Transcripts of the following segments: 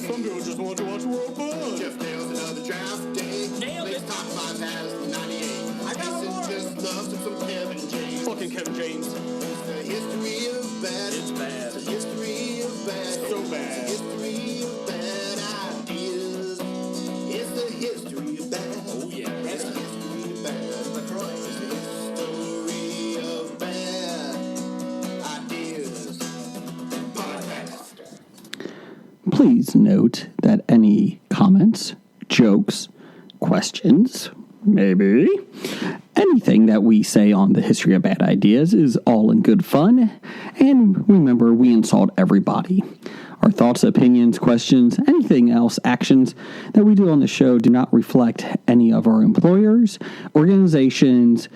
Some people just want to watch world fun. Jeff nails another draft day. Nailed Makes it. top 5 has 98. I got one more. Just loves him some Kevin James. Fucking Kevin James. It's the history of bad. It's bad. It's the history of bad. So bad. It's the history of bad ideas. It's the history of bad. Oh, yeah. It's the history of bad. That's right. It's the history of bad ideas. Podcast. Please note that any comments, jokes, questions, maybe anything that we say on the history of bad ideas is all in good fun. And remember, we insult everybody. Our thoughts, opinions, questions, anything else, actions that we do on the show do not reflect any of our employers, organizations,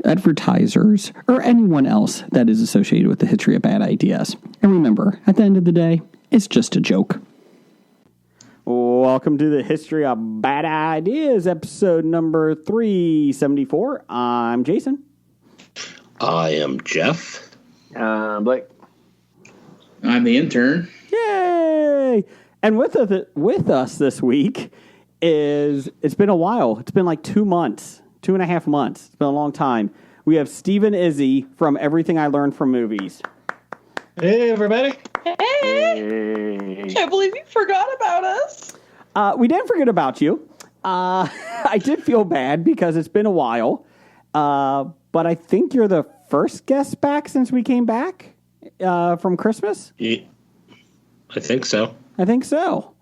advertisers, or anyone else that is associated with the history of bad ideas. And remember, at the end of the day, it's just a joke. Welcome to the History of Bad Ideas, episode number 374. I'm Jason. I am Jeff. Blake. I'm the intern. Yay! And with us this week it's been a while. It's been like 2 months, 2.5 months. It's been a long time. We have Stephen Izzy from Everything I Learned from Movies. Hey, everybody. Hey. Can't believe you forgot about us. We didn't forget about you. I did feel bad because it's been a while. But I think you're the first guest back since we came back from Christmas. Yeah, I think so. I think so.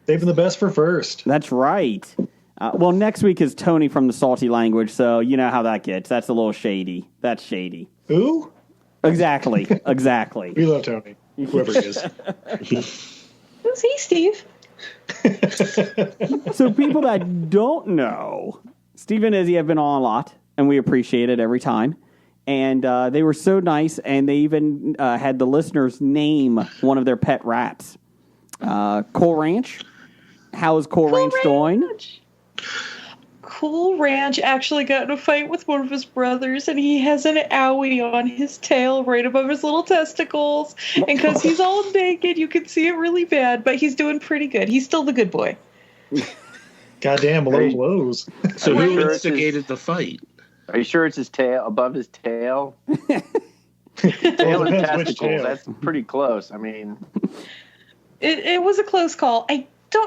Saving the best for first. That's right. Well, next week is Tony from the Salty Language, so you know how that gets. That's a little shady. That's shady. Who? Exactly. Exactly. We love Tony, whoever he is. Who's he, Steve? So people that don't know, Steve and Izzy have been on a lot, and we appreciate it every time. And they were so nice, and they even had the listeners name one of their pet rats. Cool Ranch. How is Cool Ranch doing? Cool Ranch actually got in a fight with one of his brothers, and he has an owie on his tail right above his little testicles. And because he's all naked, you can see it really bad, but he's doing pretty good. He's still the good boy. Goddamn low blows. So Are you who sure it's instigated the fight? Are you sure it's his tail, above his tail? Well, Tail and depends which testicles, tail. that's pretty close. I mean, It was a close call.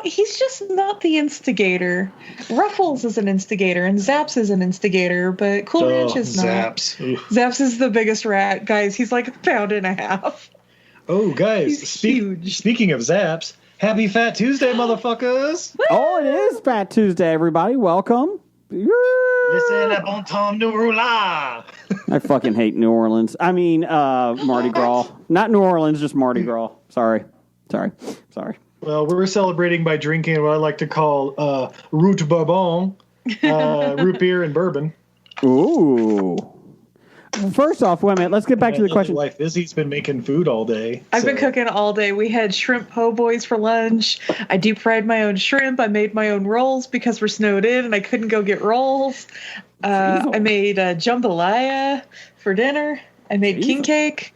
He's just not the instigator. Ruffles is an instigator, and Zaps is an instigator, but Cool Ranch is not. Zaps. Ooh. Zaps is the biggest rat. Guys, he's like 1.5 pounds. Oh, guys, He's huge. speaking of Zaps, happy Fat Tuesday, motherfuckers. Oh, it is Fat Tuesday, everybody. Welcome. Listen up on Tom Nurula. I fucking hate New Orleans. I mean, Mardi Gras. Not New Orleans, just Mardi Gras. Sorry. Well, we're celebrating by drinking what I like to call root bourbon, root beer and bourbon. Ooh. First off, wait a minute. Let's get back to the question. Wife Izzy's been making food all day. I've been cooking all day. We had shrimp po' boys for lunch. I deep fried my own shrimp. I made my own rolls because we're snowed in and I couldn't go get rolls. I made jambalaya for dinner. I made king cake.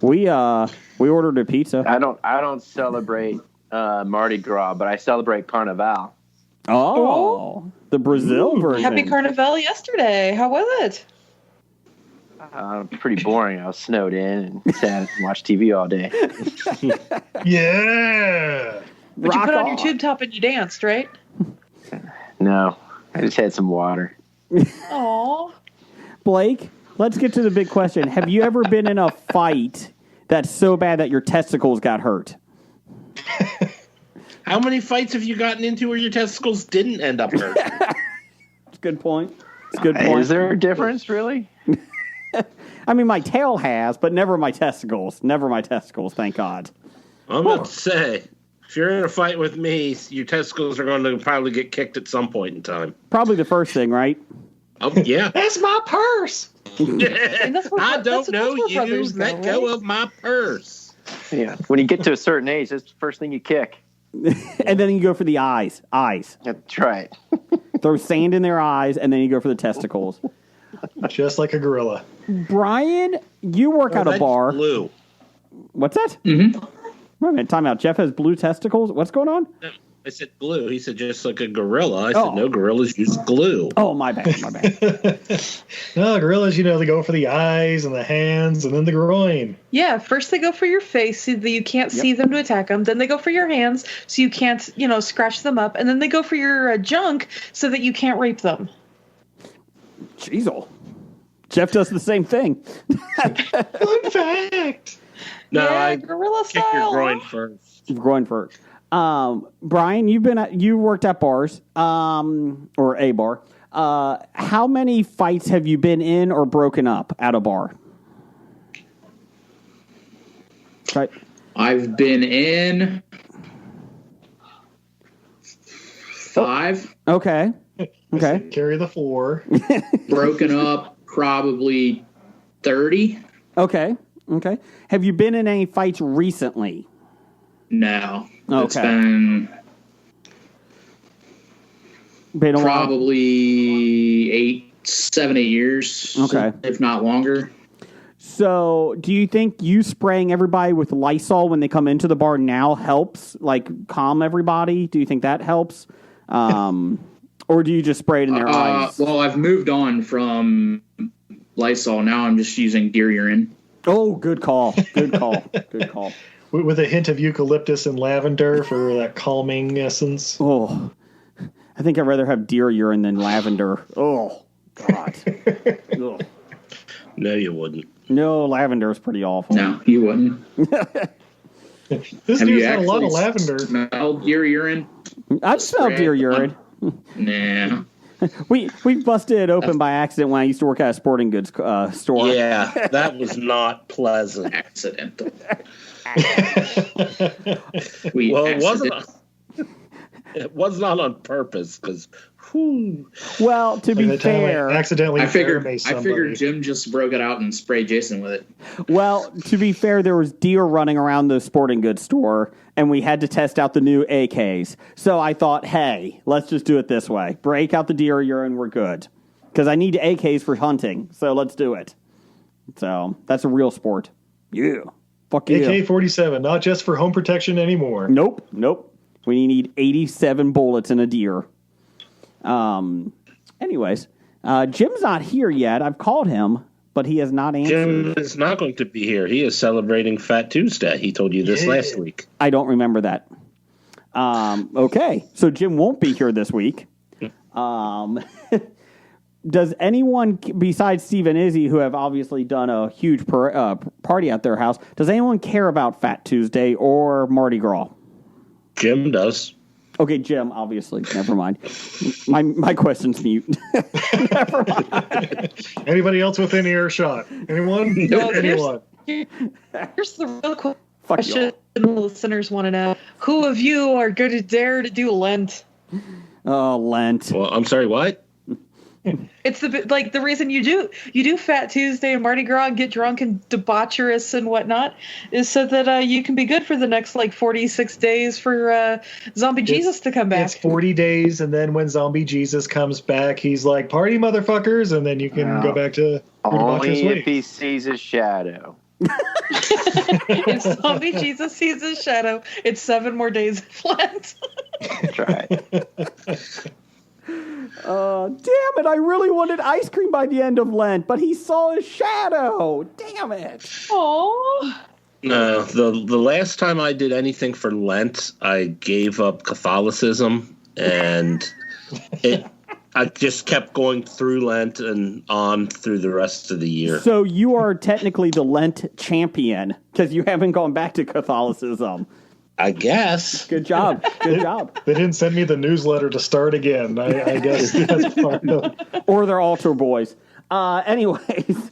We ordered a pizza. I don't celebrate Mardi Gras, but I celebrate Carnival. Oh, the Brazil version. Happy Carnival yesterday. How was it? Pretty boring. I was snowed in and sat and watched TV all day. Yeah. But you Rock put on your on. tube top and you danced, right? No, I just had some water. Aw. Blake, let's get to the big question. Have you ever been in a fight that's so bad that your testicles got hurt? How many fights have you gotten into where your testicles didn't end up hurt? It's a good point. It's a good point. Is there a difference, really? I mean, my tail has, but never my testicles. Never my testicles, thank God. I'm about to say, if you're in a fight with me, your testicles are going to probably get kicked at some point in time. Probably the first thing, right? Oh, yeah. That's my purse. And that's where- I that's don't know where you. brothers go, Let go right? of my purse. Yeah. When you get to a certain age, that's the first thing you kick. And then you go for the eyes. That's right. Throw sand in their eyes, and then you go for the testicles. Just like a gorilla. Brian, you work at a That's bar. blue. What's that? Mm-hmm. Wait a minute, time out. Jeff has blue testicles? What's going on? I said glue. He said just like a gorilla. I said no, gorillas use glue. Oh, my bad. No, gorillas, they go for the eyes and the hands and then the groin. Yeah, first they go for your face so that you can't see them to attack them. Then they go for your hands so you can't, scratch them up. And then they go for your junk so that you can't rape them. Jeez, Jeff does the same thing. Fun fact. No, yeah, I gorilla kick style. your groin first. Groin first. Brian, you worked at bars, or a bar. How many fights have you been in or broken up at a bar? Right. I've been in 5. Okay. Carry the 4. Broken up probably 30. Okay. Have you been in any fights recently? No. Okay. It's been a while? probably 7, 8 years. Okay. If not longer. So, do you think you spraying everybody with Lysol when they come into the bar now helps, calm everybody? Do you think that helps? Or do you just spray it in their eyes? Well, I've moved on from Lysol. Now I'm just using deer urine. Oh, good call. Good call. With a hint of eucalyptus and lavender for that calming essence. Oh, I think I'd rather have deer urine than lavender. Oh, God. Ugh. No, you wouldn't. No, lavender is pretty awful. No, you wouldn't. This Have dude's you got a lot of actually lavender. smelled deer urine? I've smelled deer urine. Nah. We busted it open by accident when I used to work at a sporting goods store. Yeah, that was not pleasant. Accidental. It was not on purpose because. Well, to be By the time fair, I accidentally I figured somebody. Jim just broke it out and sprayed Jason with it. well, to be fair, there was deer running around the sporting goods store, and we had to test out the new AKs. So I thought, hey, let's just do it this way: break out the deer urine, we're good. Because I need AKs for hunting, so let's do it. So that's a real sport. Yeah, fuck you. AK-47, not just for home protection anymore. Nope. We need 87 bullets in a deer. Anyways, Jim's not here yet. I've called him, but he has not answered. Jim is not going to be here. He is celebrating Fat Tuesday. He told you this last week. I don't remember that. Okay, so Jim won't be here this week. Does anyone besides Steve and Izzy, who have obviously done a huge party at their house, does anyone care about Fat Tuesday or Mardi Gras? Jim does. Okay, Jim, obviously. Never mind. My question's mute. Never mind. Anybody else within earshot? Anyone? No, Anyone? Here's the real Fuck question the listeners want to know. Who of you are going to dare to do Lent? Oh, Lent. Well, I'm sorry, what? It's the reason you do Fat Tuesday and Mardi Gras and get drunk and debaucherous and whatnot is so that you can be good for the next 46 days for Zombie Jesus to come back. It's 40 days, and then when Zombie Jesus comes back, he's like, "Party, motherfuckers!" And then you can go back to your debaucherous Only way. if he sees his shadow. If Zombie Jesus sees his shadow, it's 7 more days of Lent. That's right. Damn it, I really wanted ice cream by the end of Lent, but he saw his shadow. Damn it. Oh. No, the last time I did anything for Lent, I gave up Catholicism, and I just kept going through Lent and on through the rest of the year. So you are technically the Lent Champion, because you haven't gone back to Catholicism. I guess. Good job. Good job. They didn't send me the newsletter to start again. I guess that's part of it. Or they're altar boys. Anyways.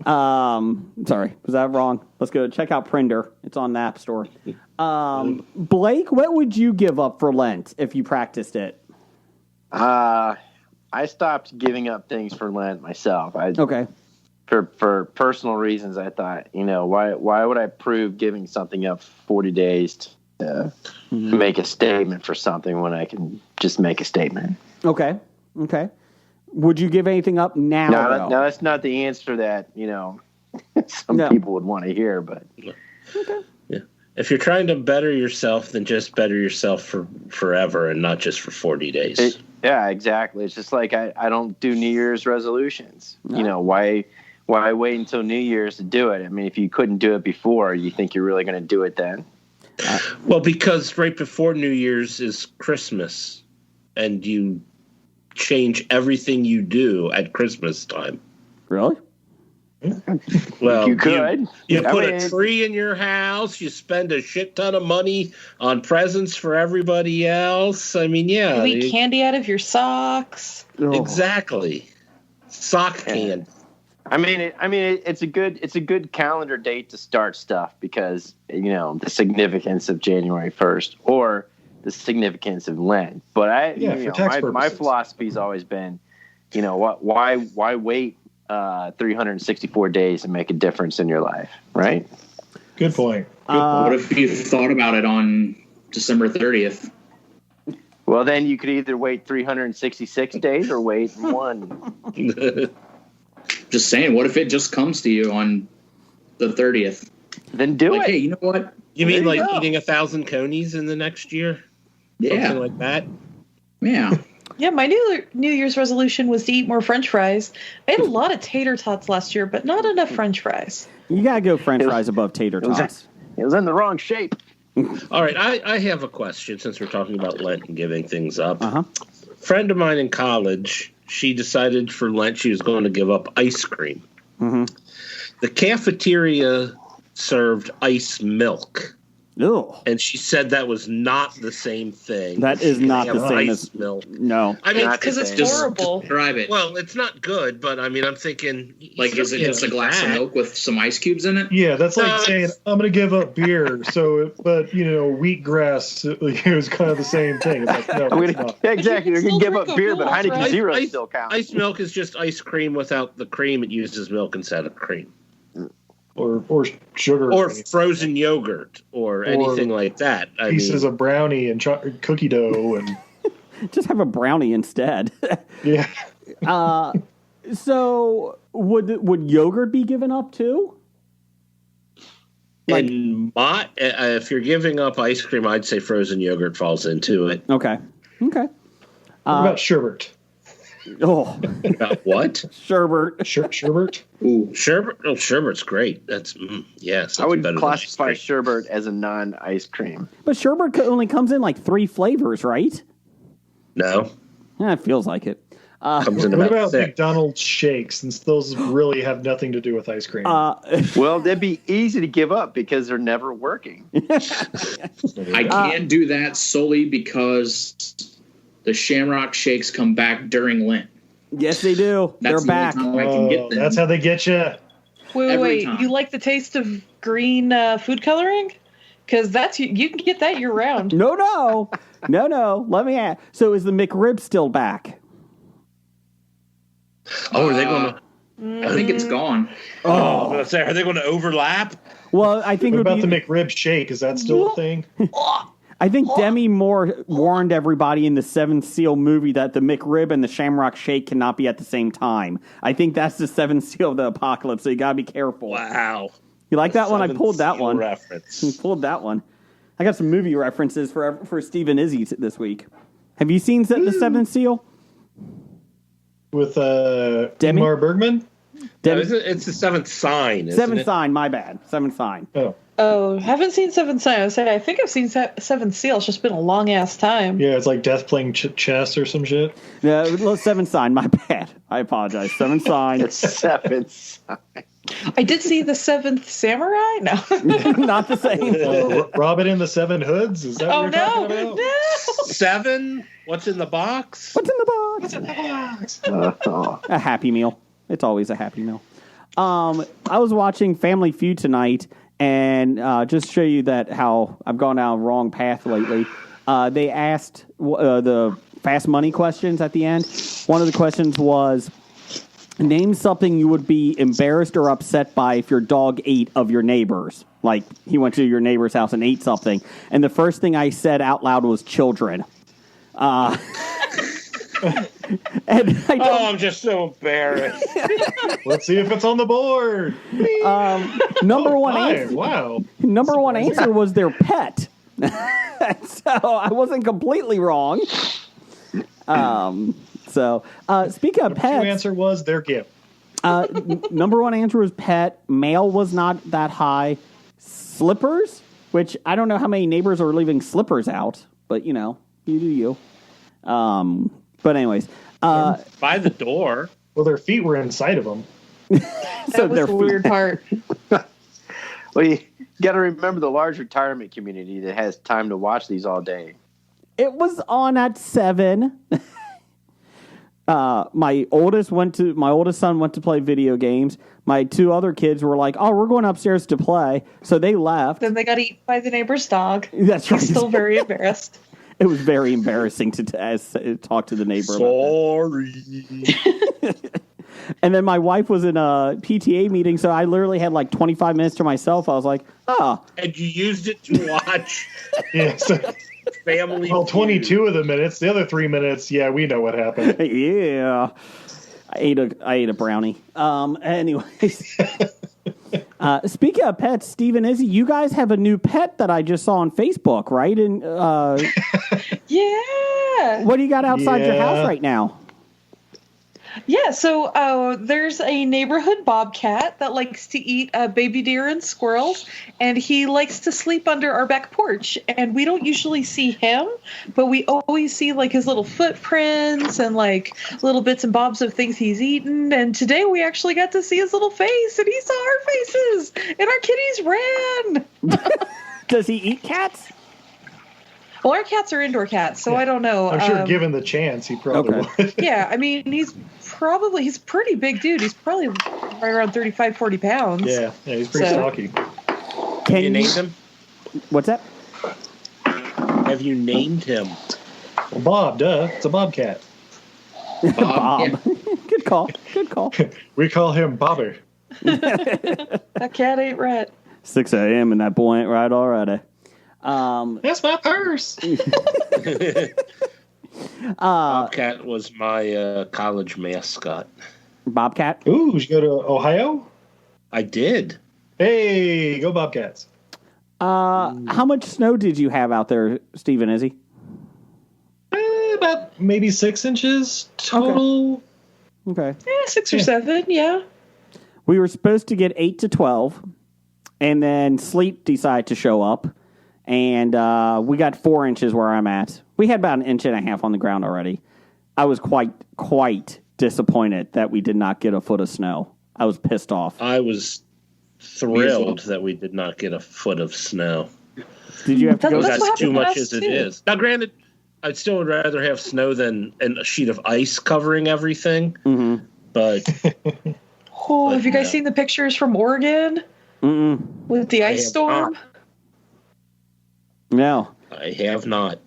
Sorry, was that wrong? Let's go check out Prinder. It's on the App Store. Blake, what would you give up for Lent if you practiced it? I stopped giving up things for Lent myself. Okay. For personal reasons, I thought, why would I prove giving something up 40 days to make a statement for something when I can just make a statement? Okay. Would you give anything up now? No, that's not the answer that, some people would want to hear, but. Okay. Yeah. If you're trying to better yourself, then just better yourself for forever and not just for 40 days. Yeah, exactly. It's just like I don't do New Year's resolutions. No. You know, why wait until New Year's to do it? I mean, if you couldn't do it before, you think you're really going to do it then? Well, because right before New Year's is Christmas, and you change everything you do at Christmas time. Really? Well, you could. You put a tree in your house. You spend a shit ton of money on presents for everybody else. I mean, yeah. You eat candy out of your socks. Exactly. Sock candy. I mean, it's a good calendar date to start stuff because, you know, the significance of January 1st or the significance of Lent. But my philosophy's always been, you know, why wait 364 days and make a difference in your life, right? Good point. What if you thought about it on December 30th? Well, then you could either wait 366 days or wait one. Just saying, what if it just comes to you on the 30th? Then do it. Hey, you know what? You mean like eating 1,000 conies in the next year? Yeah. Something like that? Yeah. Yeah, my New Year's resolution was to eat more French fries. I had a lot of tater tots last year, but not enough French fries. You gotta go French fries above tater tots. It was in the wrong shape. All right, I have a question since we're talking about Lent and giving things up. Uh-huh. Friend of mine in college, she decided for Lent she was going to give up ice cream. Mm-hmm. The cafeteria served ice milk. Ew. And she said that was not the same thing. That is not the same as as milk. No. I mean, because it's horrible. Describe it. Well, it's not good, but I mean, I'm thinking, like, is it just a glass of milk with some ice cubes in it? Yeah, that's like saying I'm going to give up beer. But you know, wheatgrass, it was kind of the same thing. It's like, no, it's not. Exactly. You're going to give up beer, but Heineken Zero still counts. Ice milk is just ice cream without the cream. It uses milk instead of cream. Or sugar. Or frozen yogurt or anything like that. Pieces of brownie and cookie dough. And just have a brownie instead. Yeah. So would yogurt be given up too? Like, if you're giving up ice cream, I'd say frozen yogurt falls into it. Okay. What about sherbet? Oh, about what? Sherbet. Sherbet. Ooh, sherbet. Oh, sherbet's great. That's yes. I would classify sherbet as a non-ice cream. But sherbet only comes in like 3 flavors, right? No. Yeah, it feels like it. Comes in what about about McDonald's shakes? Since those really have nothing to do with ice cream. Well, they'd be easy to give up because they're never working. I can't do that solely because the Shamrock Shakes come back during Lent. Yes, they do. They're back. I can get them. That's how they get you. Wait. You like the taste of green food coloring? Because you can get that year round. No. Let me ask. So is the McRib still back? Oh, are they going to? I think it's gone. Oh, I was going to say, are they going to overlap? Well, I think what about the McRib shake? Is that still a thing? I think Demi Moore warned everybody in the Seventh Seal movie that the McRib and the Shamrock Shake cannot be at the same time. I think that's the Seventh Seal of the Apocalypse, so you got to be careful. Wow. You like that one? I pulled that one. Reference. You pulled that one. I got some movie references for Steve and Izzy this week. Have you seen the Seventh Seal? With Ingmar Bergman? No, it's the Seventh Sign, Seventh Sign, my bad. Seventh Sign. Oh, haven't seen Seventh Sign. I think I've seen Seventh Seal. It's just been a long-ass time. Yeah, it's like Death playing chess or some shit. Yeah, Seventh Sign, my bad. I apologize. Seventh Sign. It's Seventh Sign. I did see the Seventh Samurai. No, not the same. Robin and the Seven Hoods. Is that what you're talking about? No. Seven. What's in the box? What's in the box? A Happy Meal. It's always a Happy Meal. I was watching Family Feud tonight, and just show you that how I've gone down a wrong path lately. They asked the fast money questions at the end. One of the questions was, name something you would be embarrassed or upset by if your dog ate of your neighbor's. Like, he went to your neighbor's house and ate something. And the first thing I said out loud was children. And I'm just so embarrassed. Let's see if it's on the board. Number one answer. Wow. Number one answer was their pet. So I wasn't completely wrong. Speaking of pets, Two answer was their gift. number one answer was pet. Mail was not that high. Slippers, which I don't know how many neighbors are leaving slippers out, but you do you. But anyways, by the door. Well, their feet were inside of them. That was the weird part. Well, you got to remember the large retirement community that has time to watch these all day. It was on at 7. My oldest son went to play video games. My 2 other kids were like, "Oh, we're going upstairs to play," so they left. Then they got eaten by the neighbor's dog. That's right. He's still very embarrassed. It was very embarrassing to talk to the neighbor. Sorry. And then my wife was in a PTA meeting, so I literally had like 25 minutes to myself. I was like, "Oh." And you used it to watch Yes. Family. Well, 22 of the minutes. The other 3 minutes, yeah, we know what happened. Yeah. I ate a brownie. Anyways. Speaking of pets, Steve and Izzy, you guys have a new pet that I just saw on Facebook, right? And Yeah. what do you got outside your house right now? Yeah, so there's a neighborhood bobcat that likes to eat baby deer and squirrels, and he likes to sleep under our back porch. And we don't usually see him, but we always see like his little footprints and like little bits and bobs of things he's eaten. And today we actually got to see his little face, and he saw our faces, and our kitties ran. Does he eat cats? Well, our cats are indoor cats, so I don't know. I'm sure given the chance, he probably would. Yeah, I mean, he's a pretty big dude. He's probably right around 35, 40 pounds. Yeah, he's pretty stocky. Have you named him? What's that? Have you named him? Well, Bob, duh. It's a bobcat. Bob. Yeah. Good call. Good call. We call him Bobber. That cat ain't rat. 6 a.m. and that boy ain't right already. That's my purse. Bobcat was my college mascot. Bobcat? Ooh, did you go to Ohio? I did. Hey, go Bobcats. How much snow did you have out there, Steve and Izzy? About maybe 6 inches total. Okay. Yeah, 6 or 7, yeah. We were supposed to get 8 to 12, and then sleet decided to show up, and we got 4 inches where I'm at. We had about 1.5 inches on the ground already. I was quite disappointed that we did not get a foot of snow. I was pissed off. I was thrilled that we did not get a foot of snow. Did you have to go? That's too much as it is. Now, granted, I still would rather have snow than a sheet of ice covering everything. Mm-hmm. But have you guys seen the pictures from Oregon? Mm-mm. With the ice storm? No. I have not.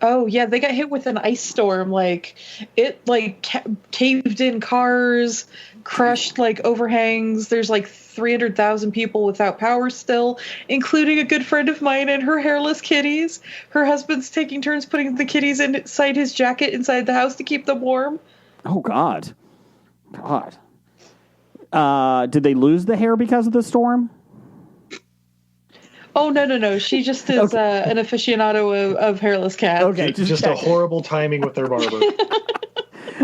Oh, yeah, they got hit with an ice storm. Like, it, like, caved in cars, crushed, like, overhangs. There's, like, 300,000 people without power still, including a good friend of mine and her hairless kitties. Her husband's taking turns putting the kitties inside his jacket inside the house to keep them warm. Oh, God. Did they lose the hair because of the storm? Oh, no. She just is an aficionado of hairless cats. Okay, just a horrible timing with their barber.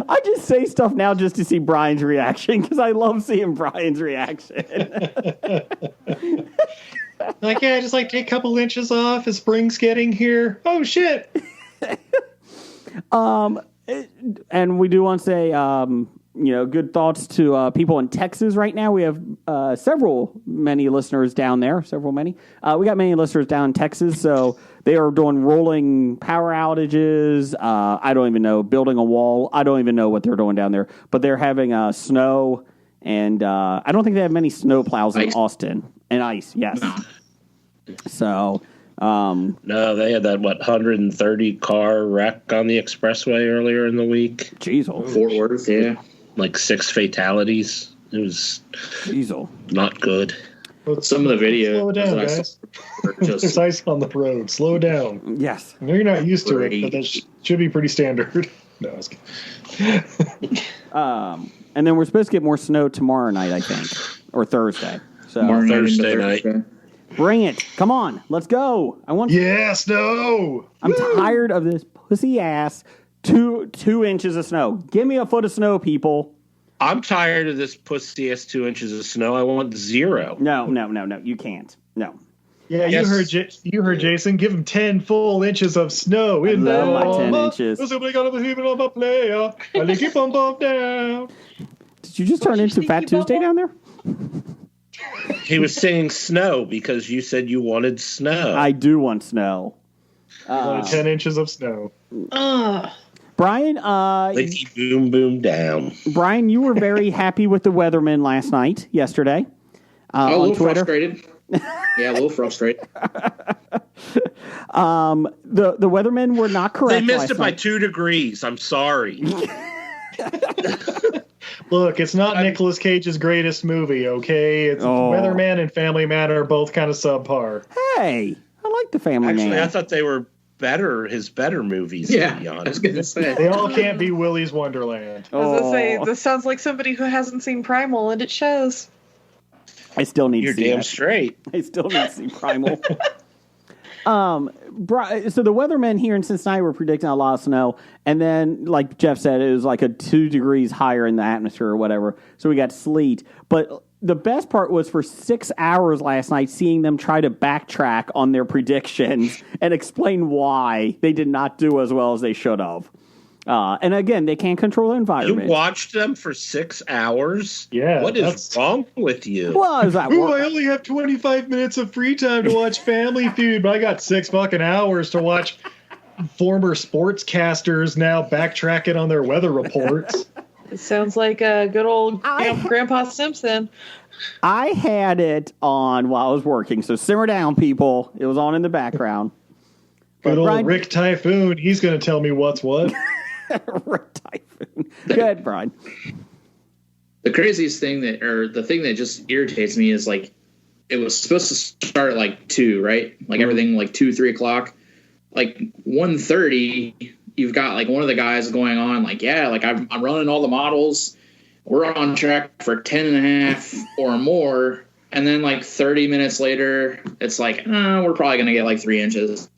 I just say stuff now just to see Brian's reaction, because I love seeing Brian's reaction. Like, yeah, just like take a couple inches off as spring's getting here. Oh, shit. And we do want to say, good thoughts to people in Texas right now. We have many listeners down there. We got many listeners down in Texas, so they are doing rolling power outages. I don't even know, building a wall. I don't even know what they're doing down there, but they're having snow, and I don't think they have many snow plows in Austin. And ice, yes. No. So... no, they had that 130 car wreck on the expressway earlier in the week. Jeez, Fort Worth, yeah, like 6 fatalities. It was not good. Some of the video. Slow down, guys. There's ice on the road. Slow down. Yes. I know you're not used to it, but that should be pretty standard. No, I was kidding. And then we're supposed to get more snow tomorrow night, I think, or Thursday. So Thursday night. Bring it! Come on, let's go! I want. Yeah, snow. I'm tired of this pussy ass 2 inches of snow. Give me a foot of snow, people. I'm tired of this pussy ass 2 inches of snow. I want 0. No. You can't. No. Yeah, Yes. you heard Jason. Give him 10 full inches of snow. I love my 10 inches. Did you just turn into Fat Tuesday down there? He was singing snow because you said you wanted snow. I do want snow. 10 inches of snow. Brian, Licky boom boom down. Brian, you were very happy with the weatherman yesterday. A on little Twitter. frustrated. Yeah, a little frustrated. The weathermen were not correct. They missed last it by night. 2 degrees. I'm sorry. Look, it's not Nicolas Cage's greatest movie, okay? It's Weatherman and Family Man are both kind of subpar. Hey, I like the Family Actually, Man. I thought they were his better movies, to be Yeah, I was honest. going to say. They all can't be Willy's Wonderland. I was gonna say, this sounds like somebody who hasn't seen Primal, and it shows. I still need You're to see damn that. straight. I still need to see Primal. So the weathermen here in Cincinnati were predicting a lot of snow, and then, like Jeff said, it was like a 2 degrees higher in the atmosphere or whatever, so we got sleet. But the best part was for 6 hours last night seeing them try to backtrack on their predictions and explain why they did not do as well as they should have. And again, they can't control the You environment. watched them for 6 hours? Yeah, What is that's- wrong with you? Well, I was at Ooh, work. I only have 25 minutes of free time to watch Family Feud, but I got 6 fucking hours to watch former sportscasters now backtracking on their weather reports. It sounds like a good old Grandpa Simpson. I had it on while I was working, so simmer down, people. It was on in the background. Good old Brian- Rick Typhoon, he's going to tell me what's what. Rick Typhoon. Good, Brian. The craziest thing the thing that just irritates me is like it was supposed to start at like 2, right? Like everything like 2, 3 o'clock. Like 1:30, you've got like one of the guys going on like, yeah, like I'm running all the models. We're on track for 10 and a half or more. And then like 30 minutes later, it's like, we're probably going to get like 3 inches.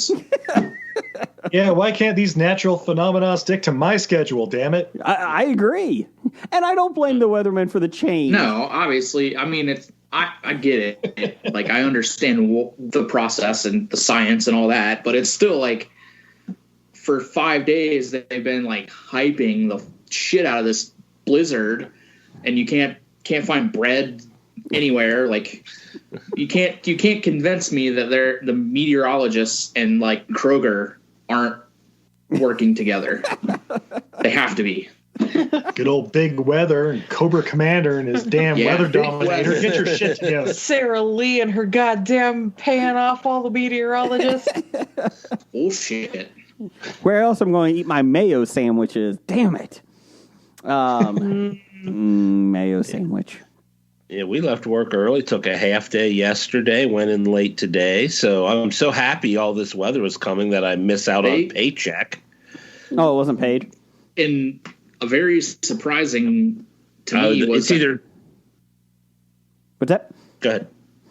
Yeah, why can't these natural phenomena stick to my schedule, damn it? I agree. And I don't blame the weatherman for the change. No, obviously. I mean, I get it. Like, I understand the process and the science and all that, but it's still like for 5 days they've been like hyping the shit out of this blizzard, and you can't find bread anywhere. Like, you can't convince me that the meteorologists and like Kroger aren't working together. They have to be. Good old Big Weather and Cobra Commander and his damn weather Big dominator. Weather. Get your shit together. Sarah Lee and her goddamn paying off all the meteorologists. Bullshit. Where else I'm going to eat my mayo sandwiches? Damn it. Mayo sandwich. Yeah, we left work early, took a half day yesterday, went in late today. So I'm so happy all this weather was coming that I miss out on a paycheck. Oh, it wasn't paid? And a very surprising to me was it's either. What's that? Go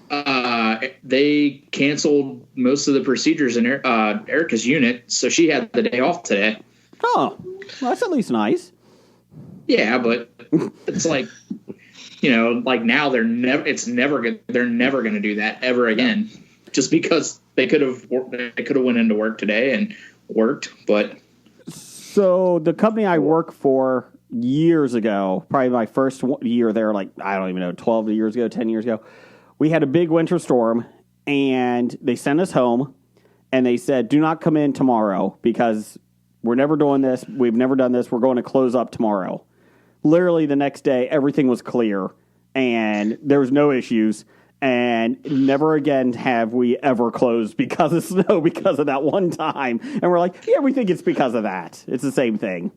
ahead. They canceled most of the procedures in Erica's unit, so she had the day off today. Oh, well, that's at least nice. Yeah, but it's like, like now they're never going to do that ever again, just because they could have went into work today and worked, but. So the company I work for years ago, probably my first year there, like, I don't even know, 12 years ago, 10 years ago, we had a big winter storm, and they sent us home, and they said, do not come in tomorrow because we're never doing this. We've never done this. We're going to close up tomorrow. Literally the next day, everything was clear, and there was no issues, and never again have we ever closed because of snow, because of that one time. And we're like, yeah, we think it's because of that. It's the same thing.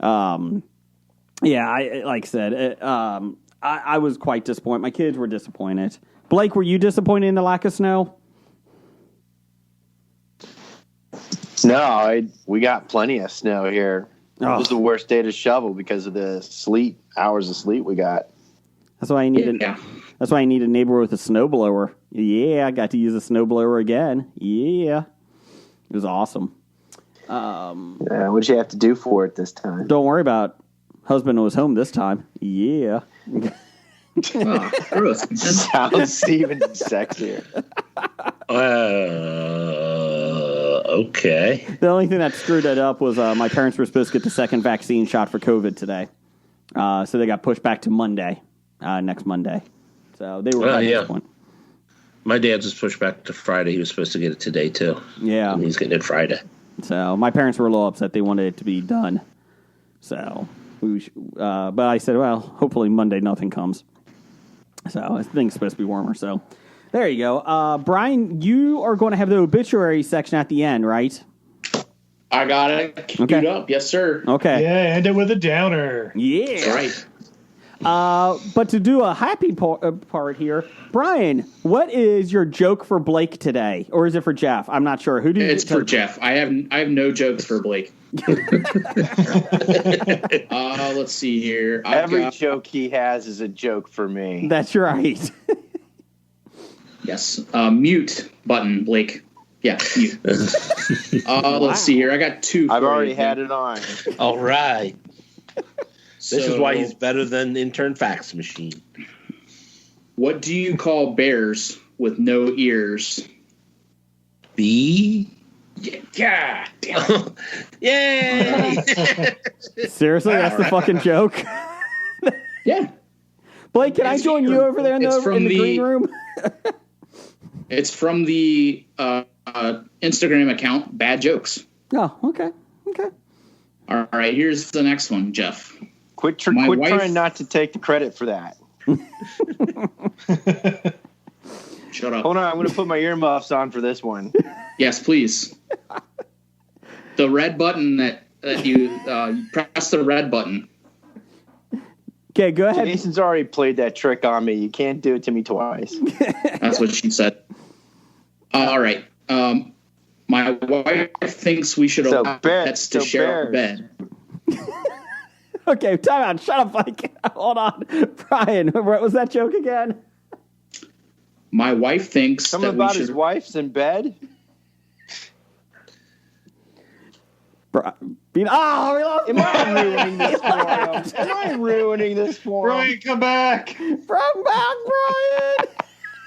Yeah, like I said, I was quite disappointed. My kids were disappointed. Blake, were you disappointed in the lack of snow? No, we got plenty of snow here. It was the worst day to shovel because of the hours of sleet we got. That's why I need That's why I need a neighbor with a snowblower. Yeah, I got to use a snowblower again. Yeah, it was awesome. What'd you have to do for it this time? Don't worry about it. Husband was home this time. Yeah. Oh, gross. Sounds even sexier. Okay. The only thing that screwed it up was my parents were supposed to get the second vaccine shot for COVID today. So they got pushed back to Monday, next Monday. So they were at this point. My dad's was pushed back to Friday. He was supposed to get it today, too. Yeah. And he's getting it Friday. So my parents were a little upset. They wanted it to be done. So, but I said, well, hopefully Monday nothing comes. So I think it's supposed to be warmer. So there you go. Brian, you are going to have the obituary section at the end, right? I got it queued up. Yes, sir. Okay. Yeah, end it with a downer. Yeah. That's right. But to do a happy part here, Brian, what is your joke for Blake today? Or is it for Jeff? I'm not sure. Who do you It's for Jeff. I have no jokes for Blake. Let's see here. Every joke he has is a joke for me. That's right. Yes. Mute button, Blake. Yeah, mute. Let's see here. I got two. I've already had it on. All right. This is why he's better than intern fax machine. What do you call bears with no ears? B? Yeah. Damn it. Yay! Seriously, that's the fucking joke? Yeah. Blake, can I join you over there in the green room? It's from the Instagram account, Bad Jokes. Oh, okay. All right, here's the next one, Jeff. Quit trying not to take the credit for that. Shut up. Hold on, I'm going to put my earmuffs on for this one. Yes, please. The red button that you press the red button. Okay, go ahead. Jason's already played that trick on me. You can't do it to me twice. That's what she said. All right. My wife thinks we should allow pets to share our bed. Okay, time out. Shut up, Mike. Hold on. Brian, what was that joke again? My wife thinks something about his wife's in bed. We lost. Am I ruining this for him? Am I ruining this for him? Brian, come back. Bring back Brian.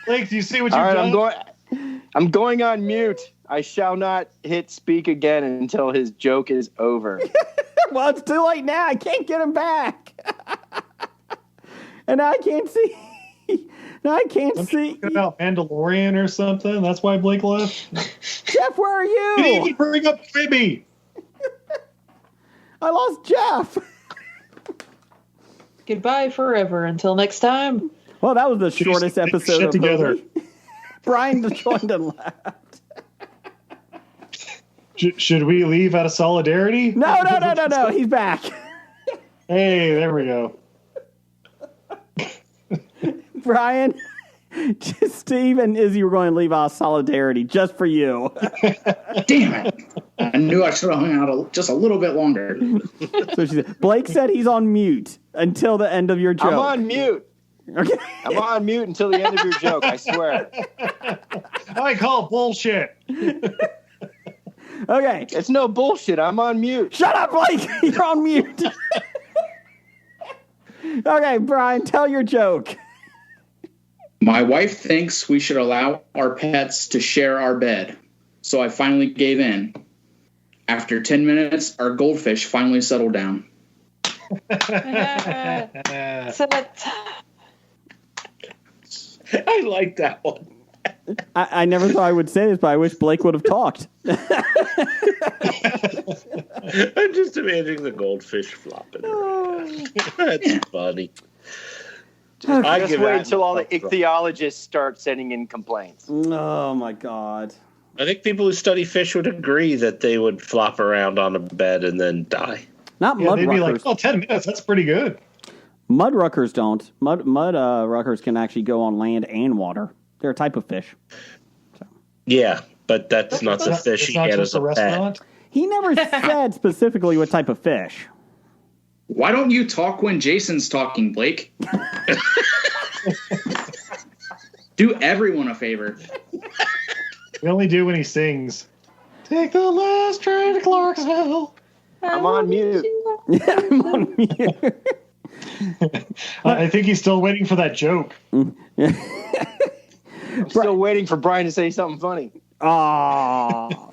Blake, do you see what you've done? I'm going on mute. I shall not hit speak again until his joke is over. Well, it's too late now. I can't get him back. And I can't see. Now I can't see. About Mandalorian or something. That's why Blake left. Jeff, where are you? You didn't even bring up Quibi. I lost Jeff. Goodbye forever. Until next time. Well, that was the shortest episode shit of together. Brian joined and left. Should we leave out of solidarity? No. He's back. Hey, there we go. Brian, Steve and Izzy were going to leave out of solidarity just for you. Damn it. I knew I should have hung out just a little bit longer. So she said, Blake said he's on mute until the end of your joke. I'm on mute. Okay. I'm on mute until the end of your joke, I swear. I call bullshit. Okay. It's no bullshit. I'm on mute. Shut up, Blake. You're on mute. Okay, Brian, tell your joke. My wife thinks we should allow our pets to share our bed. So I finally gave in. After 10 minutes, our goldfish finally settled down. I like that one. I never thought I would say this, but I wish Blake would have talked. I'm just imagining the goldfish flopping around. That's funny. Just wait until all the ichthyologists start sending in complaints. Oh, my God. I think people who study fish would agree that they would flop around on a bed and then die. Not Yeah, mud they'd be ruckers. like, 10 minutes, that's pretty good. Mud ruckers don't. Mud ruckers can actually go on land and water. They're a type of fish. Yeah, but that's not the fish It's he not had just as a a pet. restaurant. He never said specifically what type of fish. Why don't you talk when Jason's talking, Blake? Do everyone a favor. We only do when he sings. Take the last train to Clarksville. I'm on mute. Yeah, I'm on mute. I think he's still waiting for that joke. I'm still waiting for Brian to say something funny. Oh.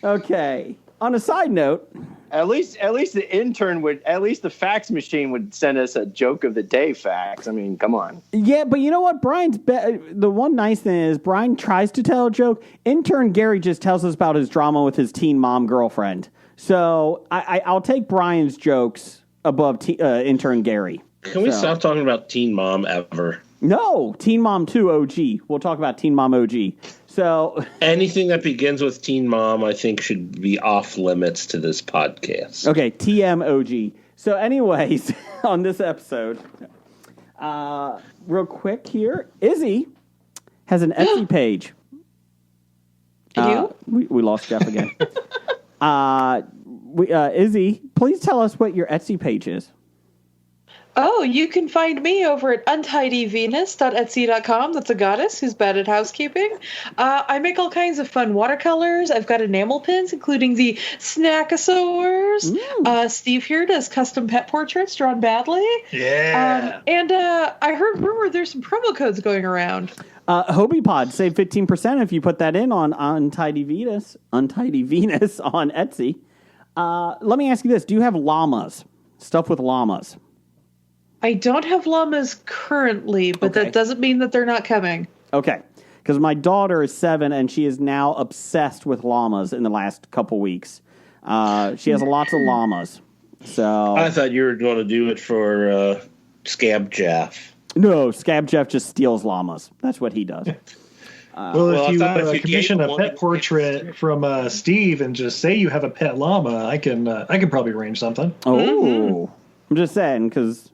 Okay. On a side note, At least the intern would. At least the fax machine would send us a joke of the day fax. I mean, come on. yeah, but you know what? The one nice thing is Brian tries to tell a joke. Intern Gary just tells us about his drama with his teen mom girlfriend. So I'll take Brian's jokes above intern Gary. Can we stop talking about Teen Mom ever? No, Teen Mom 2 OG. We'll talk about Teen Mom OG. So anything that begins with Teen Mom, I think, should be off limits to this podcast. Okay, TMOG. So anyways, on this episode, real quick here, Izzy has an Etsy page. We lost Jeff again. Izzy, please tell us what your Etsy page is. Oh, you can find me over at untidyvenus.etsy.com. That's a goddess who's bad at housekeeping. I make all kinds of fun watercolors. I've got enamel pins, including the Snackosaurs. Steve here does custom pet portraits drawn badly. Yeah. And I heard rumor there's some promo codes going around. Hobie Pod, save 15% if you put that in on Untidy Venus on Etsy. Let me ask you this. Do you have llamas? Stuff with llamas? I don't have llamas currently, but that doesn't mean that they're not coming. Okay. Because my daughter is 7, and she is now obsessed with llamas in the last couple weeks. She has lots of llamas. So I thought you were going to do it for Scab Jeff. No, Scab Jeff just steals llamas. That's what he does. If you commission a pet portrait from Steve and just say you have a pet llama, I can probably arrange something. Oh, I'm just saying because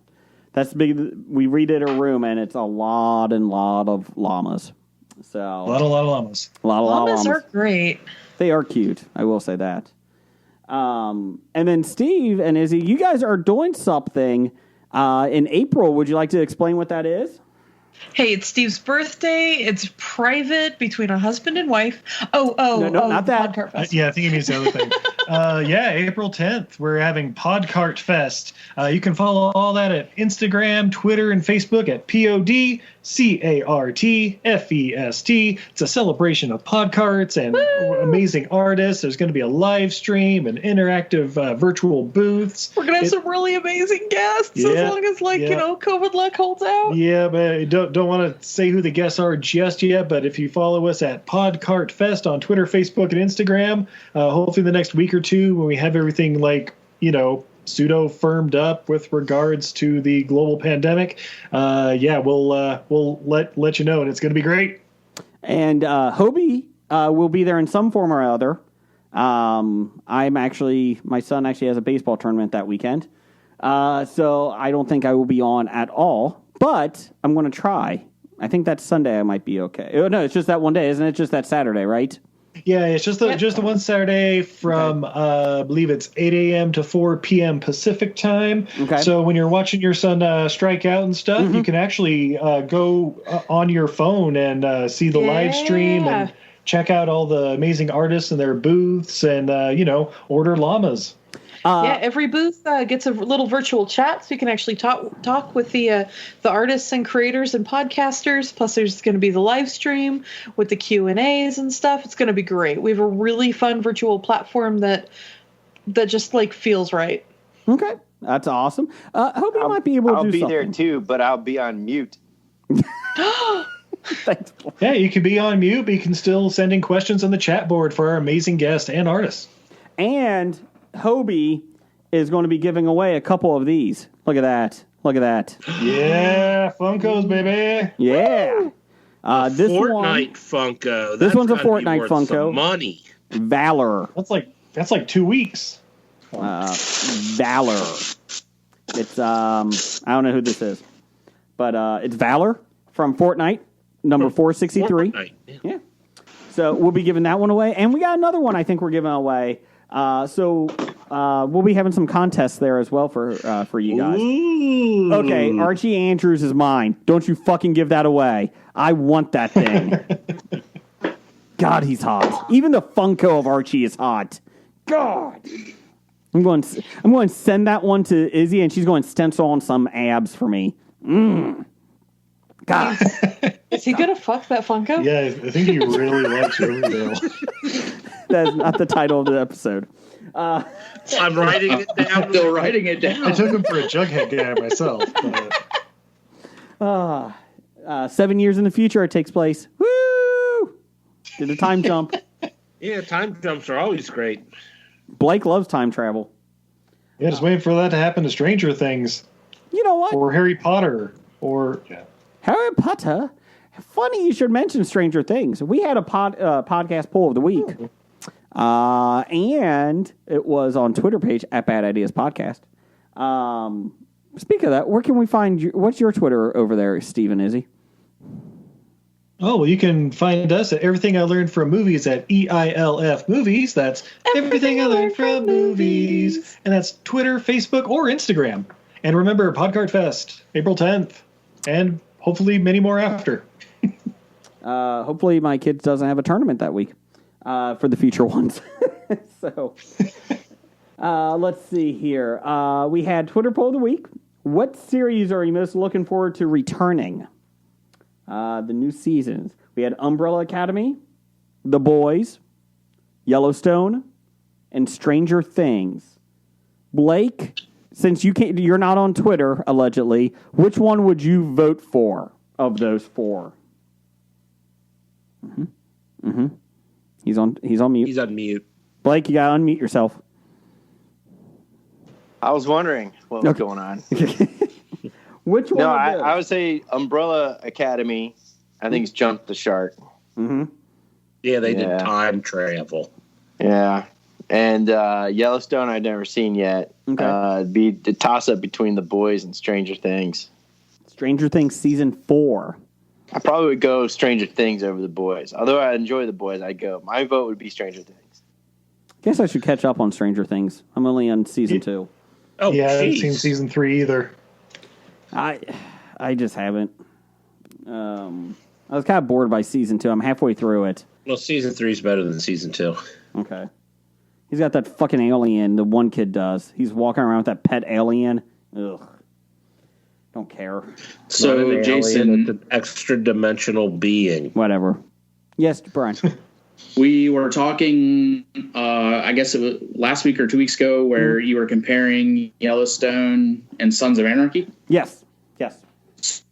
that's big. We redid a room and it's a lot of llamas. So a lot of llamas. Llamas are great. They are cute. I will say that. And then Steve and Izzy, you guys are doing something in April. Would you like to explain what that is? Hey, it's Steve's birthday. It's private between a husband and wife. No, not that. Yeah, I think he means the other thing. April 10th, we're having Podcart Fest. You can follow all that at Instagram, Twitter, and Facebook at PODCARTFEST. It's a celebration of podcarts and amazing artists. There's going to be a live stream and interactive virtual booths. We're going to have some really amazing guests as long as, COVID luck holds out. Yeah, but don't want to say who the guests are just yet, but if you follow us at Podcart Fest on Twitter, Facebook, and Instagram, hopefully the next week or two when we have everything pseudo firmed up with regards to the global pandemic, we'll let you know, and it's going to be great. And Hobie will be there in some form or other. My son actually has a baseball tournament that weekend, so I don't think I will be on at all. But I'm going to try. I think that Sunday I might be okay. Oh, no, it's just that one day, isn't it? Just that Saturday, right? Yeah, it's just the one Saturday from, I believe it's 8 a.m. to 4 p.m. Pacific time. Okay. So when you're watching your son strike out and stuff, you can actually go on your phone and see the live stream and check out all the amazing artists and their booths and, order llamas. Every booth gets a little virtual chat, so you can actually talk with the artists and creators and podcasters. Plus, there's going to be the live stream with the Q&As and stuff. It's going to be great. We have a really fun virtual platform that just feels right. Okay, that's awesome. Hope you might be able to do something. I'll be there too, but I'll be on mute. Thanks. Yeah, you can be on mute, but you can still send in questions on the chat board for our amazing guests and artists. And Hobie is going to be giving away a couple of these. Look at that. Yeah, Funkos, baby. Yeah. This Fortnite Funko. This one's a Fortnite Funko. Money. Valor. That's like 2 weeks. Valor. It's I don't know who this is, but it's Valor from Fortnite, number 463. Fortnite. Yeah. So we'll be giving that one away. And we got another one I think we're giving away. So we'll be having some contests there as well for you guys. Ooh. Okay, Archie Andrews is mine. Don't you fucking give that away. I want that thing. God, he's hot. Even the Funko of Archie is hot. God. I'm going to send that one to Izzy, and she's going to stencil on some abs for me. God. Is he going to fuck that Funko? Yeah, I think he really likes Riverdale. That's not the title of the episode. I'm writing it down. I'm still writing it down. I took him for a Jughead guy myself. But... 7 years in the future it takes place. Woo! Did a time jump. Yeah, time jumps are always great. Blake loves time travel. Yeah, just waiting for that to happen to Stranger Things. You know what? Or Harry Potter. Or Harry Potter. Funny you should mention Stranger Things. We had a podcast poll of the week. And it was on Twitter page at Bad Ideas Podcast. Speak of that, where can we find you? What's your Twitter over there, Steve and Izzy? Oh, well, you can find us at Everything I Learned from Movies at EILF Movies. That's Everything I Learned from Movies. And that's Twitter, Facebook, or Instagram. And remember, Podcart Fest, April 10th. And hopefully many more after. Hopefully my kid doesn't have a tournament that week for the future ones. So, let's see here. We had Twitter poll of the week. What series are you most looking forward to returning? The new seasons. We had Umbrella Academy, The Boys, Yellowstone, and Stranger Things. Blake, since you're not on Twitter, allegedly, which one would you vote for of those four? He's on mute. He's on mute. Blake, you gotta unmute yourself. I was wondering what was going on. Which one? No, I would say Umbrella Academy. I think it's jumped the shark. Yeah, they did time travel. Yeah. And Yellowstone I've never seen yet. Okay. It'd be the toss-up between The Boys and Stranger Things. Stranger Things Season 4. I probably would go Stranger Things over The Boys. Although I enjoy The Boys, I'd go. My vote would be Stranger Things. Guess I should catch up on Stranger Things. I'm only on Season 2. Oh, yeah, I haven't seen Season 3 either. I just haven't. I was kind of bored by Season 2. I'm halfway through it. Well, Season 3 is better than Season 2. Okay. He's got that fucking alien, the one kid does. He's walking around with that pet alien. Ugh. Don't care. So, Jason... It's an extra-dimensional being. Whatever. Yes, Brian. We were talking, I guess it was last week or 2 weeks ago, where you were comparing Yellowstone and Sons of Anarchy. Yes.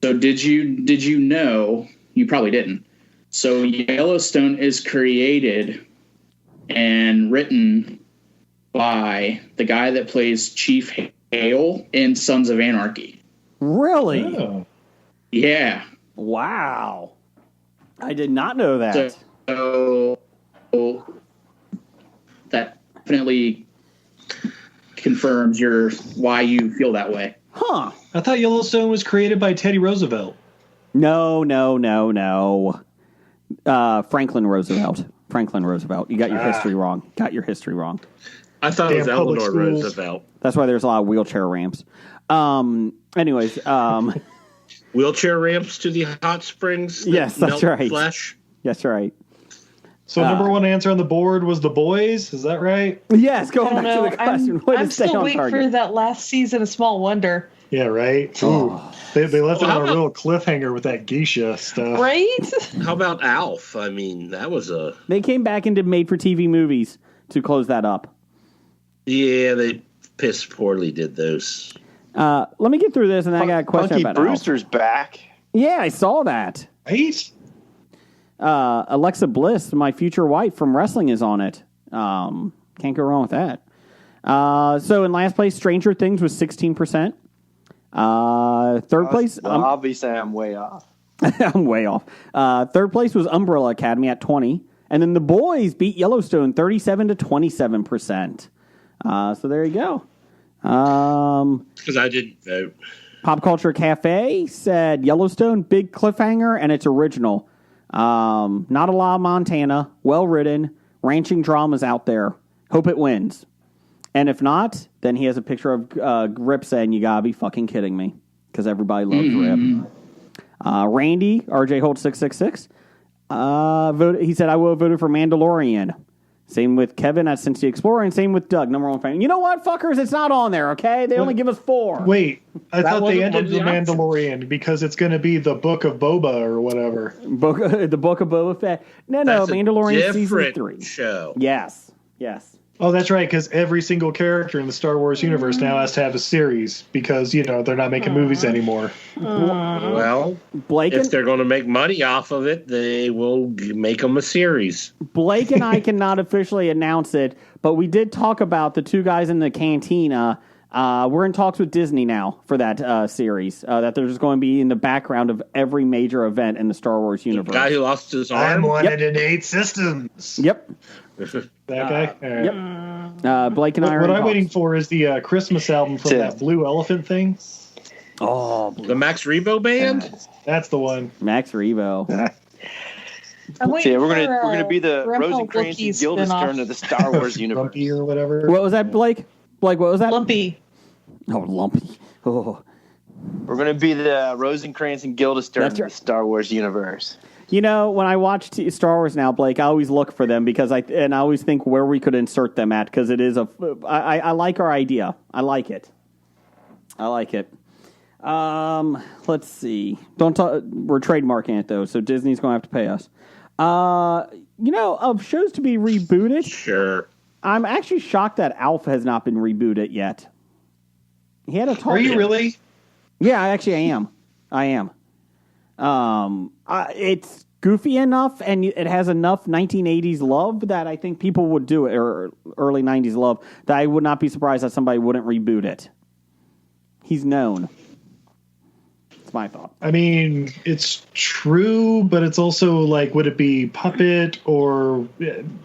So did you know? You probably didn't. So Yellowstone is created and written by the guy that plays Chief Hale in Sons of Anarchy. Really? Oh. Yeah. Wow. I did not know that. So that definitely confirms why you feel that way. Huh. I thought Yellowstone was created by Teddy Roosevelt. No. Franklin Roosevelt. You got your history wrong. I thought it was Damn public Eleanor schools. Roosevelt. That's why there's a lot of wheelchair ramps. Anyways. Wheelchair ramps to the hot springs? That Yes, that's melt right. Flesh? That's right. So number one answer on the board was The Boys. Is that right? Yes, I going don't back know. to the question. I'm still waiting for that last season of Small Wonder. Yeah, right. Ooh. They left it on a real cliffhanger with that geisha stuff. Right? How about Alf? I mean, that was a... They came back and did made-for-TV movies to close that up. Yeah, they piss poorly did those. Let me get through this, and then I got a question Funky about Brewster's back. Yeah, I saw that. Right? Alexa Bliss, my future wife from wrestling, is on it. Can't go wrong with that. So in last place, Stranger Things was 16%. Third place... Well, obviously, I'm way off. I'm way off. Third place was Umbrella Academy at 20%. And then The Boys beat Yellowstone 37% to 27%. So there you go. Because I didn't vote. Pop Culture Cafe said Yellowstone, big cliffhanger, and it's original. Not a lot of Montana. Well written. Ranching dramas out there. Hope it wins. And if not, then he has a picture of Rip saying, "You gotta be fucking kidding me," because everybody loves Rip. Randy RJ Holt 666. He said, "I will have voted for Mandalorian." Same with Kevin at Cincy Explorer, and same with Doug, #1 fan. You know what, fuckers? It's not on there, okay? They only give us 4. Wait, I thought they ended the Mandalorian because it's going to be the Book of Boba or whatever. The Book of Boba Fett. No, Mandalorian season 3. Show. Yes. Oh, that's right, because every single character in the Star Wars universe now has to have a series because, they're not making movies anymore. Well, Blake if they're going to make money off of it, they will make them a series. Blake and I cannot officially announce it, but we did talk about the 2 guys in the cantina. We're in talks with Disney now for that series, that they're just going to be in the background of every major event in the Star Wars universe. The guy who lost his arm? I'm wanted in 8 systems. Yep. That guy? Yep. Blake and I are What in I'm talks. waiting for is the Christmas album from that Blue Elephant thing. Oh, the Max Rebo band? That's the one. Max Revo. We're gonna be the Rosencrantz and Guildenstern of the Star Wars universe. Lumpy or whatever. What was that, Blake? Blake, what was that? Lumpy. Oh, Lumpy. Oh. We're gonna be the Rosencrantz and Guildenstern of the Star Wars universe. When I watch Star Wars now, Blake, I always look for them because I always think where we could insert them at because it is I like our idea. I like it. Let's see. Don't talk. We're trademarking it though, so Disney's going to have to pay us. Of shows to be rebooted. Sure. I'm actually shocked that Alf has not been rebooted yet. He had a talk. Are you really? Yeah, I am. It's goofy enough and it has enough 1980s love that I think people would do it, or early 90s love, that I would not be surprised that somebody wouldn't reboot it. He's known. That's my thought. I mean, it's true, but it's also like, would it be puppet or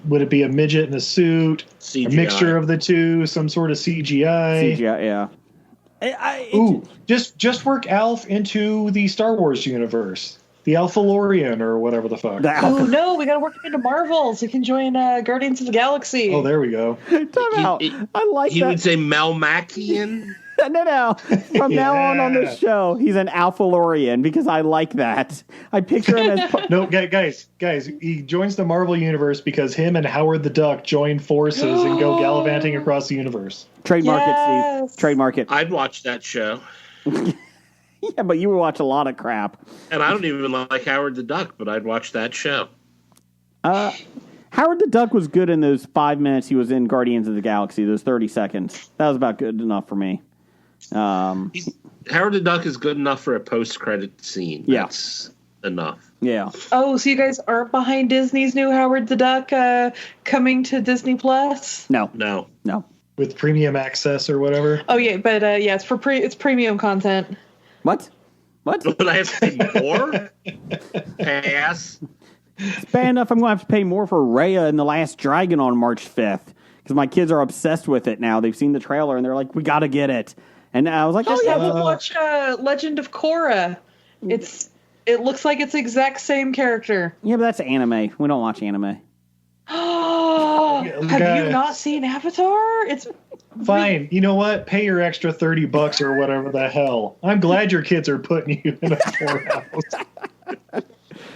would it be a midget in a suit? CGI. A mixture of the two, some sort of CGI. CGI, yeah. Just work Alf into the Star Wars universe. The Alphalorian or whatever the fuck. Oh, no, we got to work him into Marvel so he can join Guardians of the Galaxy. Oh, there we go. Time out. I like that. He would say Melmacian? No. From now on this show, he's an Alphalorian because I like that. I picture him as... No, guys, he joins the Marvel universe because him and Howard the Duck join forces and go gallivanting across the universe. Trademark it, Steve. Trademark it. I'd watch that show. Yeah, but you would watch a lot of crap. And I don't even like Howard the Duck, but I'd watch that show. Howard the Duck was good in those 5 minutes he was in Guardians of the Galaxy, those 30 seconds. That was about good enough for me. Howard the Duck is good enough for a post-credit scene. Yeah. That's enough. Yeah. Oh, so you guys aren't behind Disney's new Howard the Duck coming to Disney Plus? No. With premium access or whatever. Oh yeah, but it's for it's premium content. What? Would I have to pay more? Pass. It's bad enough I'm going to have to pay more for Raya and the Last Dragon on March 5th because my kids are obsessed with it now. They've seen the trailer and they're like, we got to get it. And I was like, watch Legend of Korra. It looks like it's the exact same character. Yeah, but that's anime. We don't watch anime. Have you not seen Avatar? It's fine. You know what? Pay your extra $30 or whatever the hell. I'm glad your kids are putting you in a poorhouse.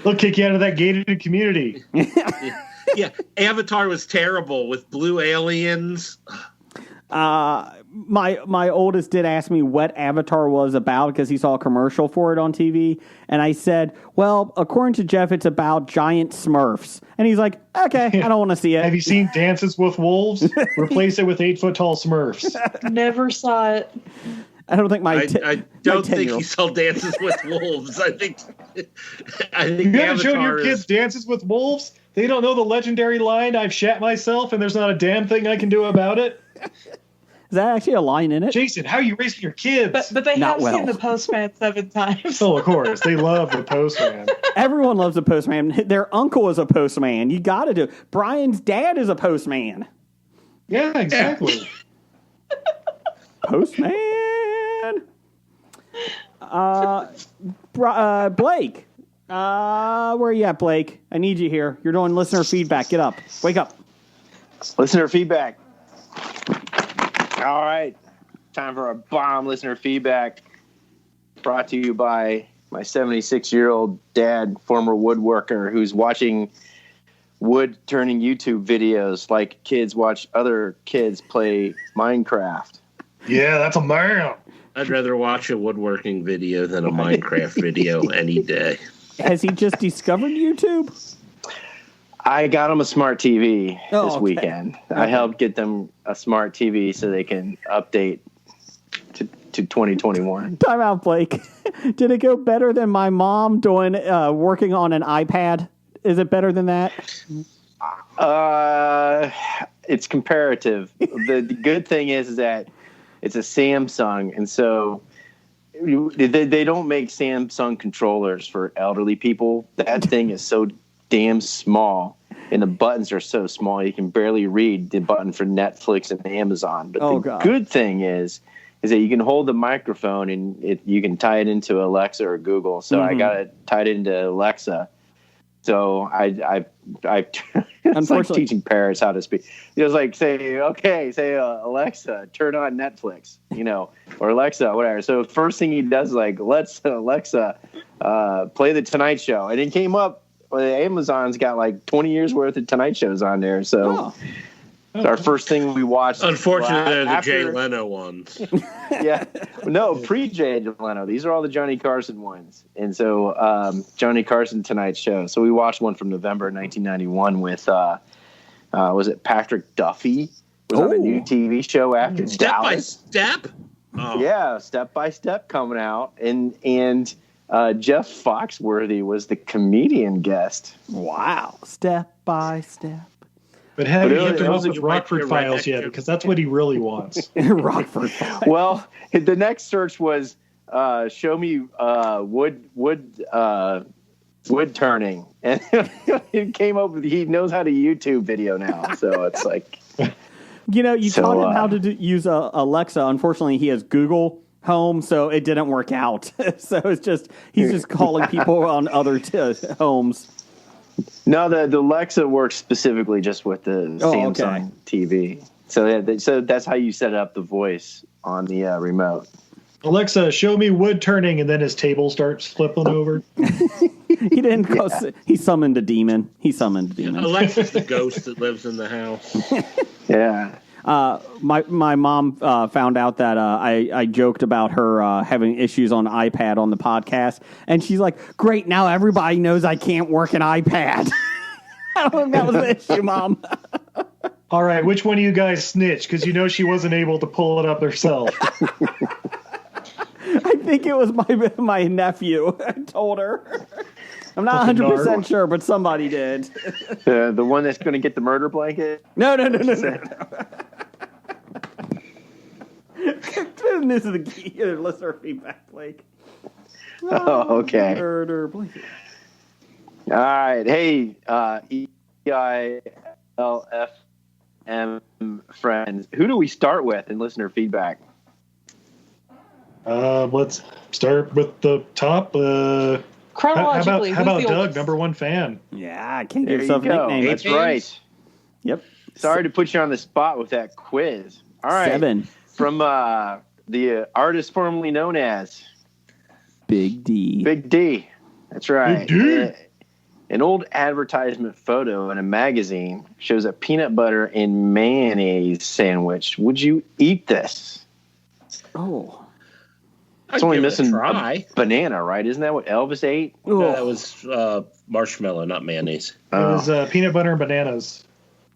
They'll kick you out of that gated community. Yeah, Avatar was terrible with blue aliens. My oldest did ask me what Avatar was about because he saw a commercial for it on TV, and I said, well, according to Jeff, it's about giant Smurfs. And he's like, okay, I don't want to see it. Have you seen Dances with Wolves? Replace it with 8-foot-tall Smurfs. Never saw it. I don't think I don't think he saw Dances with Wolves. I think you haven't shown your kids Dances with Wolves? They don't know the legendary line, I've shat myself and there's not a damn thing I can do about it? Is that actually a line in it? Jason, how are you raising your kids? But they have seen The Postman 7 times. Oh, of course. They love The Postman. Everyone loves The Postman. Their uncle is a postman. You got to do it. Brian's dad is a postman. Yeah, exactly. Postman. Blake, Where are you at, Blake? I need you here. You're doing listener feedback. Get up. Wake up. Listener feedback. All right. Time for our bomb listener feedback. Brought to you by my 76-year-old dad, former woodworker, who's watching wood turning YouTube videos like kids watch other kids play Minecraft. Yeah, that's a man. I'd rather watch a woodworking video than a Minecraft video any day. Has he just discovered YouTube? I got him a smart TV this weekend. Okay. I helped get them a smart TV so they can update to 2021. Time out, Blake. Did it go better than my mom doing working on an iPad? Is it better than that? It's comparative. The good thing is that it's a Samsung, and so they don't make Samsung controllers for elderly people. That thing is so damn small, and the buttons are so small you can barely read the button for Netflix and Amazon. But good thing is that you can hold the microphone and you can tie it into Alexa or Google. So I got it tied into Alexa. So I it's like teaching parrots how to speak. It was like say Alexa, turn on Netflix, or Alexa, whatever. So first thing he does is like, let's Alexa play the Tonight Show, and it came up. Amazon's got like 20 years worth of Tonight Shows on there. So it's our first thing we watched. Unfortunately, they're the Jay Leno ones. Yeah. No, pre-Jay Leno. These are all the Johnny Carson ones. And so Johnny Carson Tonight Show. So we watched one from November 1991 with, was it Patrick Duffy? Was on a new TV show after Step Dallas. by Step? Oh. Yeah, Step by Step coming out. And Jeff Foxworthy was the comedian guest. Wow. Step by Step. But have you hit him up with Rockford Files yet? Because that's what he really wants. Rockford Files. Well, the next search was show me wood turning, and it came up with he knows how to YouTube video now. So it's like, you taught him how to use Alexa. Unfortunately, he has Google Home, so it didn't work out. So it's just he's just calling people on other homes. No, the Alexa works specifically just with the Samsung TV. So that's how you set up the voice on the remote. Alexa, show me wood turning, and then his table starts flipping over. He didn't. He summoned a demon. Alexa's the ghost that lives in the house. Yeah. My mom found out that I joked about her having issues on iPad on the podcast, and she's like, "Great, now everybody knows I can't work an iPad." I don't think that was the issue, Mom. All right, which one of you guys snitched? Because she wasn't able to pull it up herself. I think it was my nephew. I told her. I'm not 100% sure, but somebody did. The one that's going to get the murder blanket? No. This is the key to listener feedback, Blake. Oh, okay. Murder blanket. All right. Hey, EILFM friends, who do we start with in listener feedback? Let's start with the top. Chronologically, how about who's the Doug, oldest? number one fan? Yeah, I can't There give you yourself a go. nickname. That's right. Yep. Sorry to put you on the spot with that quiz. All right. 7. From the artist formerly known as Big D. Big D. That's right. Big D. An old advertisement photo in a magazine shows a peanut butter and mayonnaise sandwich. Would you eat this? Oh. It's only missing a banana, right? Isn't that what Elvis ate? No, that was marshmallow, not mayonnaise. It was peanut butter and bananas.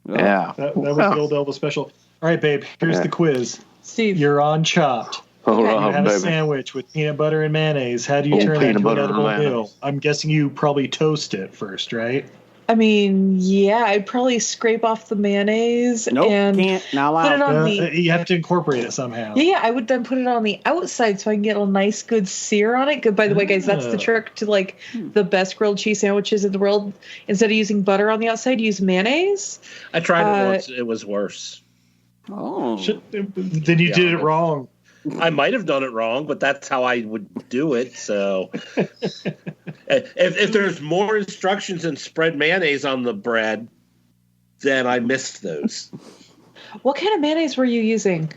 Yeah. That was the old Elvis special. All right, babe, here's the quiz. Steve. You're on Chopped. Hold You on, have a baby. sandwich with peanut butter and mayonnaise. How do you turn that peanut into an butter and edible mayonnaise. meal? I'm guessing you probably toast it first, right? I mean, yeah, I'd probably scrape off the mayonnaise Nope, and can't. Not put it allowed. on the. You have to incorporate it somehow. Yeah, I would then put it on the outside so I can get a nice, good sear on it. Good, by the way, guys, that's the trick to like the best grilled cheese sandwiches in the world. Instead of using butter on the outside, use mayonnaise. I tried it once. It was worse. Oh. Then you did it wrong. I might have done it wrong, but that's how I would do it. So, If there's more instructions and spread mayonnaise on the bread, then I missed those. What kind of mayonnaise were you using?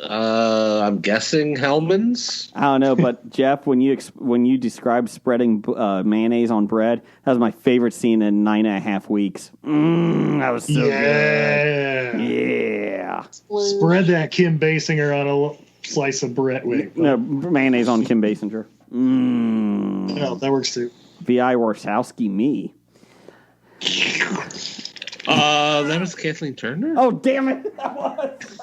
I'm guessing Hellman's. I don't know, but Jeff, when you described spreading mayonnaise on bread, that was my favorite scene in 9.5 Weeks. That was so good. Yeah. Spread that Kim Basinger on a slice of bread. Wait, no, mayonnaise on Kim Basinger. No, that works too. V.I. Warshawski me. That was Kathleen Turner? Oh, damn it. That was.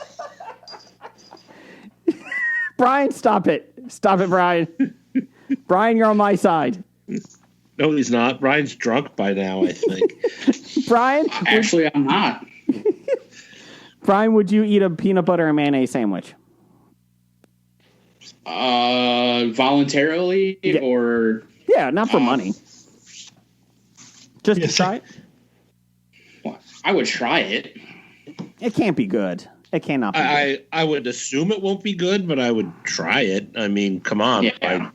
Brian, stop it. Stop it, Brian. Brian, you're on my side. No, he's not. Brian's drunk by now, I think. Brian? Actually, I'm not. Brian, would you eat a peanut butter and mayonnaise sandwich? Voluntarily or... Yeah, not for money. Just to try it? Well, I would try it. It can't be good. It cannot be good. I would assume it won't be good, but I would try it. I mean, come on. Yeah.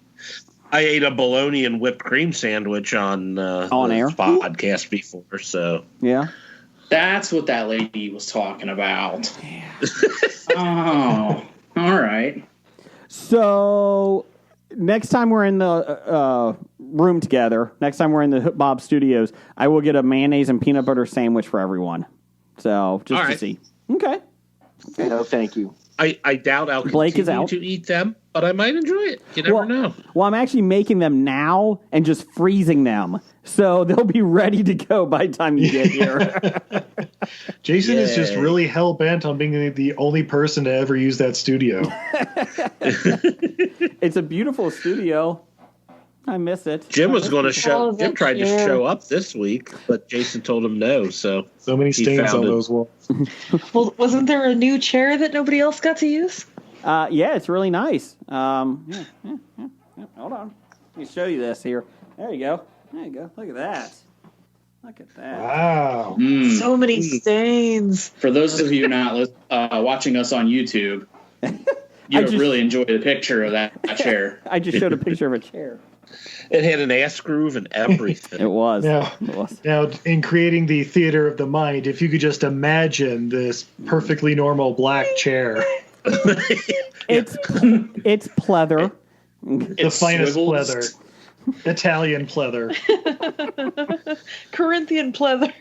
I ate a bologna and whipped cream sandwich on air podcast before, so... Yeah? That's what that lady was talking about. Yeah. Oh, all right. So, next time we're in the room together, next time we're in the Bob Studios, I will get a mayonnaise and peanut butter sandwich for everyone. So, just to see. Okay. No, thank you. I doubt I'll Blake is continue out. to eat them, but I might enjoy it. You never know. Well, I'm actually making them now and just freezing them. So they'll be ready to go by the time you get here. Jason is just really hell-bent on being the only person to ever use that studio. It's a beautiful studio. I miss it. Jim was going to show. Jim tried to show up this week, but Jason told him no. So many stains on those walls. Well, wasn't there a new chair that nobody else got to use? Yeah, it's really nice. Hold on. Let me show you this here. There you go. There you go. Look at that. Look at that. Wow. So many stains. For those of you not watching us on YouTube, you really enjoyed the picture of that chair. I just showed a picture of a chair. It had an ass groove and everything. It was. Now, in creating the theater of the mind, if you could just imagine this perfectly normal black chair. It's pleather. The finest swivels. pleather. Italian pleather. Corinthian pleather.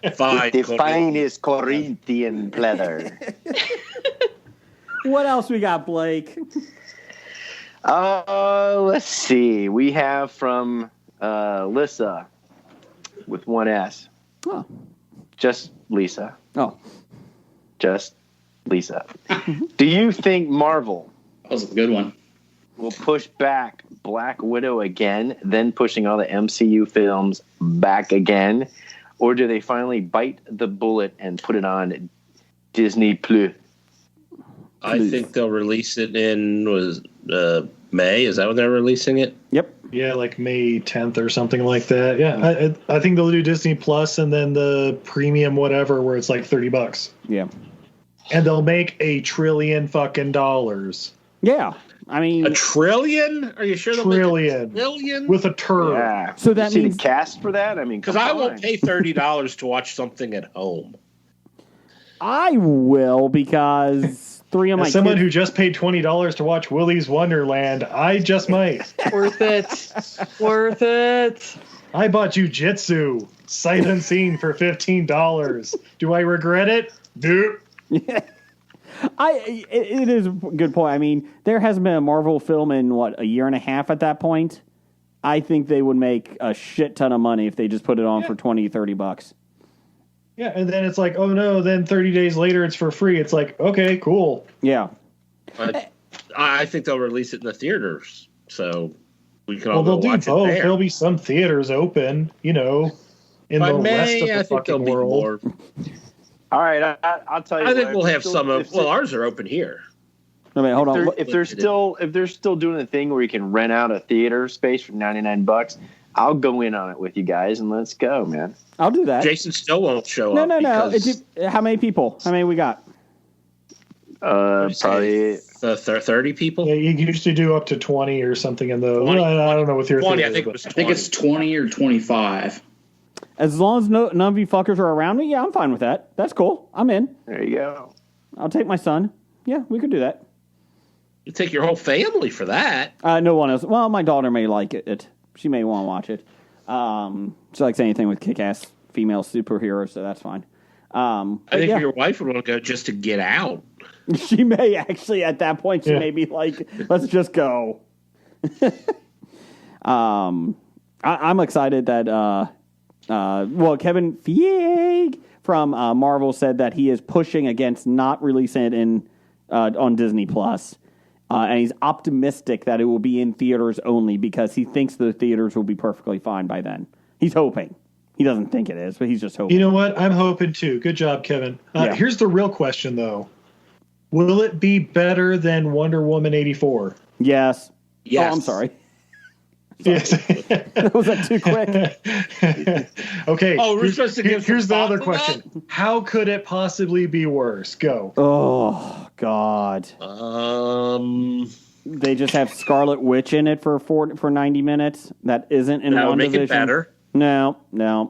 The finest Corinthian pleather. What else we got, Blake? Let's see. We have from Lisa with one S. Oh. Just Lisa. Oh. Just Lisa. Do you think Marvel That was a good one. will push back Black Widow again, then pushing all the MCU films back again? Or do they finally bite the bullet and put it on Disney Plus? I think they'll release it in May. Is that when they're releasing it? Yep. Yeah, like May 10th or something like that. Yeah, I think they'll do Disney Plus and then the premium whatever where it's like $30. Yeah. And they'll make $1 trillion fucking dollars. Yeah. I mean, $1 trillion? Are you sure they'll make $1 trillion? With a turd. Yeah. So that You means see the cast for that? I mean, Because I won't pay $30 to watch something at home. I will, because 3 of my As someone kids... who just paid $20 to watch Willy's Wonderland, I just might. Worth it. Worth it. I bought Jiu-Jitsu, sight unseen for $15. Do I regret it? Nope. It is a good point. I mean, there hasn't been a Marvel film in, a year and a half at that point? I think they would make a shit ton of money if they just put it on for $20-$30. Yeah, and then it's like, oh no, then 30 days later it's for free. It's like, okay, cool. Yeah. I think they'll release it in the theaters, so we can all Well, they'll go do watch both. it there. There'll be some theaters open, in By the May, rest of the I think fucking there'll world. be more. All right, I'll tell you. I think what, we'll if have they're some still- of. Well, ours are open here. I mean, hold on. if they're still doing the thing where you can rent out a theater space for $99, I'll go in on it with you guys and let's go, man. I'll do that. Jason still won't show up. No. because- How many people? How many we got? Probably the 30 people. Yeah, you used to do up to 20 or something in the. 20, I don't know what your 20. theater I think is, it was. 20. I think it's 20 or 25. As long as none of you fuckers are around me, yeah, I'm fine with that. That's cool. I'm in. There you go. I'll take my son. Yeah, we could do that. You take your whole family for that. No one else. Well, my daughter may like it. She may want to watch it. She likes anything with kick-ass female superheroes, so that's fine. I think your wife would want to go just to get out. She may actually, at that point, she may be like, let's just go. I'm excited that, Kevin Feige from Marvel said that he is pushing against not releasing it on Disney Plus. And he's optimistic that it will be in theaters only because he thinks the theaters will be perfectly fine by then. He's hoping. He doesn't think it is, but he's just hoping. You know what? I'm hoping too. Good job, Kevin. Here's the real question, though. Will it be better than Wonder Woman 84? Yes. Yes. Oh, I'm sorry. Yes. Was that too quick? Okay. Oh, we're supposed to give here's the some other thought to question. How could it possibly be worse? Go. Oh, God. They just have Scarlet Witch in it for 90 minutes. That isn't in that WandaVision. would make it better. No. Yeah.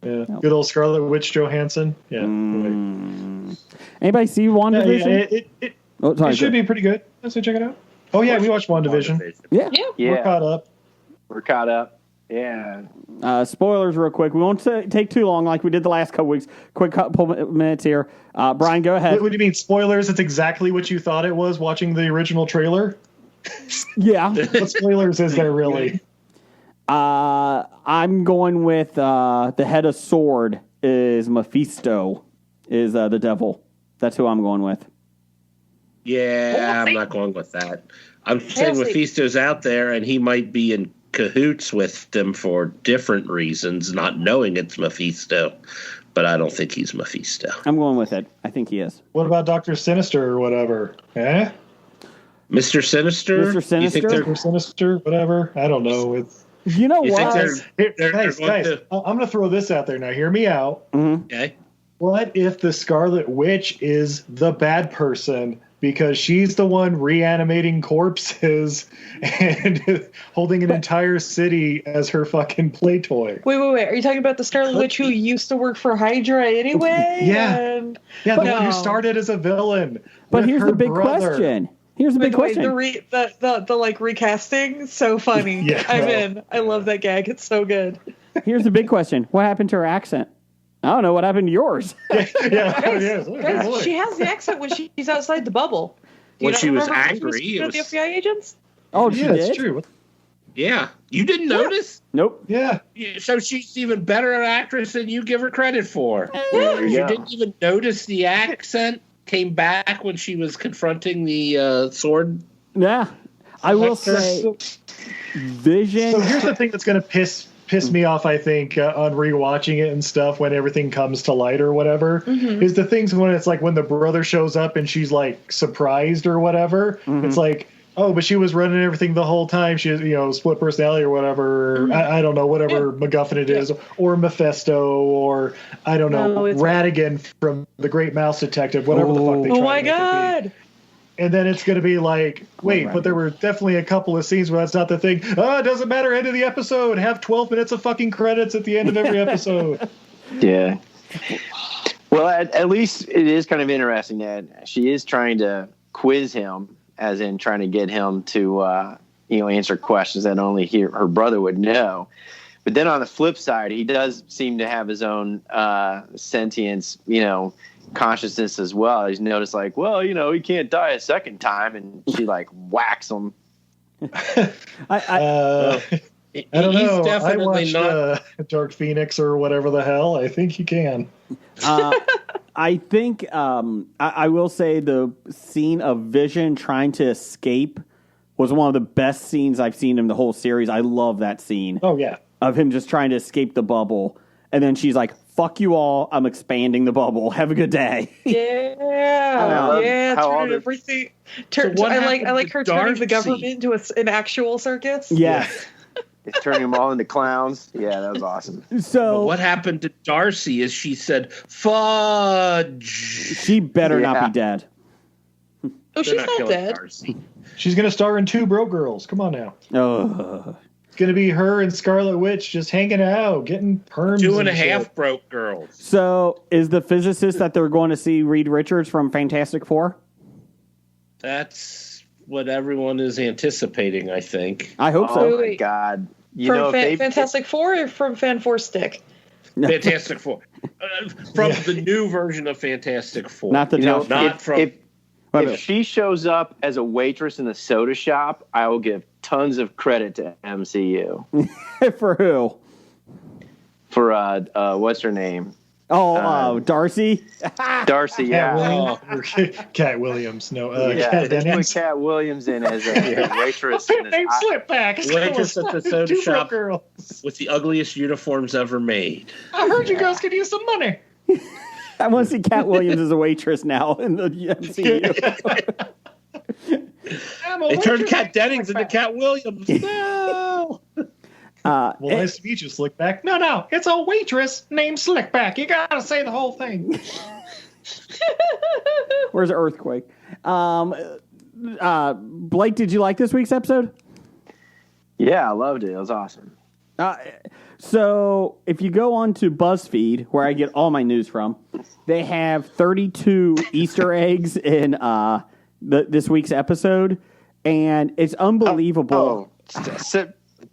Good old Scarlet Witch Johansson. Yeah. Anybody see WandaVision? It should be pretty good. Let's check it out. Oh, yeah, we watched WandaVision. Yeah. We're caught up. Yeah. Spoilers real quick. We won't take too long like we did the last couple weeks. Quick couple minutes here. Brian, go ahead. What do you mean, spoilers? It's exactly what you thought it was watching the original trailer? Yeah. What spoilers is there, really? I'm going with the head of sword is Mephisto, is the devil. That's who I'm going with. Yeah, I'm not going with that. I'm saying Mephisto's out there, and he might be in cahoots with them for different reasons, not knowing it's Mephisto. But I don't think he's Mephisto. I'm going with it. I think he is. What about Dr. Sinister or whatever? Eh? Mr. Sinister? Mr. Sinister? Dr. Sinister, whatever. I don't know. You know what? Guys, I'm going to throw this out there now. Hear me out. Mm-hmm. Okay. What if the Scarlet Witch is the bad person because she's the one reanimating corpses and holding an entire city as her fucking play toy? Wait. Are you talking about the Scarlet Witch who used to work for Hydra anyway? Yeah. The one who started as a villain. But here's the big question. Here's the big question. The like recasting, so funny. Yeah. I'm in. I love that gag. It's so good. Here's the big question. What happened to her accent? I don't know. What happened to yours? Guys, she has the accent when she's outside the bubble. When she was angry. She was the FBI agents? Oh, she did? That's true. Yeah. You didn't notice? Nope. Yeah. So she's even better an actress than you give her credit for. You didn't even notice the accent came back when she was confronting the sword. Yeah. I will say Vision. So here's the thing that's going to piss me off, I think, on rewatching it and stuff when everything comes to light or whatever, is the things when it's like when the brother shows up and she's like surprised or whatever. It's like, oh, but she was running everything the whole time. She has, split personality or whatever. I don't know, whatever MacGuffin it is, or Mephisto, or I don't know, Ratigan from The Great Mouse Detective, whatever the fuck they try Oh my to make it be. God. And then it's going to be like, wait, but there were definitely a couple of scenes where that's not the thing. Oh, it doesn't matter. End of the episode. Have 12 minutes of fucking credits at the end of every episode. Yeah. Well, at least it is kind of interesting that she is trying to quiz him, as in trying to get him to, answer questions that only her brother would know. But then on the flip side, he does seem to have his own sentience, consciousness as well. He's noticed like, well, he can't die a second time, and she like whacks him. I don't know. I watched Dark Phoenix or whatever the hell. I think you can. I think I will say the scene of Vision trying to escape was one of the best scenes I've seen in the whole series. I love that scene. Oh yeah, of him just trying to escape the bubble, and then she's like, fuck you all, I'm expanding the bubble. Have a good day. Yeah. Turning everything. I like her turning the government into an actual circus. Yes. It's turning them all into clowns. Yeah, that was awesome. So but what happened to Darcy is she said, fudge. She better not be dead. Oh, she's not killing dead. Darcy. She's going to star in Two Broke Girls. Come on now. It's going to be her and Scarlet Witch just hanging out, getting perms. 2.5 broke girls. So, is the physicist that they're going to see Reed Richards from Fantastic Four? That's what everyone is anticipating, I think. I hope so. Oh, my God. From Fantastic Four or from Fan Four Stick? Fantastic Four. From the new version of Fantastic Four. Not the know, Josh. If she shows up as a waitress in the soda shop, I will give tons of credit to MCU. For who? For what's her name? Darcy? Darcy, yeah. Cat Williams. No, Cat Dennings. Put Cat Williams in as a waitress. Name Slipback. Waitress at the soda shop with the ugliest uniforms ever made. I heard you guys could use some money. I want to see Cat Williams as a waitress now in the MCU. They turned Cat Dennings into Cat Williams. No. Well, nice to meet you, Slickback. No, it's a waitress named Slickback. You gotta say the whole thing. Where's Earthquake? Blake, did you like this week's episode? Yeah, I loved it. It was awesome. So if you go on to BuzzFeed, where I get all my news from, they have 32 Easter eggs in this week's episode, and it's unbelievable.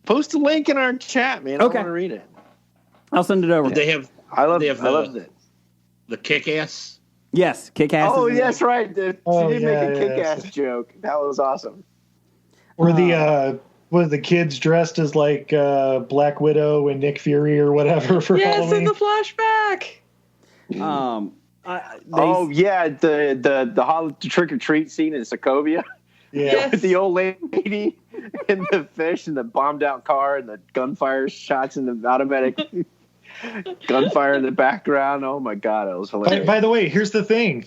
Post a link in our chat, man. Okay. I want to read it. I'll send it over. I loved it. The kick-ass? Yes, kick-ass. Oh, yes, right. She did make a kick-ass joke. That was awesome. Or the kids dressed as like Black Widow and Nick Fury or whatever for Halloween. In the flashback. The trick-or-treat scene in Sokovia. Yeah. With the old lady and the fish and the bombed out car and the gunfire shots and the automatic gunfire in the background. Oh my God, it was hilarious. By the way, here's the thing.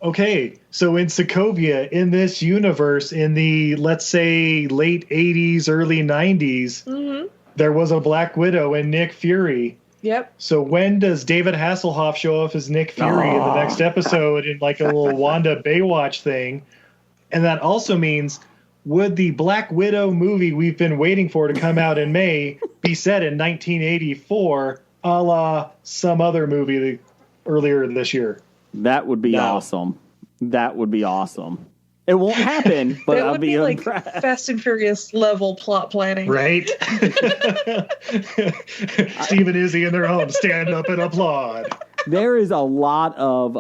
Okay, so in Sokovia, in this universe, in the, let's say, late 80s, early 90s, there was a Black Widow and Nick Fury. Yep. So when does David Hasselhoff show up as Nick Fury in the next episode in like a little Wanda Baywatch thing? And that also means, would the Black Widow movie we've been waiting for to come out in May be set in 1984, a la some other movie earlier this year? That would be awesome. That would be awesome. It won't happen, but I'll be like impressed. Fast and Furious level plot planning. Right? Steve and Izzy in their home stand up and applaud. There is a lot of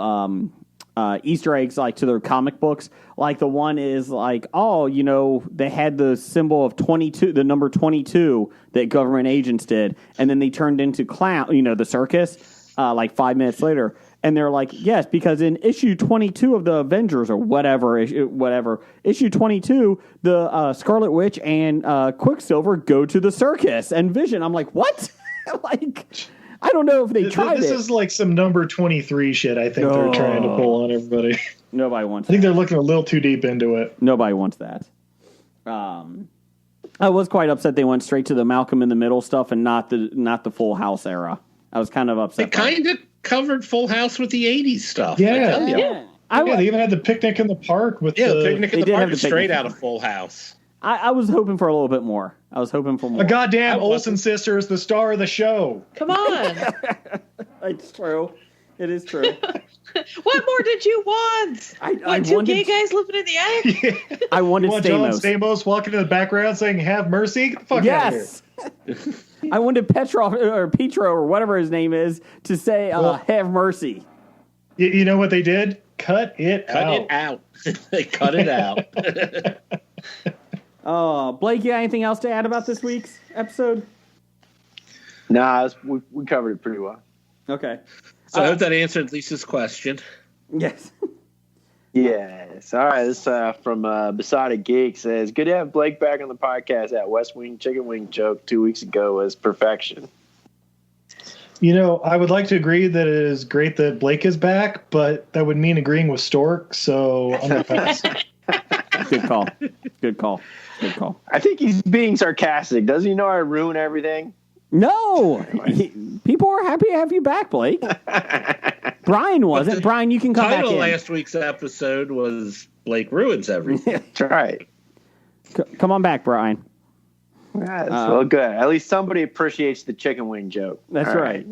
Easter eggs like to their comic books. Like the one is like, they had the symbol of 22, the number 22 that government agents did, and then they turned into clown, the circus, like 5 minutes later. And they're like, yes, because in issue 22 of the Avengers or whatever, issue 22, the Scarlet Witch and Quicksilver go to the circus and Vision. I'm like, what? I don't know if they tried This is like some number 23 shit I think they're trying to pull on everybody. Nobody wants I think they're looking a little too deep into it. Nobody wants that. I was quite upset they went straight to the Malcolm in the Middle stuff and not the Full House era. I was kind of upset. They kind of covered Full House with the 80s stuff. Yeah. They even had the picnic in the park with the picnic in the park is straight out of Full House. I was hoping for a little bit more. I was hoping for more. A goddamn Olsen sisters, the star of the show. Come on. It's true. It is true. What more did you want? I two wanted gay guys living in the attic? Yeah. I wanted John Stamos. Stamos walking in the background saying, "Have mercy." Get the fuck out of here. I wanted Petro or whatever his name is to say, "Have mercy." You know what they did? Cut it out. They cut it out. Blake, you got anything else to add about this week's episode? Nah, we covered it pretty well. Okay. So I hope that answered Lisa's question. Yes. Yes. All right. This from Besotted Geek says, good to have Blake back on the podcast. That West Wing chicken wing joke 2 weeks ago was perfection. I would like to agree that it is great that Blake is back, but that would mean agreeing with Stork, so I'm going to pass. Good call. I think he's being sarcastic. Doesn't he know I ruin everything? No. People are happy to have you back, Blake. Brian wasn't. Brian, you can come back in. Title last week's episode was Blake Ruins Everything. That's right. Come on back, Brian. That's well, good. At least somebody appreciates the chicken wing joke. That's All right.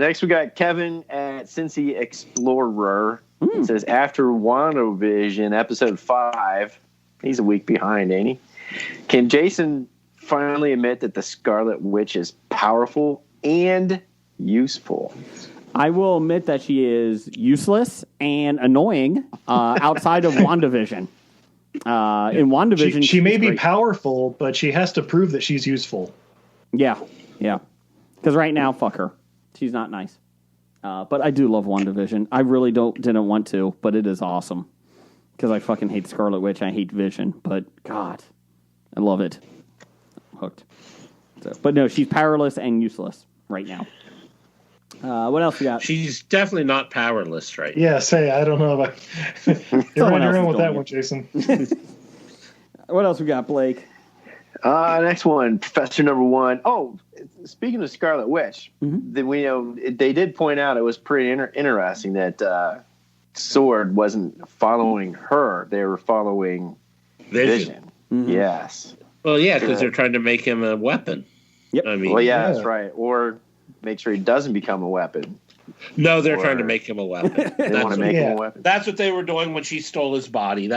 Next, we got Kevin at Cincy Explorer. It says, after WandaVision, episode 5, he's a week behind, ain't he? Can Jason finally admit that the Scarlet Witch is powerful and useful? I will admit that she is useless and annoying outside of WandaVision. In WandaVision, she may be great. powerful, but she has to prove that she's useful. Yeah. Because right now, fuck her. She's not nice. But I do love WandaVision. I really didn't want to, but it is awesome. Because I fucking hate Scarlet Witch. I hate Vision. But, God, I love it. I'm hooked. So, but no, she's powerless and useless right now. What else we got? She's definitely not powerless, right? Yeah, I don't know about you're on your own with that one, Jason. What else we got, Blake? Next one, Professor Number 1. Oh, speaking of Scarlet Witch, they did point out it was pretty interesting that Sword wasn't following her; they were following Vision. Mm-hmm. Yes. Well, yeah, because they're trying to make him a weapon. Yep. I mean, well, yeah, that's right. Or make sure he doesn't become a weapon. No, they're trying to make him a weapon. They want to make him a weapon. That's what they were doing when she stole his body.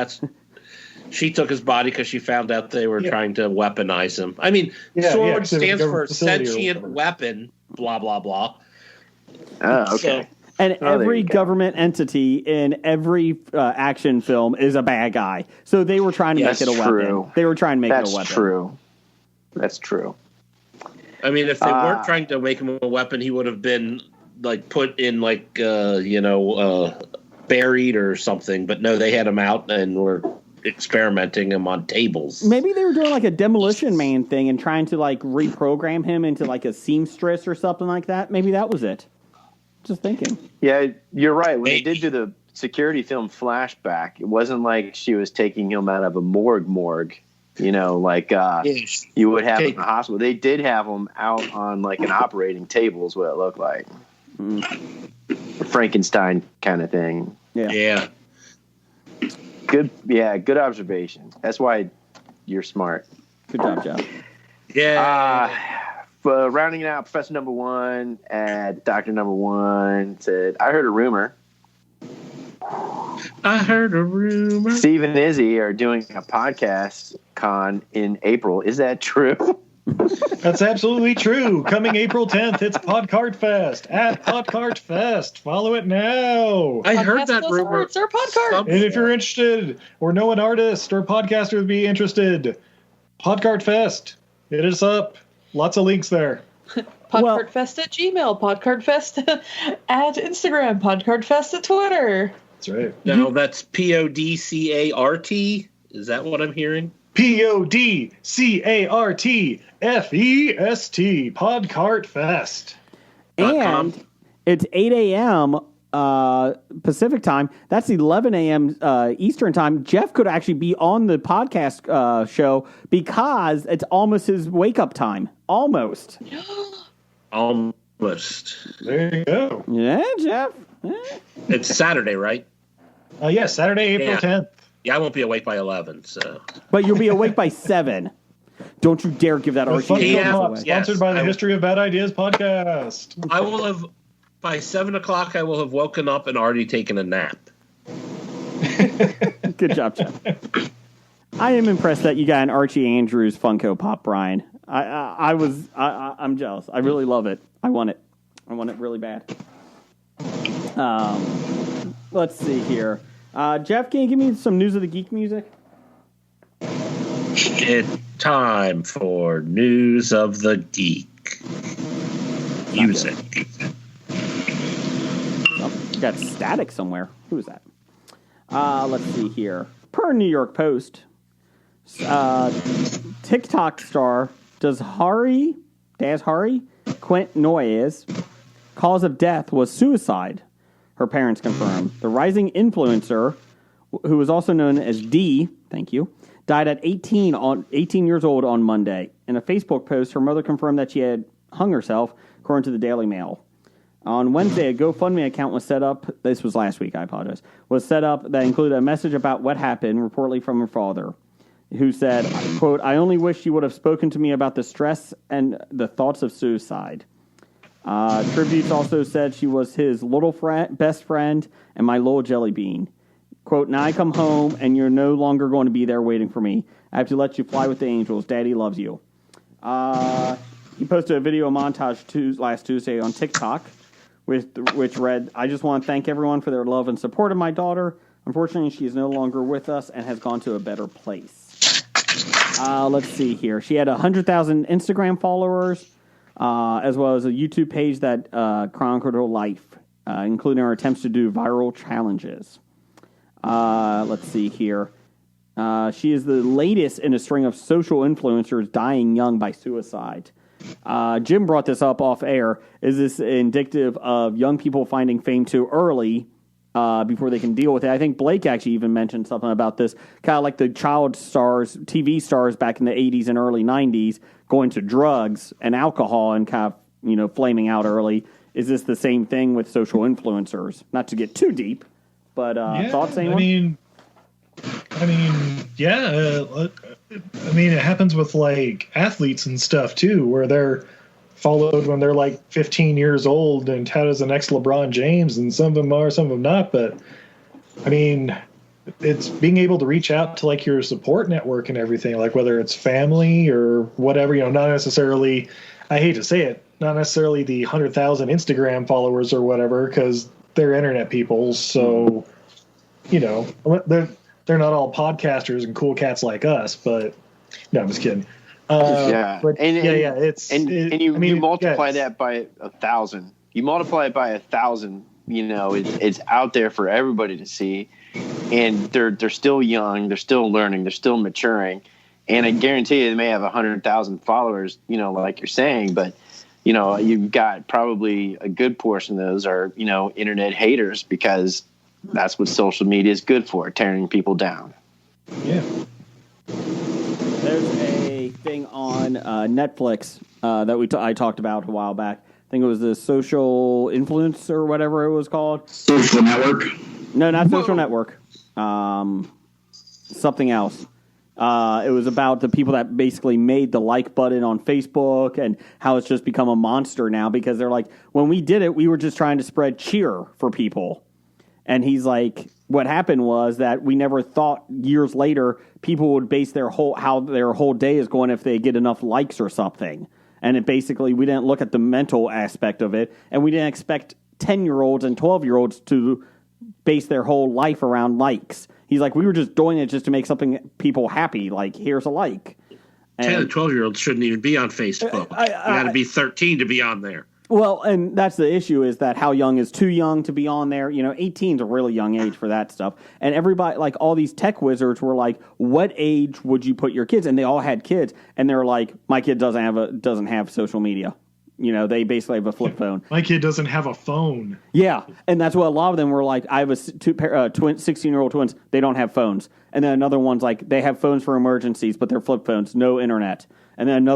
She took his body because she found out they were trying to weaponize him. I mean, SWORD stands for sentient weapon, blah, blah, blah. Oh, okay. And every government entity in every action film is a bad guy. So they were trying to make it a weapon. They were trying to make it a weapon. That's true. I mean, if they weren't trying to make him a weapon, he would have been put in buried or something. But no, they had him out and were experimenting him on tables. Maybe they were doing like a Demolition Man thing and trying to reprogram him into like a seamstress or something like that. Maybe that was it. Just thinking. Yeah, you're right. When they did do the security film flashback, it wasn't like she was taking him out of a morgue. You would have in the hospital. They did have him out on an operating table is what it looked like. Frankenstein kind of thing. Yeah. Good observation. That's why you're smart. Good job, Jeff. Yeah. Rounding it out, Professor Number 1 and Doctor Number 1 said, I heard a rumor. Steve and Izzy are doing a podcast con in April. Is that true? That's absolutely true. Coming April 10th, it's Podcart Fest at Podcart Fest. Follow it now. I heard that rumor. It's our Podcart. And if you're interested or know an artist or podcaster would be interested, Podcart Fest. Hit us up. Lots of links there. Podcartfest at Gmail, Podcartfest at Instagram, Podcartfest at Twitter. That's right. No, that's PODCART. Is that what I'm hearing? PODCARTFEST, Podcart Fest. And it's 8 a.m. Pacific time. That's 11 a.m. Eastern time. Jeff could actually be on the podcast show because it's almost his wake-up time. Almost. Almost. There you go. Yeah, Jeff. It's Saturday, right? Yes, Saturday, April 10th. Yeah, I won't be awake by 11, so. But you'll be awake by 7. Don't you dare give that Archie. Sponsored by the History of Bad Ideas podcast. I will have, by 7 o'clock, I will have woken up and already taken a nap. Good job, Jeff. I am impressed that you got an Archie Andrews Funko Pop, Brian. I'm jealous. I really love it. I want it. I want it really bad. Let's see here. Jeff, can you give me some News of the Geek music? It's time for News of the Geek music. Oh, got static somewhere. Who is that? Let's see here. Per New York Post, TikTok star Daz Hari Quint Noyes' cause of death was suicide. Her parents confirmed. The rising influencer, who was also known as D, thank you, died at 18 years old on Monday. In a Facebook post, her mother confirmed that she had hung herself, according to the Daily Mail. On Wednesday, a GoFundMe account was set up. This was last week, I apologize. Was set up that included a message about what happened, reportedly from her father, who said, quote, "I only wish she would have spoken to me about the stress and the thoughts of suicide." Tributes also said she was his little best friend and my little jelly bean. Quote, "Now I come home and you're no longer going to be there waiting for me. I have to let you fly with the angels. Daddy loves you." He posted a video montage last Tuesday on TikTok, which read, "I just want to thank everyone for their love and support of my daughter. Unfortunately, she is no longer with us and has gone to a better place." Let's see here. She had 100,000 Instagram followers, as well as a YouTube page that chronicled her life, including her attempts to do viral challenges. Let's see here. She is the latest in a string of social influencers dying young by suicide. Jim brought this up off air. Is this indicative of young people finding fame too early before they can deal with it? I think Blake actually even mentioned something about this, kind of like the child stars, TV stars back in the 80s and early 90s going to drugs and alcohol and kind of, flaming out early. Is this the same thing with social influencers? Not to get too deep, but thoughts, anyone? It happens with like athletes and stuff too, where they're followed when they're like 15 years old and touted as the next LeBron James, and some of them are, some of them not. But I mean, it's being able to reach out to like your support network and everything, like whether it's family or whatever, not necessarily, I hate to say it, not necessarily the 100,000 Instagram followers or whatever, because they're internet people. So, they're not all podcasters and cool cats like us, but no, I'm just kidding. You multiply that by 1,000. You multiply it by 1,000. It's out there for everybody to see, and they're still young, they're still learning, they're still maturing, and I guarantee you they may have 100,000 followers. Like you're saying, but you've got probably a good portion of those are internet haters, because that's what social media is good for, tearing people down. Yeah. There's a thing on Netflix that I talked about a while back. I think it was the Social Influence or whatever it was called. Social Network? No, not Social Network. Something else. It was about the people that basically made the like button on Facebook and how it's just become a monster now, because they're like, when we did it, we were just trying to spread cheer for people. And he's like, what happened was that we never thought years later people would base how their whole day is going if they get enough likes or something. And we didn't look at the mental aspect of it, and we didn't expect 10-year-olds and 12-year-olds to base their whole life around likes. He's like, we were just doing it just to make something people happy, like, here's a like. 10 and 12-year-olds shouldn't even be on Facebook. You got to be 13 to be on there. Well, and that's the issue, is that how young is too young to be on there. 18 is a really young age for that stuff. And everybody, like all these tech wizards were like, what age would you put your kids? And they all had kids. And they're like, my kid doesn't have social media. They basically have a flip phone. My kid doesn't have a phone. Yeah. And that's what a lot of them were like. I have 16-year-old twins. They don't have phones. And then another one's like, they have phones for emergencies, but they're flip phones, no internet. And then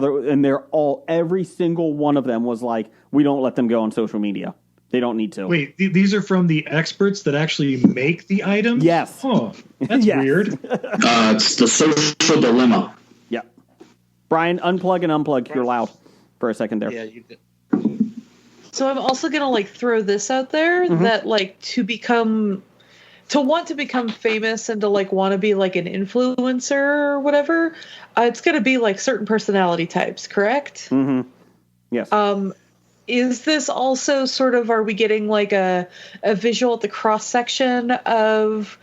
every single one of them was like, we don't let them go on social media. They don't need to. Wait, these are from the experts that actually make the items? Yes. Huh. That's weird. It's the social dilemma. Yeah. Brian, unplug. You're loud for a second there. Yeah, you did. So I'm also going to throw this out there that to want to become famous and to want to be an influencer or whatever, it's going to be certain personality types, correct? Mm-hmm. Yes. Is this also sort of, are we getting a visual at the cross section of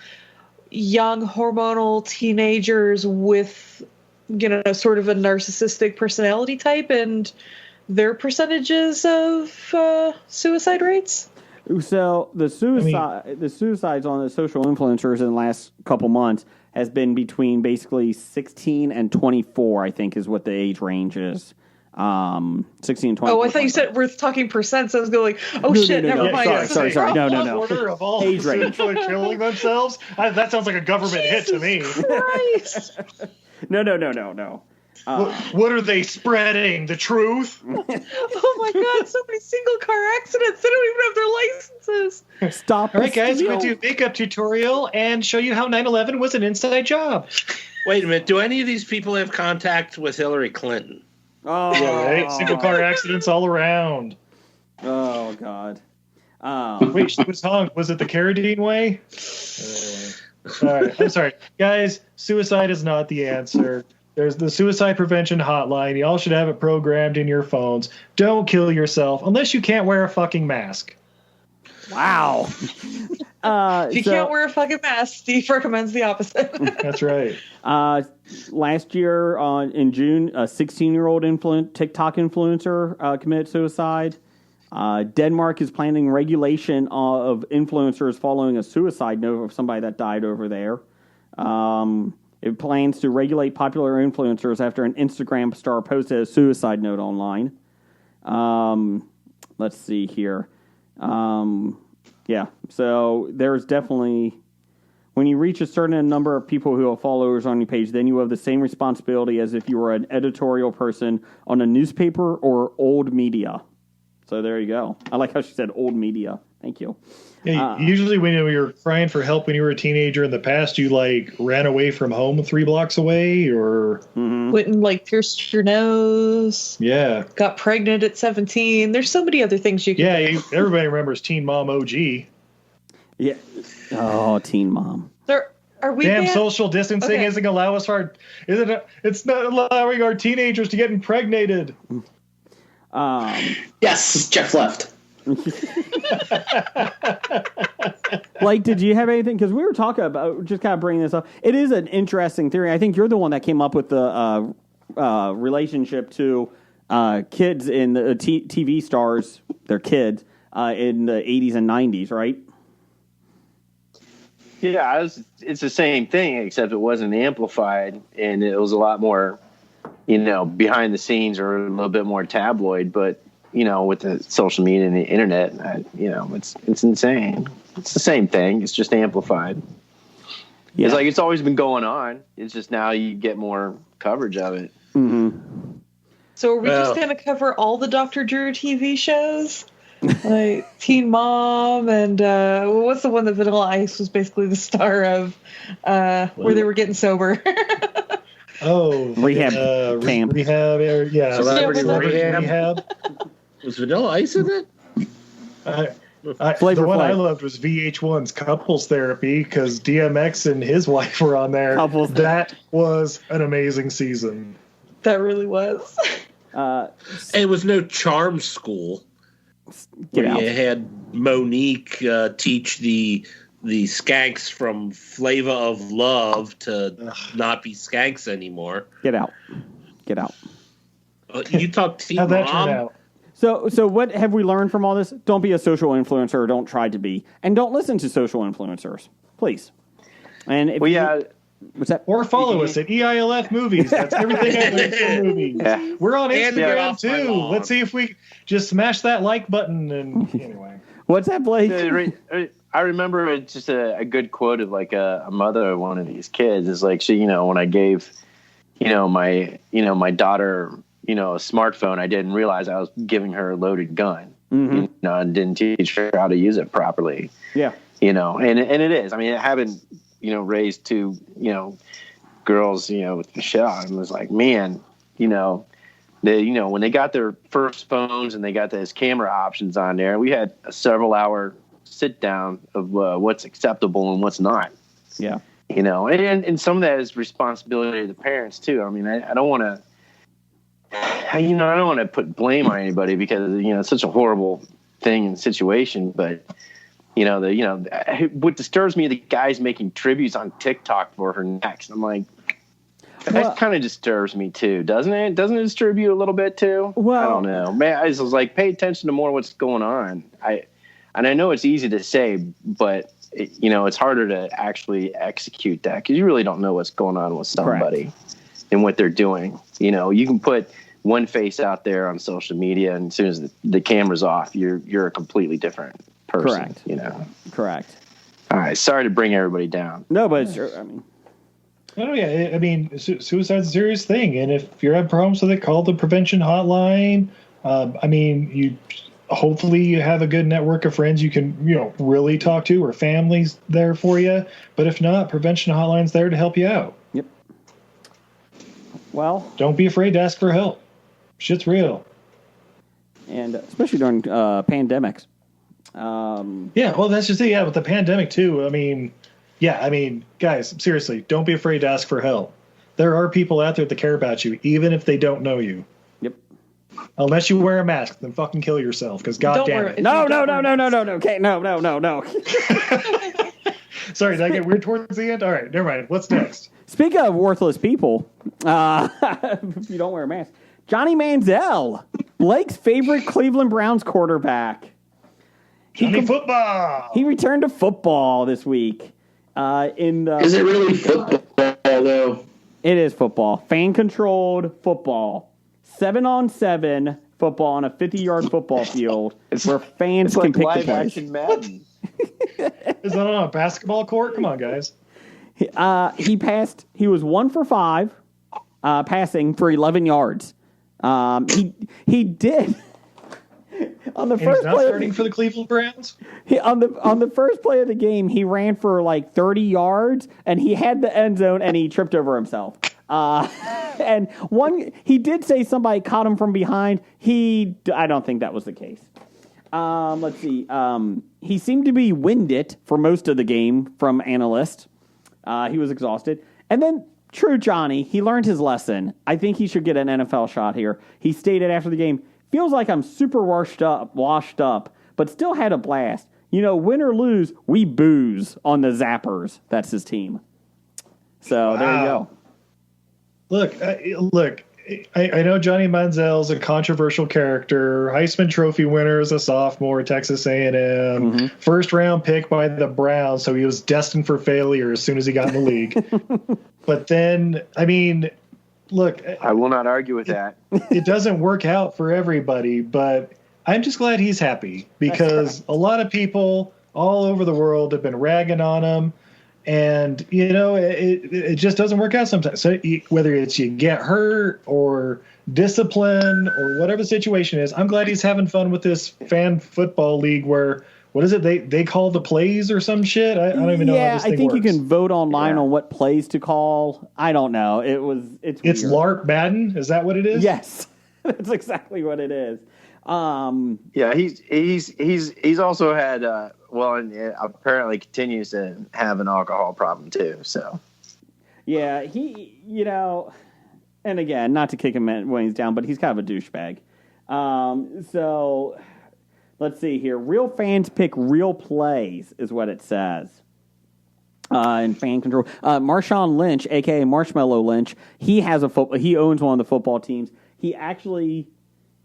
young hormonal teenagers with, sort of a narcissistic personality type and their percentages of suicide rates? So the suicides on the social influencers in the last couple months has been between basically 16 and 24, I think, is what the age range is. 16 and 24. Oh, I thought you said we're talking percent, so I was going never mind. Sorry. No. Order of all age range. killing themselves? That sounds like a government hit to me. Christ. No. What are they spreading? The truth? Oh my God! So many single car accidents. They don't even have their licenses. Stop. All right, guys, we're going to do a makeup tutorial and show you how 9/11 was an inside job. Wait a minute. Do any of these people have contact with Hillary Clinton? Oh, yeah, right. Single car accidents all around. Oh God. Wait, she was hung. Was it the Carradine way? All right, I'm sorry, guys. Suicide is not the answer. There's the suicide prevention hotline. Y'all should have it programmed in your phones. Don't kill yourself unless you can't wear a fucking mask. Wow. If you can't wear a fucking mask, Steve recommends the opposite. That's right. Last year in June, a 16-year-old TikTok influencer committed suicide. Denmark is planning regulation of influencers following a suicide note of somebody that died over there. It plans to regulate popular influencers after an Instagram star posted a suicide note online. Let's see here. Yeah, so there's definitely, when you reach a certain number of people who have followers on your page, then you have the same responsibility as if you were an editorial person on a newspaper or old media. So there you go. I like how she said old media. Thank you. Yeah, usually when you were crying for help when you were a teenager in the past, you ran away from home 3 blocks away or went and pierced your nose. Yeah. Got pregnant at 17. There's so many other things you can do. Everybody remembers Teen Mom OG. Yeah. Oh, Teen Mom. Are we Damn, social distancing isn't allow us it's not allowing our teenagers to get impregnated. Yes, Jeff left. Blake, did you have anything? Because we were talking about, just kind of bringing this up. It is an interesting theory. I think you're the one that came up with the relationship to kids in the TV stars, their kids, in the 80s and 90s, right? Yeah, it's the same thing, except it wasn't amplified, and it was a lot more, behind the scenes or a little bit more tabloid, but with the social media and the internet, it's insane. It's the same thing. It's just amplified. Yeah. It's it's always been going on. It's just now you get more coverage of it. Mm-hmm. So are we just going to cover all the Dr. Drew TV shows? Like Teen Mom and what's the one that Vanilla Ice was basically the star of where they were getting sober? Rehab camp. Rehab, yeah. Celebrity Rehab. Was Vanilla Ice in it? The one I loved was VH1's Couples Therapy because DMX and his wife were on there. That was an amazing season. That really was. It was no charm school. You had Monique teach the skanks from Flavor of Love to not be skanks anymore. Get out. You talk Teen How'd that turn Mom? out? So what have we learned from all this? Don't be a social influencer, or don't try to be, and don't listen to social influencers, please. And if what's that? Or follow us at EILF Movies. That's everything I learned from movies. Yeah. We're on And Instagram too. Let's see if we just smash that like button. And anyway, what's that, Blake? I remember it's just a good quote of a mother of one of these kids is she, when I gave, my daughter, a smartphone, I didn't realize I was giving her a loaded gun. Mm-hmm. And didn't teach her how to use it properly. Yeah. And it is. I mean, I haven't, raised two, girls, with Michelle, and was like, man, when they got their first phones and they got those camera options on there, we had a several hour sit down of what's acceptable and what's not. Yeah. And some of that is responsibility of the parents too. I mean, I don't want to, I don't want to put blame on anybody because, it's such a horrible thing and situation, but what disturbs me, the guy's making tributes on TikTok for her next. I'm like, that kind of disturbs me too, doesn't it? Doesn't it disturb you a little bit too? Well, I don't know, man. I was like, pay attention to more what's going on. I know it's easy to say, but it's harder to actually execute that because you really don't know what's going on with somebody and what they're doing. You can put one face out there on social media, and as soon as the camera's off, you're a completely different person. Correct. Correct. All right. Sorry to bring everybody down. No, but it's true. I mean, Oh, yeah. I mean, suicide's a serious thing. And if you're having problems with it, call the prevention hotline. I mean, hopefully you have a good network of friends you can, really talk to, or families there for you. But if not, prevention hotline's there to help you out. Yep. Well, don't be afraid to ask for help. Shit's real. And especially during pandemics. Yeah, well, that's just it. Yeah, with the pandemic, too. I mean, guys, seriously, don't be afraid to ask for help. There are people out there that care about you, even if they don't know you. Yep. Unless you wear a mask, then fucking kill yourself, because goddamn it. No. Okay, no. Sorry, did I get weird towards the end? All right, never mind. What's next? Speaking of worthless people, if you don't wear a mask, Johnny Manziel, Blake's favorite Cleveland Browns quarterback. Johnny football. He returned to football this week. Is it really football, though? It is football. Fan-controlled football. 7-on-7 football on a 50-yard football field where fans can pick the plays. Action Madden. Is that on a basketball court? Come on, guys. He passed. He was 1 for 5, passing for 11 yards. He did. On the and first he's not play starting for the Cleveland Browns? On the first play of the game, he ran for like 30 yards, and he had the end zone, and he tripped over himself. And he did say somebody caught him from behind. I don't think that was the case. Let's see. He seemed to be winded for most of the game from analysts. He was exhausted. And then, true Johnny, he learned his lesson. I think he should get an NFL shot here. He stated after the game, "Feels like I'm super washed up, but still had a blast. Win or lose, we booze on the Zappers." That's his team. So There you go. Look, I know Johnny Manziel's a controversial character, Heisman Trophy winner as a sophomore, Texas A&M, first round pick by the Browns, so he was destined for failure as soon as he got in the league. But then, I mean, look, I will not argue with that. It doesn't work out for everybody, but I'm just glad he's happy, because a lot of people all over the world have been ragging on him. And, it just doesn't work out sometimes. So whether it's you get hurt or discipline or whatever the situation is, I'm glad he's having fun with this fan football league where, what is it, they call the plays or some shit? I don't even know how this thing works. I think you can vote online on what plays to call. I don't know. It's weird. LARP Madden? Is that what it is? Yes. That's exactly what it is. Yeah, he's also had and apparently continues to have an alcohol problem too. So yeah, he and again, not to kick him when he's down, but he's kind of a douchebag. So let's see here. Real fans pick real plays is what it says. In fan control, Marshawn Lynch, aka Marshmallow Lynch, he has he owns one of the football teams. He actually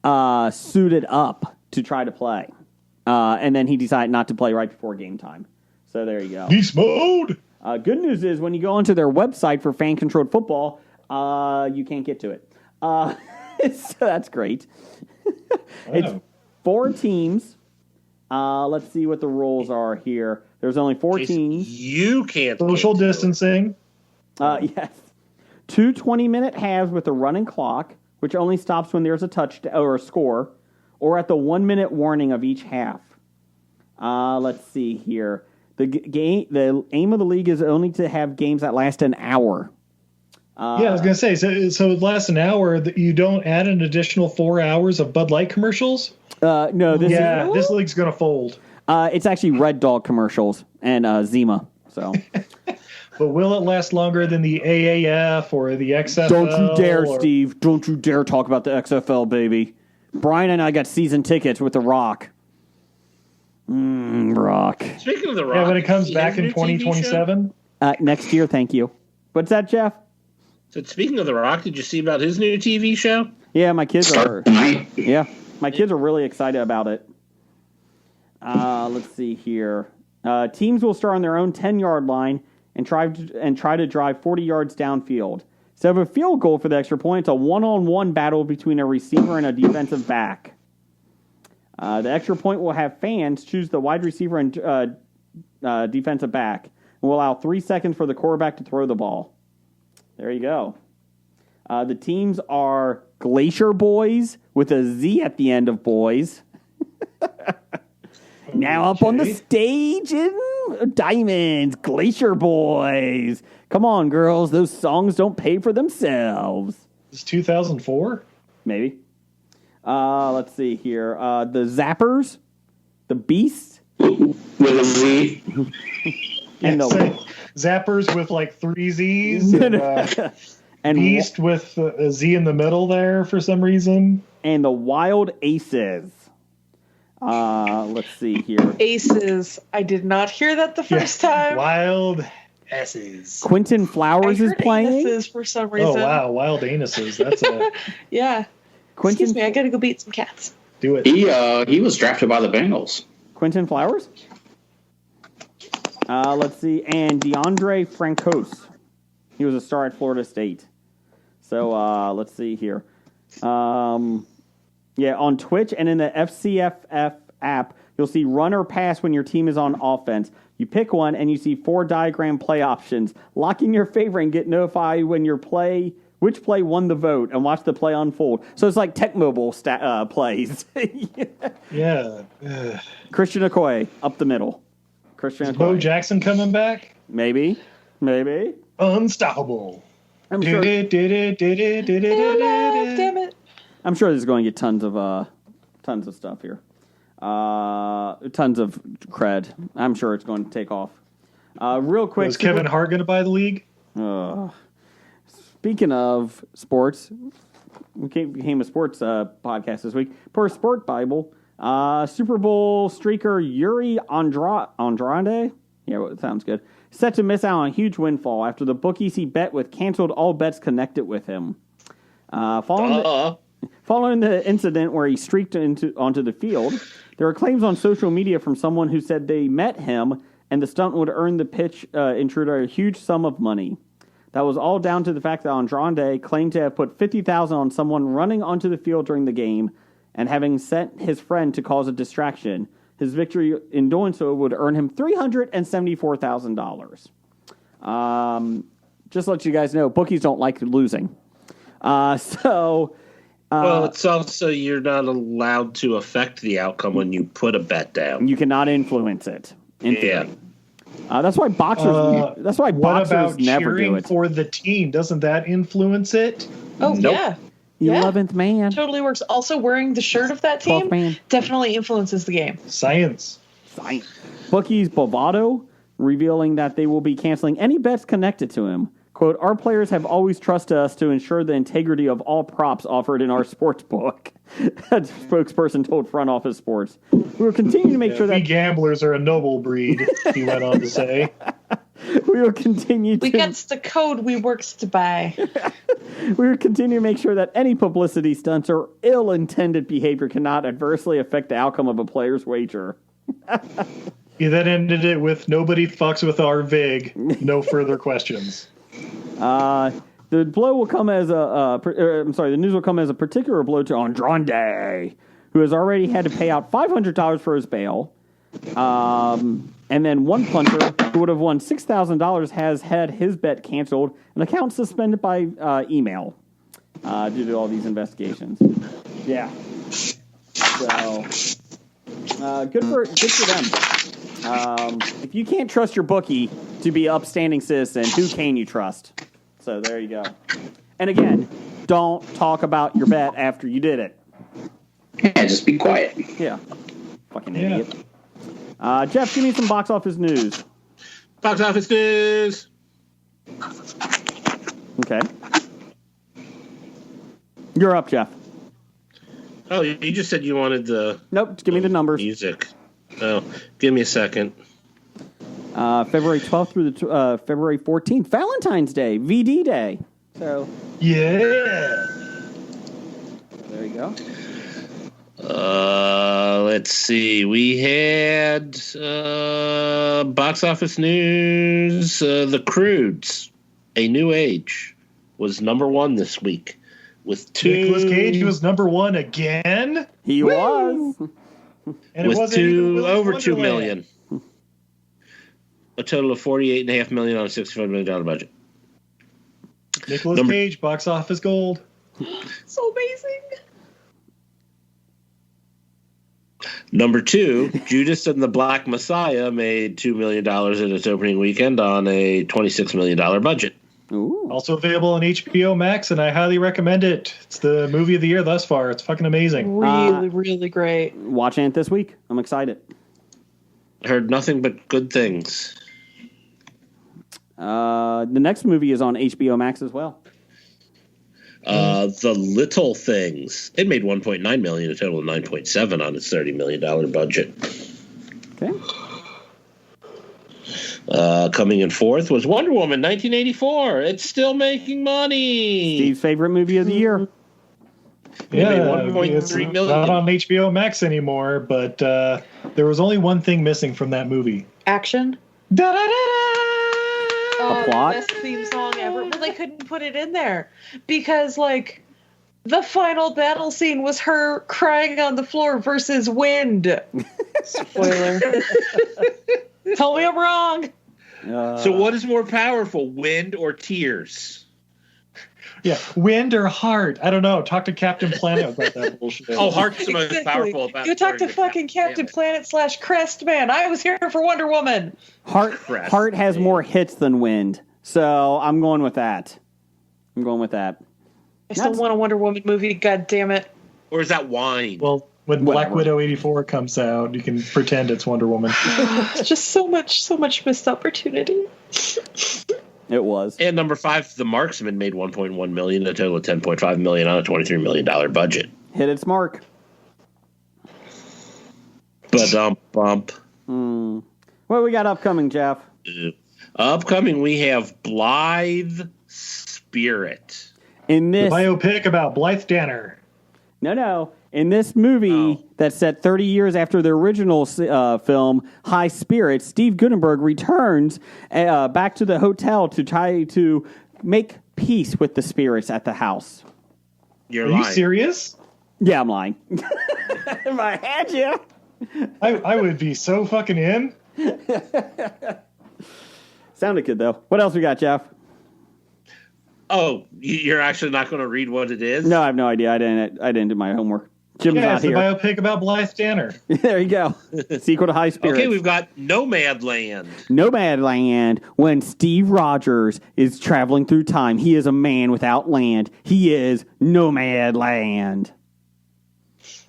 suited up to try to play. And then he decided not to play right before game time. So there you go. Beast mode! Good news is when you go onto their website for fan-controlled football, you can't get to it. So that's great. It's 4 teams. Let's see what the rules are here. There's only 4 teams. You can't. Social distancing. Yes. 2 20-minute halves with a running clock, which only stops when there's a touchdown or a score, or at the 1-minute warning of each half. Let's see here. The aim of the league is only to have games that last an hour. I was going to say, so it lasts an hour. That you don't add an additional 4 hours of Bud Light commercials? No. This league's going to fold. It's actually Red Dog commercials and Zima. So. But will it last longer than the AAF or the XFL? Don't you dare, Steve. Don't you dare talk about the XFL, baby. Brian and I got season tickets with The Rock. Rock. Speaking of The Rock. Yeah, when it comes back in 2027? Next year, thank you. What's that, Jeff? So speaking of The Rock, did you see about his new TV show? Yeah, my kids are. Yeah, my kids are really excited about it. Let's see here. Teams will start on their own 10-yard line and try to drive 40 yards downfield. So if a field goal for the extra point, it's a one-on-one battle between a receiver and a defensive back. The extra point will have fans choose the wide receiver and defensive back, and will allow 3 seconds for the quarterback to throw the ball. There you go. The teams are Glacier Boys with a Z at the end of boys. Now up on the stage in Diamonds, Glacier Boys. Come on, girls. Those songs don't pay for themselves. It's 2004? Maybe. Let's see here. The Zappers, the Beast. With a Z. And the Zappers with like 3 Z's. And Beast with a Z in the middle there for some reason. And the Wild Aces. Let's see here. Aces. I did not hear that the first time. Wild Aces. Quentin Flowers is playing. Anuses for some reason. Oh wow, Wild Anuses. That's a yeah. Excuse me, I gotta go beat some cats. Do it. He was drafted by the Bengals. Quentin Flowers. Let's see, and DeAndre Francos. He was a star at Florida State. So let's see here. Yeah, on Twitch and in the FCFF app, you'll see run or pass when your team is on offense. You pick one, and you see 4 diagram play options. Lock in your favorite and get notified when which play won the vote, and watch the play unfold. So it's like Tech Mobile plays. Yeah. Christian Okoye, up the middle. Christian Is Bo Jackson coming back? Maybe. Unstoppable. I'm sure. Damn it. I'm sure this is going to get tons of stuff here. Tons of cred. I'm sure it's going to take off. Real quick. Was Kevin Hart going to buy the league? Speaking of sports, we became a sports podcast this week. Per Sport Bible, Super Bowl streaker Yuri Andrade, it sounds good, set to miss out on a huge windfall after the bookies he bet with canceled all bets connected with him. Following the incident where he streaked onto the field, there were claims on social media from someone who said they met him and the stunt would earn the pitch intruder a huge sum of money. That was all down to the fact that Andrade claimed to have put $50,000 on someone running onto the field during the game and having sent his friend to cause a distraction. His victory in doing so would earn him $374,000. Just to let you guys know, bookies don't like losing. Well, it's also you're not allowed to affect the outcome when you put a bet down. You cannot influence it. Yeah. That's why boxers. That's why boxers never do it. For the team, doesn't that influence it? Oh Nope. yeah. 11th man. Totally works. Also, wearing the shirt of that team definitely influences the game. Science. Bookies Bovado revealing that they will be canceling any bets connected to him. Quote, our players have always trusted us to ensure the integrity of all props offered in our sports book. A spokesperson told Front Office Sports. We will continue to make sure that... We gamblers are a noble breed, he went on to say. We will continue to... We gets the code we works to buy. We will continue to make sure that any publicity stunts or ill-intended behavior cannot adversely affect the outcome of a player's wager. He then ended it with, nobody fucks with our VIG. No further questions. The blow will come as the news will come as a particular blow to Andrade, who has already had to pay out $500 for his bail. And then one punter who would have won $6,000 has had his bet canceled and account suspended by email due to all these investigations. Yeah. So good for them. If you can't trust your bookie to be an upstanding citizen, who can you trust? So there you go. And again, don't talk about your bet after you did it. Yeah, just be quiet. Yeah. Fucking idiot. Jeff, give me some box office news. Box office news. Okay. You're up, Jeff. Oh, you just said you wanted the... Nope, give me the numbers. Music. Oh, give me a second. February 12th through the February 14th. Valentine's Day. VD Day. So... Yeah. There you go. Let's see. We had box office news. The Croods, A New Age, was number 1 this week with 2. Nicolas Cage was number 1 again. He was. And with it wasn't over 2 million. A total of $48.5 million on a $65 million budget. Nicolas Cage, box office gold. So amazing. Number 2, Judas and the Black Messiah made $2 million in its opening weekend on a $26 million budget. Ooh. Also available on HBO Max, and I highly recommend it. It's the movie of the year thus far. It's fucking amazing. Really, really great. Watching it this week. I'm excited. Heard nothing but good things. The next movie is on HBO Max as well. The Little Things. It made $1.9 million, a total of $9.7 on its $30 million budget. Okay. Coming in fourth was Wonder Woman 1984. It's still making money. Steve's favorite movie of the year. Yeah, made $1.3 million. Not on HBO Max anymore, but there was only one thing missing from that movie. Action. A plot? Best theme song ever. Well, they couldn't put it in there because, like, the final battle scene was her crying on the floor versus wind. Spoiler. Tell me I'm wrong. So what is more powerful, wind or tears? Yeah, wind or heart? I don't know. Talk to Captain Planet about that bullshit. Oh, heart's the most powerful. About You talk to fucking Captain Planet / Crest Man. I was here for Wonder Woman. Heart has more hits than wind, so I'm going with that. I still want a Wonder Woman movie. God damn it! Or is that wine? Well, when Black Widow 84 comes out, you can pretend it's Wonder Woman. It's just so much missed opportunity. It was. And number 5, The Marksman made $1.1 million, a total of $10.5 million on a $23 million budget. Hit its mark. Bump. What we got upcoming, Jeff? Upcoming, we have Blithe Spirit. In this the biopic about Blythe Danner. No. In this movie that's set 30 years after the original film, High Spirits, Steve Guttenberg returns back to the hotel to try to make peace with the spirits at the house. You're Are lying. you serious? Yeah, I'm lying. If I had you. I would be so fucking in. Sounded good, though. What else we got, Jeff? Oh, you're actually not going to read what it is? No, I have no idea. I didn't do my homework. Jim's Yeah, not it's the here. biopic about Blythe Danner. There you go. Sequel to High Spirits. Okay, we've got Nomadland. Nomadland, when Steve Rogers is traveling through time. He is a man without land. He is Nomadland.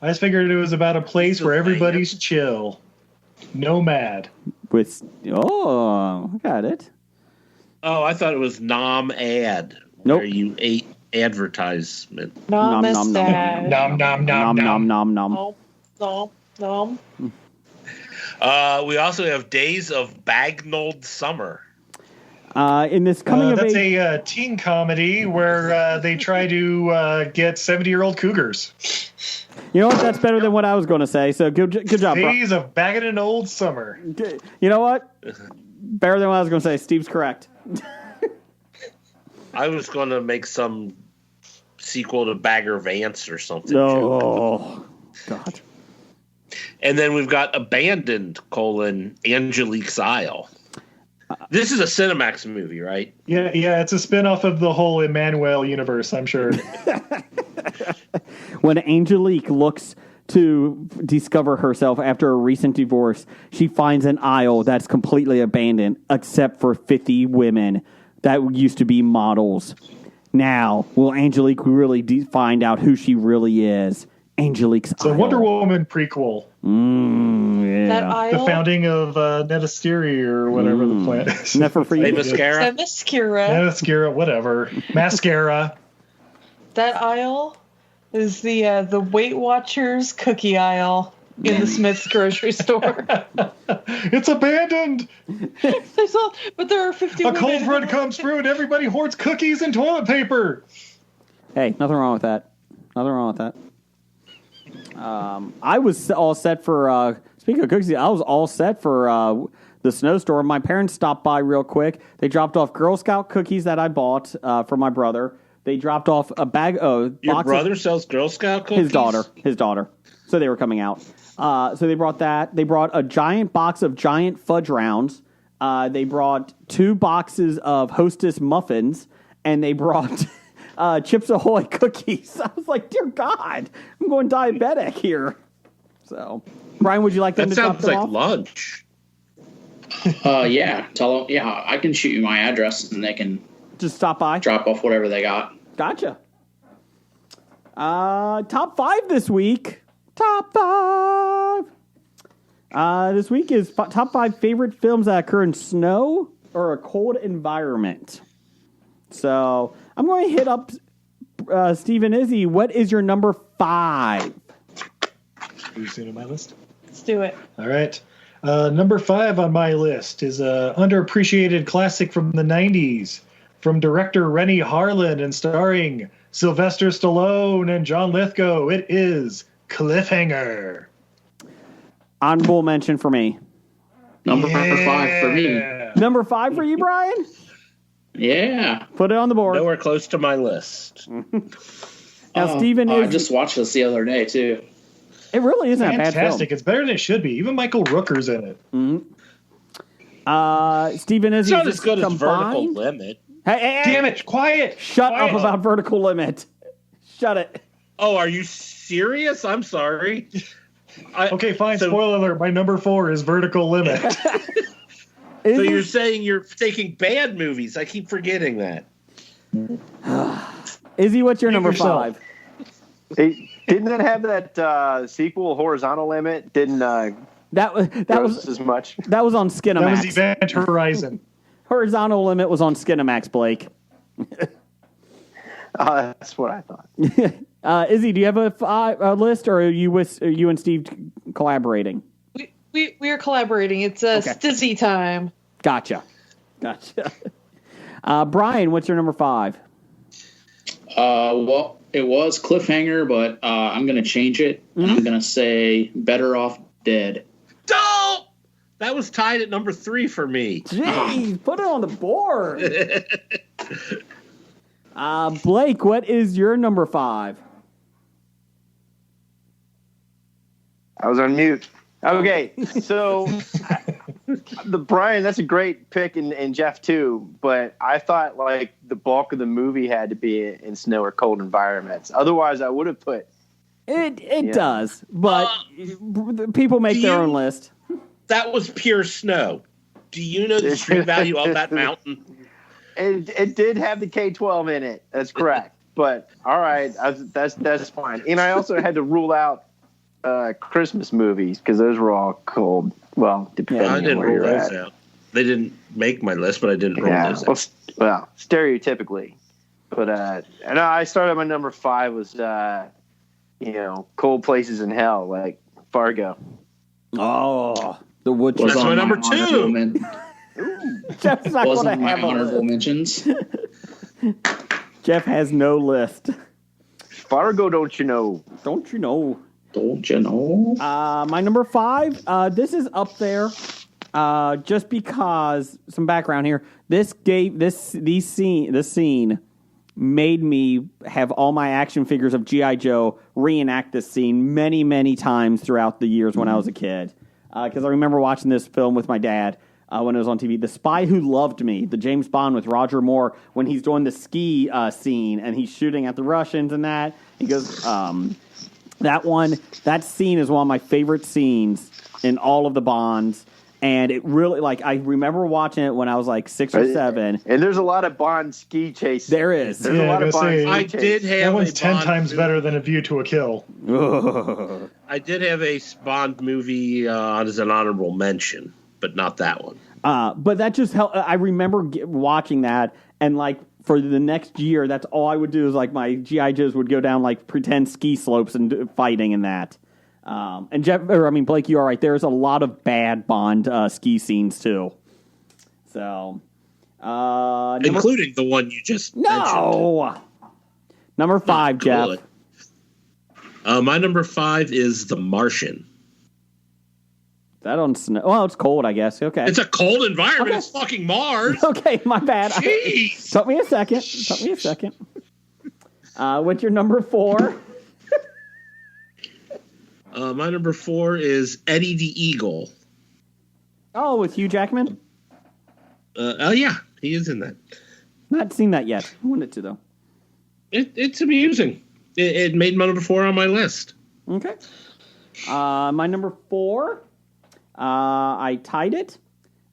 I just figured it was about a place where everybody's chill. Nomad. Got it. Oh, I thought it was Nom-Ad. Nope. Where you ate advertisement. Nom, nom, nom. Nom, nom, nom, nom. nom, nom. Nom. We also have Days of Bagnold Summer. In this coming of That's age... a teen comedy where they try to get 70-year-old cougars. You know what? That's better than what I was going to say. So good job, bro. Days of Bagging an Old Summer. You know what? Better than what I was going to say. Steve's correct. I was going to make some sequel to Bagger Vance or something. Oh, God. And then we've got Abandoned, Angelique's Isle. This is a Cinemax movie, right? Yeah, it's a spinoff of the whole Emmanuel universe, I'm sure. When Angelique looks to discover herself after a recent divorce, she finds an isle that's completely abandoned, except for 50 women that used to be models. Now, will Angelique really find out who she really is? Angelique's It's a Isle. Wonder Woman prequel. Yeah. That aisle. The founding of Netasteri or whatever the planet is. Mascara. Mascara, whatever. Mascara. That aisle is the Weight Watchers cookie aisle in the Smith's grocery store. It's abandoned. But there are 50 A women. cold front comes through and everybody hoards cookies and toilet paper. Hey, nothing wrong with that. I was all set for, speaking of cookies, I was all set for the snowstorm. My parents stopped by real quick. They dropped off Girl Scout cookies that I bought for my brother. They dropped off a bag of... Your brother sells Girl Scout cookies? His daughter. So they were coming out. So they brought that. They brought a giant box of giant fudge rounds. They brought 2 boxes of Hostess muffins. and they brought Chips Ahoy cookies. I was like, dear God, I'm going diabetic here. So, Brian, would you like them that to drop sounds them like off? lunch. Yeah. Tell them. Yeah, I can shoot you my address, and they can just stop by, drop off whatever they got. Gotcha. Top 5 this week. Top 5. This week is top 5 favorite films that occur in snow or a cold environment. So I'm going to hit up Steve and Izzy. What is your number 5? Are you seeing on my list? Let's do it. All right. Number 5 on my list is a underappreciated classic from the 90s from director Rennie Harlan and starring Sylvester Stallone and John Lithgow. It is Cliffhanger. Honorable mention for me. Number 5 for me. Number 5 for you, Brian? Yeah. Put it on the board. Nowhere close to my list. Now, Steven I just watched this the other day, too. It really isn't a bad film. Fantastic. It's better than it should be. Even Michael Rooker's in it. Mm-hmm. Steven, is it's not as good as Vertical Limit. Hey, damn it! Quiet. Shut up about Vertical Limit. Shut it. Oh, are you serious? I'm sorry. Okay, fine. Spoiler alert. My number 4 is Vertical Limit. So you're saying you're taking bad movies? I keep forgetting that. Izzy, what's your number 5? Didn't it have that sequel, Horizontal Limit? Didn't that was as much? That was on Skinamax. That was Event Horizon. Horizontal Limit was on Skinamax, Blake. That's what I thought. Izzy, do you have a list, or are you and Steve collaborating? We are collaborating. It's Stizzy time. Gotcha. Brian, what's your number 5? Well, it was Cliffhanger, but I'm going to change it. And I'm going to say Better Off Dead. Don't! That was tied at number 3 for me. Jeez, put it on the board. Blake, what is your number 5? I was on mute. Okay, so Brian, that's a great pick, and Jeff too. But I thought like the bulk of the movie had to be in snow or cold environments. Otherwise, I would have put it. Does, but people make their own list. That was pure snow. Do you know the street value of that mountain? It did have the K-12 in it. That's correct. But all right, that's fine. And I also had to rule out Christmas movies because those were all cold. Well, depending I didn't on where roll you're those at. out. They didn't make my list, but I didn't roll those out. Well, stereotypically. But and I started my number 5 was cold places in hell like Fargo. Oh, the wood. That's my number 2. Jeff's not Wasn't going to my have a honorable list. mentions. Jeff has no list. Fargo, don't you know? Don't you know? Don't you know? My number 5. This is up there, just because some background here. This scene made me have all my action figures of G.I. Joe reenact this scene many, many times throughout the years when I was a kid. Because I remember watching this film with my dad when it was on TV. The Spy Who Loved Me, the James Bond with Roger Moore, when he's doing the ski scene and he's shooting at the Russians and that. He goes, that scene is one of my favorite scenes in all of the Bonds. And it really, I remember watching it when I was 6 or 7. And there's a lot of Bond ski chases. There is. There's a lot of Bond ski chases. That one's 10 times better than A View to a Kill. I did have a Bond movie as an honorable mention, but not that one. But that just helped. I remember watching that, and for the next year, that's all I would do is my G.I. Joes would go down pretend ski slopes and fighting in that. And Blake, you are right. There's a lot of bad Bond ski scenes too. So, including the one you just mentioned. Number 5, Jeff. My number 5 is The Martian. That on snow? Well, it's cold, I guess. Okay, it's a cold environment. Okay. It's fucking Mars. Okay, my bad. Jeez. Took me a second. What's your number 4? My number 4 is Eddie the Eagle. Oh, with Hugh Jackman? Oh, yeah. He is in that. Not seen that yet. I wanted to, though. It's amusing. It made my number 4 on my list. Okay. My number 4, I tied it.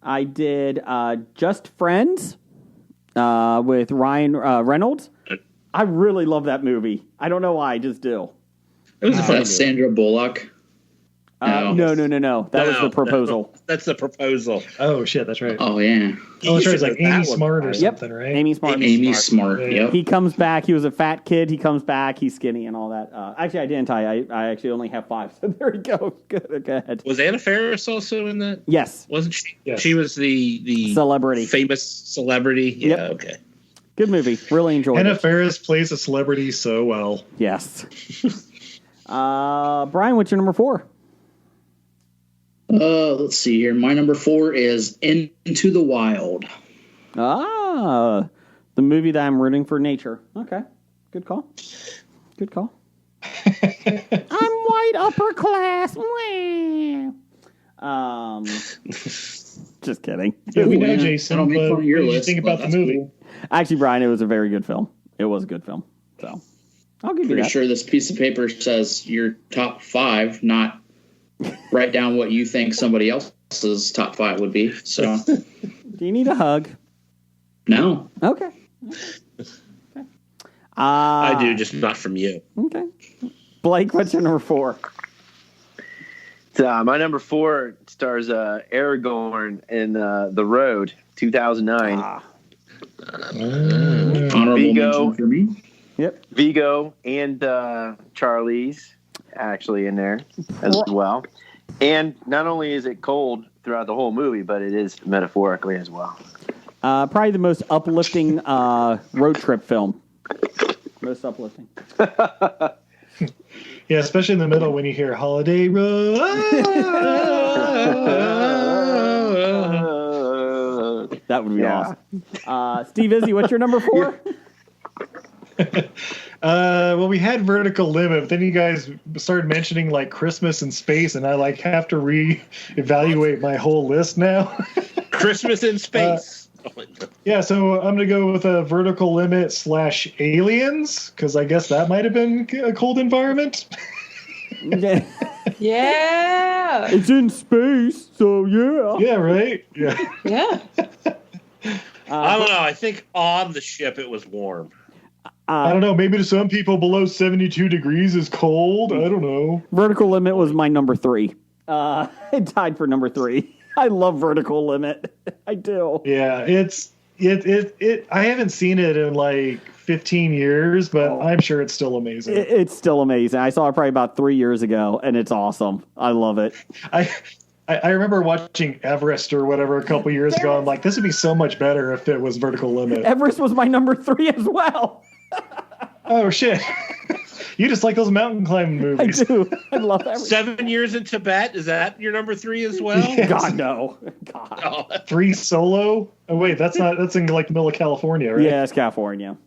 I did Just Friends with Ryan Reynolds. I really love that movie. I don't know why, I just do. It was a fun movie. Sandra Bullock. No. That was the proposal. That's the proposal. Oh, shit, that's right. Oh, yeah. Oh, that's right. It's like Amy Smart or something, right? Amy Smart. Amy Smart, yep. He comes back. He was a fat kid. He comes back. He's skinny and all that. Actually, I didn't tie. I actually only have 5. So there we go. Good. Go ahead. Was Anna Faris also in that? Yes. Wasn't she? Yes. She was the celebrity. Famous celebrity. Yeah, Yep. okay. Good movie. Really enjoyed it. Anna Faris plays a celebrity so well. Yes. Brian, what's your number 4? Let's see here. My number 4 is Into the Wild. The movie that I'm rooting for nature. Okay. Good call. I'm white upper class. Just kidding. Yeah, we know, Jason. I don't make But fun what of your did you list, think about the but that's movie? cool. Actually, Brian, it was a very good film. It was a good film. So I'll give you Pretty that. sure this piece of paper says your top 5, not write down what you think somebody else's top 5 would be. So Do you need a hug? no. Okay. I do, just not from you. Okay. Blake, what's your number 4? My number 4 stars Aragorn in The Road, 2009. Honorable Vigo. mention for me. Yep. Vigo and Charlize actually in there as well. And not only is it cold throughout the whole movie, but it is metaphorically as well. Probably the most uplifting road trip film. Most uplifting. Yeah, especially in the middle when you hear Holiday Road. That would be awesome. Steve Izzy, what's your number 4? Well, we had Vertical Limit, but then you guys started mentioning like Christmas in space, and I like have to reevaluate my whole list now. Christmas in space. Yeah, so I'm gonna go with a Vertical Limit / Aliens, because I guess that might have been a cold environment. Yeah. Yeah. It's in space, so yeah. Yeah, right. Yeah. Yeah. I don't know. I think on the ship it was warm. I don't know. Maybe to some people below 72 degrees is cold. I don't know. Vertical Limit was my number 3. It tied for number 3. I love Vertical Limit. I do. Yeah, it. I haven't seen it in like 15 years, but I'm sure it's still amazing. It's still amazing. I saw it probably about 3 years ago, and it's awesome. I love it. I remember watching Everest or whatever a couple years ago. I'm like, this would be so much better if it was Vertical Limit. Everest was my number 3 as well. Oh shit! You just like those mountain climbing movies. I do. I love Everest. 7 years in Tibet. Is that your number 3 as well? Yes. God no. God. Oh, 3 Solo. Oh wait, that's in like the middle of California, right? Yeah, it's California.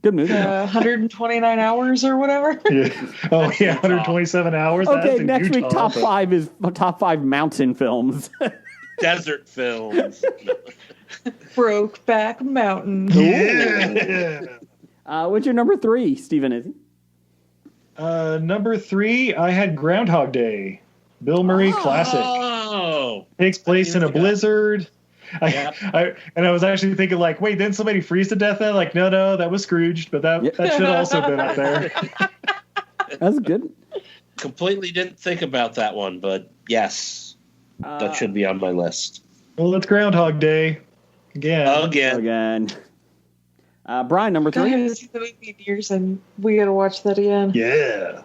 Good movie. 129 hours or whatever. Yeah. Oh yeah, 127 hours. Okay, That's in next week Utah, top but- 5 is top 5 mountain films. desert films. Brokeback Mountain. Yeah. What's your number 3, Stephen Izzy? Number 3, I had Groundhog Day. Bill Murray classic. Oh, Takes place in a blizzard. Yeah. I was actually thinking like, wait, didn't somebody freeze to death then? Like, no, that was Scrooged, but that should have also been up there. That's good. completely didn't think about that one, but yes, that should be on my list. Well, it's Groundhog Day Again. Brian, number 3. I haven't seen the movie in years, and we got to watch that again. Yeah.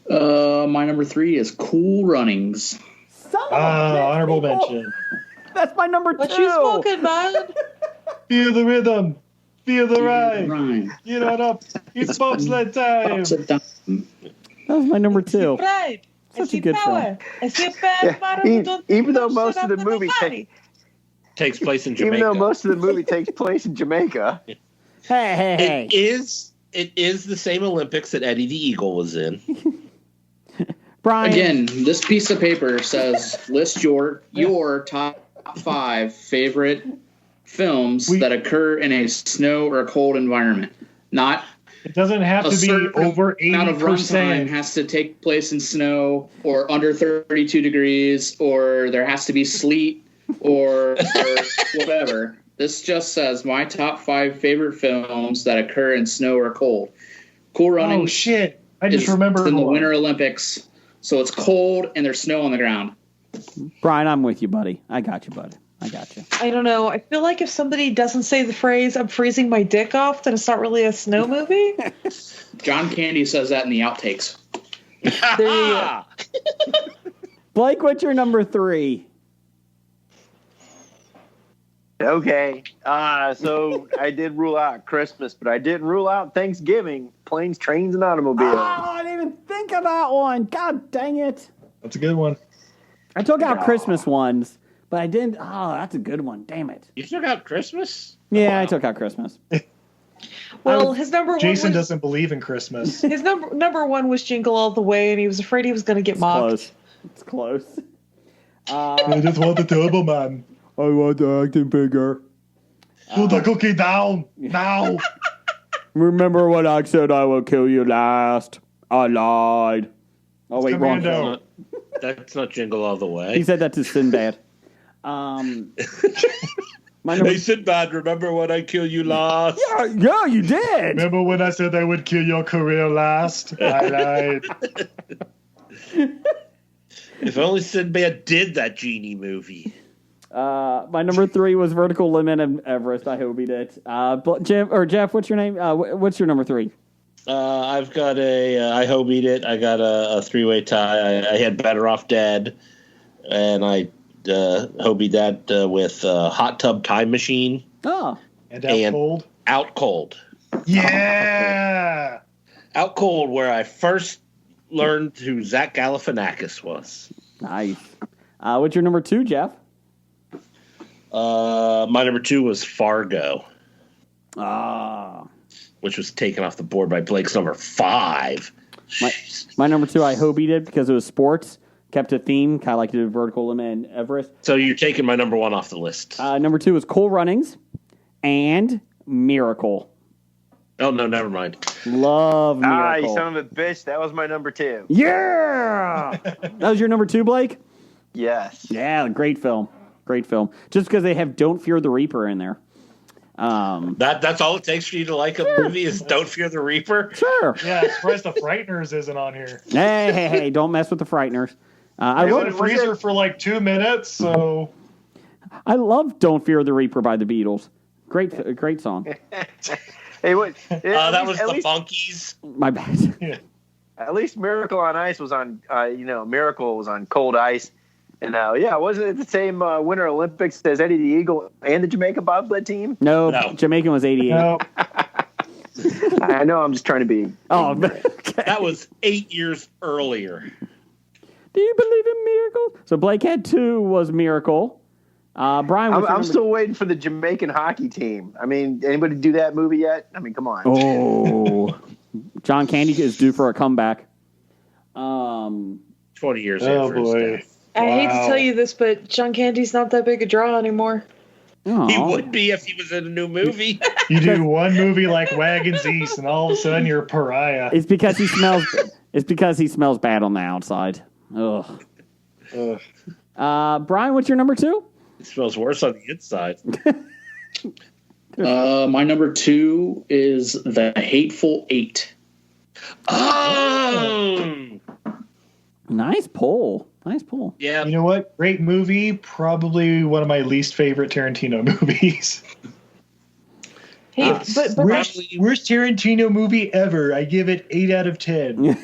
My number 3 is Cool Runnings. Honorable mention. That's my number 2. What you smoking, man? Feel the rhythm. Feel the ride. Rhyme. Get on up. It's bobsled time. Upside down. That was my number 2. Right. Such a good film. I see a bad bottom. Even though most of the movie Takes place in Jamaica. even though most of the movie takes place in Jamaica. Hey. It is the same Olympics that Eddie the Eagle was in. Brian. Again, this piece of paper says list your top 5 favorite films that occur in a snow or cold environment. Not it doesn't have to be over 80%. Amount of runtime has to take place in snow or under 32 degrees, or there has to be sleet or whatever. This just says my top 5 favorite films that occur in snow or cold. Cool Runnings. Oh shit! I just remembered in the Winter Olympics, so it's cold and there's snow on the ground. Brian, I'm with you, buddy. I got you, buddy. I got you. I don't know. I feel like if somebody doesn't say the phrase "I'm freezing my dick off," then it's not really a snow movie. John Candy says that in the outtakes. There you go. Blake, what's your number 3? Okay. So I did rule out Christmas, but I didn't rule out Thanksgiving. Planes, Trains, and Automobiles. Oh, I didn't even think of that one. God dang it. That's a good one. I took out Christmas ones, but I didn't. Oh, that's a good one. Damn it. You took out Christmas? Yeah, I took out Christmas. Well, his number one. Jason doesn't believe in Christmas. His number one was Jingle All the Way, and he was afraid he was going to get mocked. Close. It's close. I just want the Turbo Man. I want the action figure. Put the cookie down now. Remember when I said I would kill you last? I lied. Oh, wait, wrong. That's not Jingle All the Way. He said that to Sinbad. Hey, Sinbad, remember when I killed you last? Yeah, you did. Remember when I said I would kill your career last? I lied. If only Sinbad did that genie movie. My number 3 was Vertical Limit and Everest. I hope he did. Jeff, what's your name? What's your number 3? I've got I hope he did. I got a 3-way tie. I had Better Off Dead, and I hope he did with Hot Tub Time Machine. Oh, and Out Cold. Out Cold. Yeah, Out Cold, where I first learned who Zach Galifianakis was. Nice. What's your number 2, Jeff? My number 2 was Fargo. Which was taken off the board by Blake's number 5. My number 2, I hope he did, because it was sports. Kept a theme, kind of like the Vertical Limit and Everest. So you're taking my number 1 off the list. Number 2 was Cool Runnings and Miracle. Oh, no, never mind. Love Miracle. You son of a bitch. That was my number 2. Yeah! That was your number 2, Blake? Yes. Yeah, great film. Great film. Just because they have Don't Fear the Reaper in there. That's all it takes for you to like a movie is Don't Fear the Reaper? Sure. Yeah, I'm surprised the Frighteners isn't on here. Hey, don't mess with the Frighteners. I was in the freezer for like 2 minutes, so... I love Don't Fear the Reaper by the Beatles. Great song. Hey, what? That was the Funkies. My bad. Yeah. At least Miracle on Ice was on, Miracle was on cold ice. And wasn't it the same Winter Olympics as Eddie the Eagle and the Jamaica bobsled team? No. Jamaican was 88. No. I know, I'm just trying to be... Oh, okay. That was 8 years earlier. Do you believe in miracles? So Blake had 2 was Miracle. Brian, I'm still waiting for the Jamaican hockey team. I mean, anybody do that movie yet? I mean, come on. Oh. John Candy is due for a comeback. 20 years after his death. I hate to tell you this, but John Candy's not that big a draw anymore. Aww. He would be if he was in a new movie. You do one movie like Wagons East, and all of a sudden you're a pariah. It's because he smells. It's because he smells bad on the outside. Ugh. Brian, what's your number 2? It smells worse on the inside. My number 2 is The Hateful Eight. Oh! Nice pull. Yeah. You know what? Great movie. Probably one of my least favorite Tarantino movies. Hey, but worst Tarantino movie ever. I give it 8 out of 10.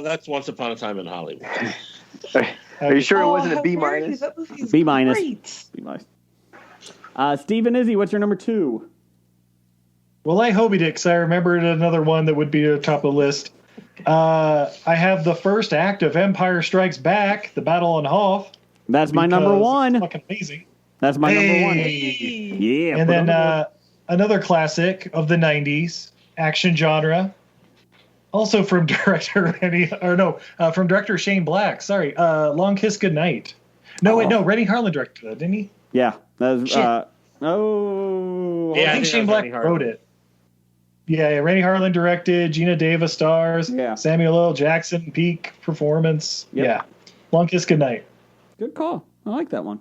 That's Once Upon a Time in Hollywood. Are you sure it wasn't a B minus? B minus. B minus. Steve and Izzy, what's your number 2? Well, I hope he did, because I remembered another one that would be at the top of the list. I have the first act of Empire Strikes Back, The Battle on Hoth. That's my number 1. It's fucking amazing. That's my number 1. Yeah. And then another classic of the 90s, action genre. Also from director from director Shane Black. Sorry, Long Kiss Goodnight. No, wait, no. Rennie Harlan directed that, didn't he? Yeah. That was, Shit. I think Shane Black wrote it. Yeah, Rennie Harlan directed. Gina Davis stars. Yeah. Samuel L. Jackson, peak performance. Yep. Yeah. Long Kiss Goodnight. Good call. I like that one.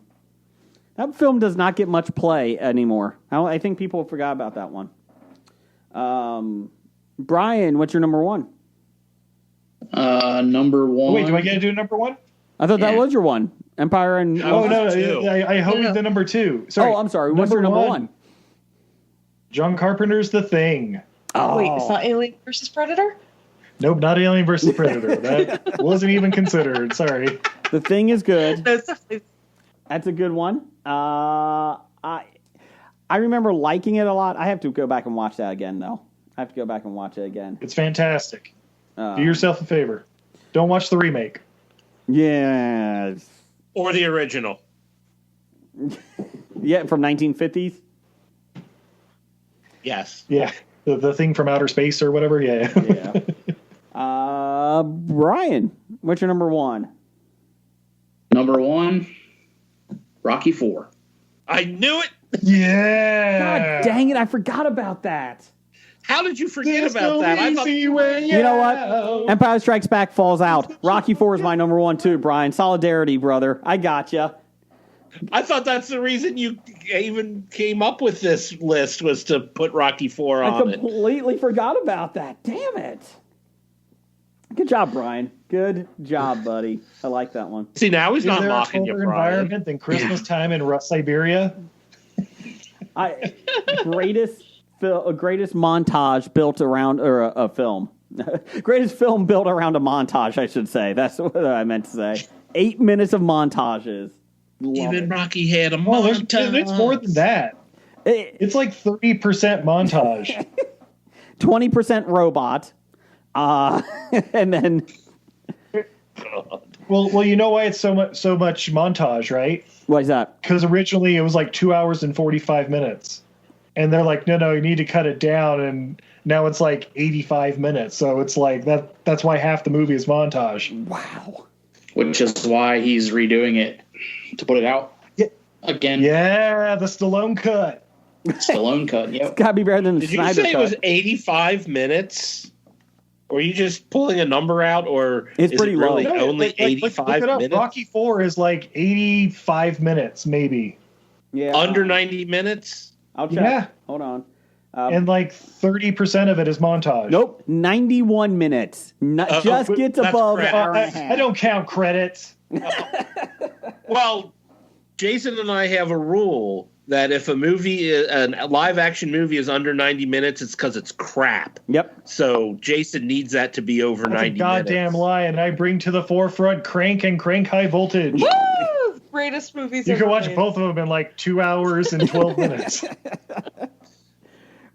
That film does not get much play anymore. I think people forgot about that one. Brian, what's your number one? Number one. Oh, wait, do I get to do number one? I thought that was your one. Empire and... Oh, no, I hope it's the number two. Sorry. Oh, I'm sorry. What's your number one? John Carpenter's The Thing. Oh. Wait, it's not Alien versus Predator? Nope, not Alien versus Predator. That wasn't even considered. Sorry. The Thing is good. Definitely. That's a good one. I remember liking it a lot. I have to go back and watch that again, though. I have to go back and watch it again. It's fantastic. Do yourself a favor. Don't watch the remake. Yeah. Or the original. Yeah, from 1950s? Yes. Yeah. The thing from outer space or whatever. Yeah. Yeah. Brian, what's your number one? Number one, Rocky IV. I knew it. Yeah. God dang it, I forgot about that. How did you forget about that? You know what? Empire Strikes Back falls out. Rocky IV is my number one, too, Brian. Solidarity, brother. I gotcha. I thought that's the reason you even came up with this list, was to put Rocky IV on I completely forgot about that. Damn it. Good job, Brian. Good job, buddy. I like that one. See, now he's not there mocking a you, colder Brian. environment than Christmas time in Siberia? Greatest montage built around, or a film. Greatest film built around a montage, I should say. That's what I meant to say. 8 minutes of montages. Even Rocky had a Well, montage. it's more than that. It's like 30% montage. 20% robot. And then... Well, you know why it's so much montage, right? Why is that? Because originally it was like 2 hours and 45 minutes. And they're like, no, you need to cut it down. And now it's like 85 minutes. So it's like that's why half the movie is montage. Wow. Which is why he's redoing it to put it out again. Yeah, the Stallone cut. Stallone cut, yep. It's got to be better than the Did Snyder you say cut. it was 85 minutes? Or are you just pulling a number out, or It's is pretty it really low. only 85 look it up. minutes? Rocky IV is like 85 minutes, maybe. Yeah. Under 90 minutes? I'll check. Yeah. Hold on. And like 30% of it is montage. Nope. 91 minutes. Just gets that's above correct. hour and a half. I don't count credits. Well, Jason and I have a rule that if a live action movie is under 90 minutes, it's because it's crap. Yep. So Jason needs that to be over That's 90 a goddamn minutes. lie, and I bring to the forefront Crank and Crank High Voltage. Woo! Greatest movies You ever can watch made. both of them in like 2 hours and 12 minutes.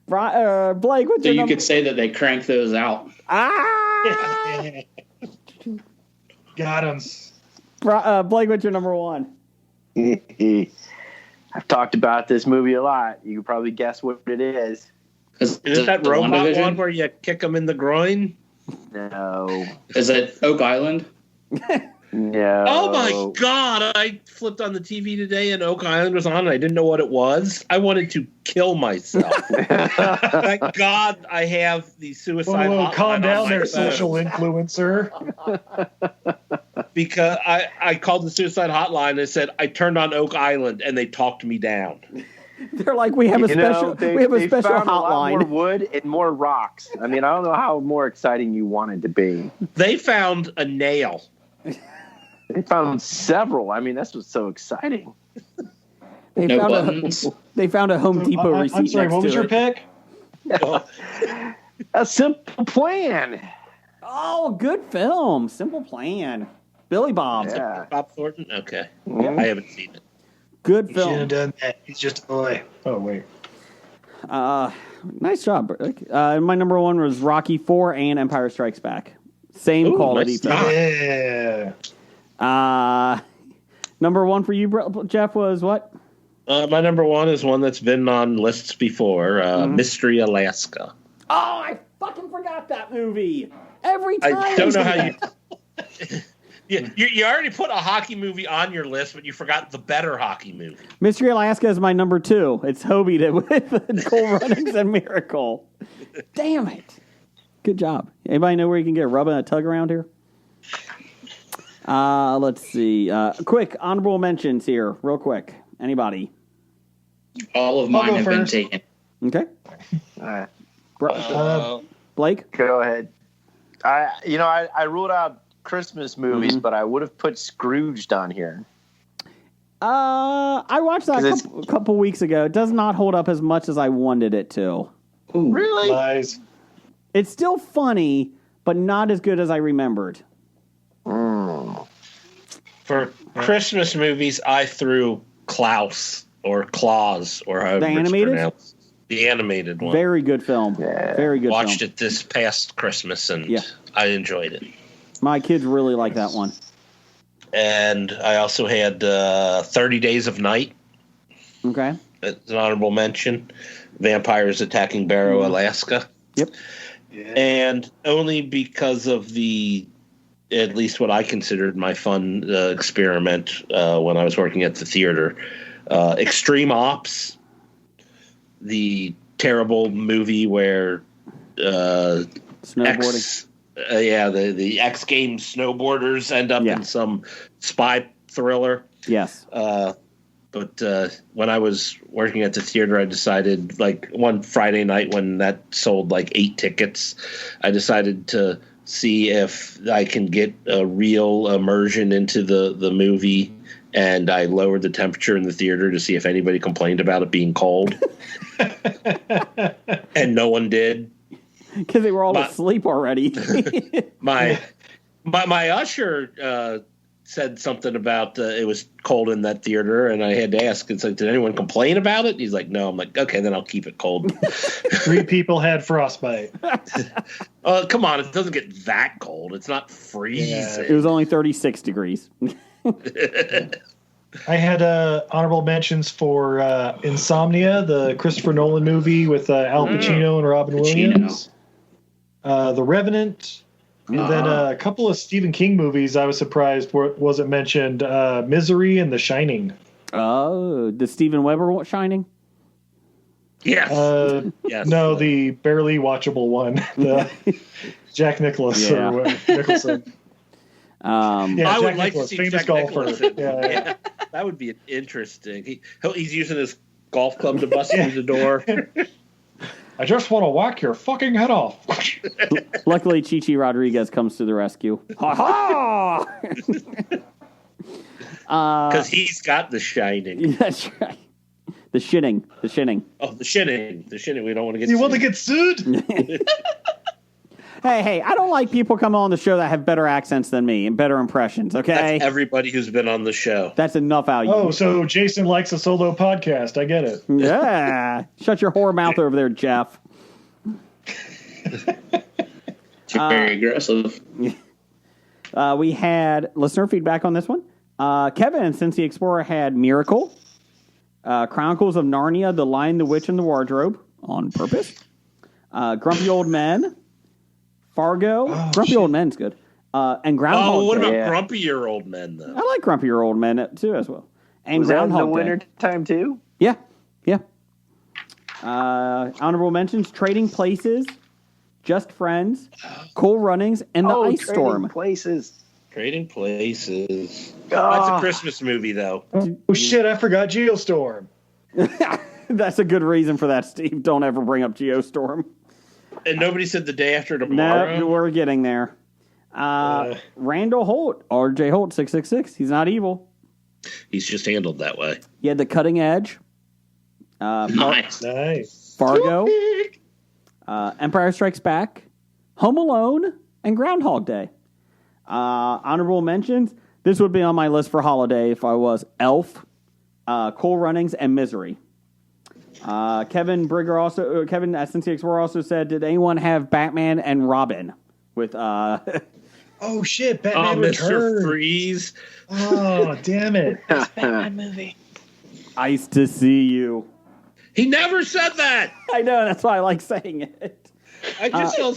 Blake, what's So your you number? could say that they crank those out. Got him. Blake, what's your number one? I've talked about this movie a lot. You can probably guess what it is. Is it that robot one where you kick him in the groin? No. Is it Oak Island? No. Oh my God! I flipped on the TV today and Oak Island was on and I didn't know what it was. I wanted to kill myself. Thank God I have the suicide hotline calm on down my there, phone. social influencer. Because I called the suicide hotline and said I turned on Oak Island and they talked me down. They're like, we have a special They special found a lot more hotline. wood and more rocks. I mean, I don't know how more exciting you want it to be. They found a nail. They found several. I mean, that's what's so exciting. They No found buttons. they found a Home Depot receipt. I'm sorry, next what was to your it. pick? A Simple Plan. Oh, good film. Simple Plan. Billy Bob. Yeah. Bob Thornton? Okay. Mhm. I haven't seen it. Good He should have film. done that. He's just a boy. Oh, wait. Nice job, Rick. My number one was Rocky IV and Empire Strikes Back. Same Ooh, quality nice film. start. Yeah. Number one for you, Jeff, was what? My number one is one that's been on lists before, Mystery Alaska. Oh, I fucking forgot that movie. Every time. I don't know how you... You already put a hockey movie on your list, but you forgot the better hockey movie. Mystery Alaska is my number 2. It's Hobie with Cool Runnings and Miracle. Damn it. Good job. Anybody know where you can get a rub and a tug around here? Let's see. Quick honorable mentions here, real quick. Anybody? All of mine have been taken. Okay. All right. Blake? Go ahead. I ruled out Christmas movies, but I would have put Scrooged on here. I watched that a couple weeks ago. It does not hold up as much as I wanted it to. Ooh, really? Lies. It's still funny, but not as good as I remembered. For Christmas movies, I threw Klaus or Claus or however the animated? It's pronounced. The animated one. Very good film. Yeah. Very good Watched film. it this past Christmas, and I enjoyed it. My kids really like that one. And I also had 30 Days of Night. Okay. It's an honorable mention. Vampires Attacking Barrow, Alaska. Yep. Yeah. And only because of at least what I considered my fun experiment when I was working at the theater. Extreme Ops, the terrible movie where snowboarding. The X Games snowboarders end up in some spy thriller. Yes. But when I was working at the theater, I decided, like, one Friday night when that sold like 8 tickets, I decided to see if I can get a real immersion into the movie. And I lowered the temperature in the theater to see if anybody complained about it being cold. And no one did. Because they were all asleep already. my usher said something about it was cold in that theater, and I had to ask, it's like, did anyone complain about it? He's like, no. I'm like, okay, then I'll keep it cold. 3 people had frostbite. Come on, it doesn't get that cold. It's not freezing. Yeah. It was only 36 degrees. I had honorable mentions for Insomnia, the Christopher Nolan movie with Al Pacino and Robin Williams. The Revenant. And then a couple of Stephen King movies I was surprised wasn't mentioned. Misery and The Shining. Oh, the Steven Weber Shining? Yes. Yes. No, the barely watchable one. The Jack Nicklaus or Nicholson. I would like to see famous Jack golfer. Nicholson. Yeah, that would be interesting. He's using his golf club to bust through the door. I just want to whack your fucking head off. Luckily, Chichi Rodriguez comes to the rescue. Ha ha! Because he's got The Shining. That's right. The Shinning. Oh, The Shinning. We don't want to get You want to get sued? Hey, I don't like people coming on the show that have better accents than me and better impressions, okay? That's everybody who's been on the show. That's enough out of you. Oh, so Jason likes a solo podcast. I get it. Yeah. Shut your whore mouth over there, Jeff. Very aggressive. We had listener feedback on this one. Kevin, since the Explorer, had Miracle, Chronicles of Narnia, The Lion, the Witch, and the Wardrobe, on purpose. Grumpy Old Men, Fargo. Grumpy Old Men's good. And Groundhog Day. Oh, what about Grumpier Old Men, though? I like Grumpier Old Men, too, as well. And Was Groundhog that in the Day. winter time, too? Yeah. Honorable mentions, Trading Places, Just Friends, Cool Runnings, and The Ice Storm. Trading Places. That's a Christmas movie, though. Oh, shit, I forgot Geostorm. That's a good reason for that, Steve. Don't ever bring up Geostorm. And nobody said The Day After Tomorrow? No, we're getting there. Randall Holt, RJ Holt, 666. He's not evil. He's just handled that way. He had The Cutting Edge. Nice. Fargo. Empire Strikes Back. Home Alone. And Groundhog Day. Honorable mentions. This would be on my list for holiday if I was Elf, Cool Runnings, and Misery. Kevin Brigger also, Kevin at Cincy Explorer also said, did anyone have Batman and Robin with Oh shit, Batman Mr. Returns. Freeze. Oh, damn it. Batman movie. Ice to See You? He never said that. I know, that's why I like saying it. I just saw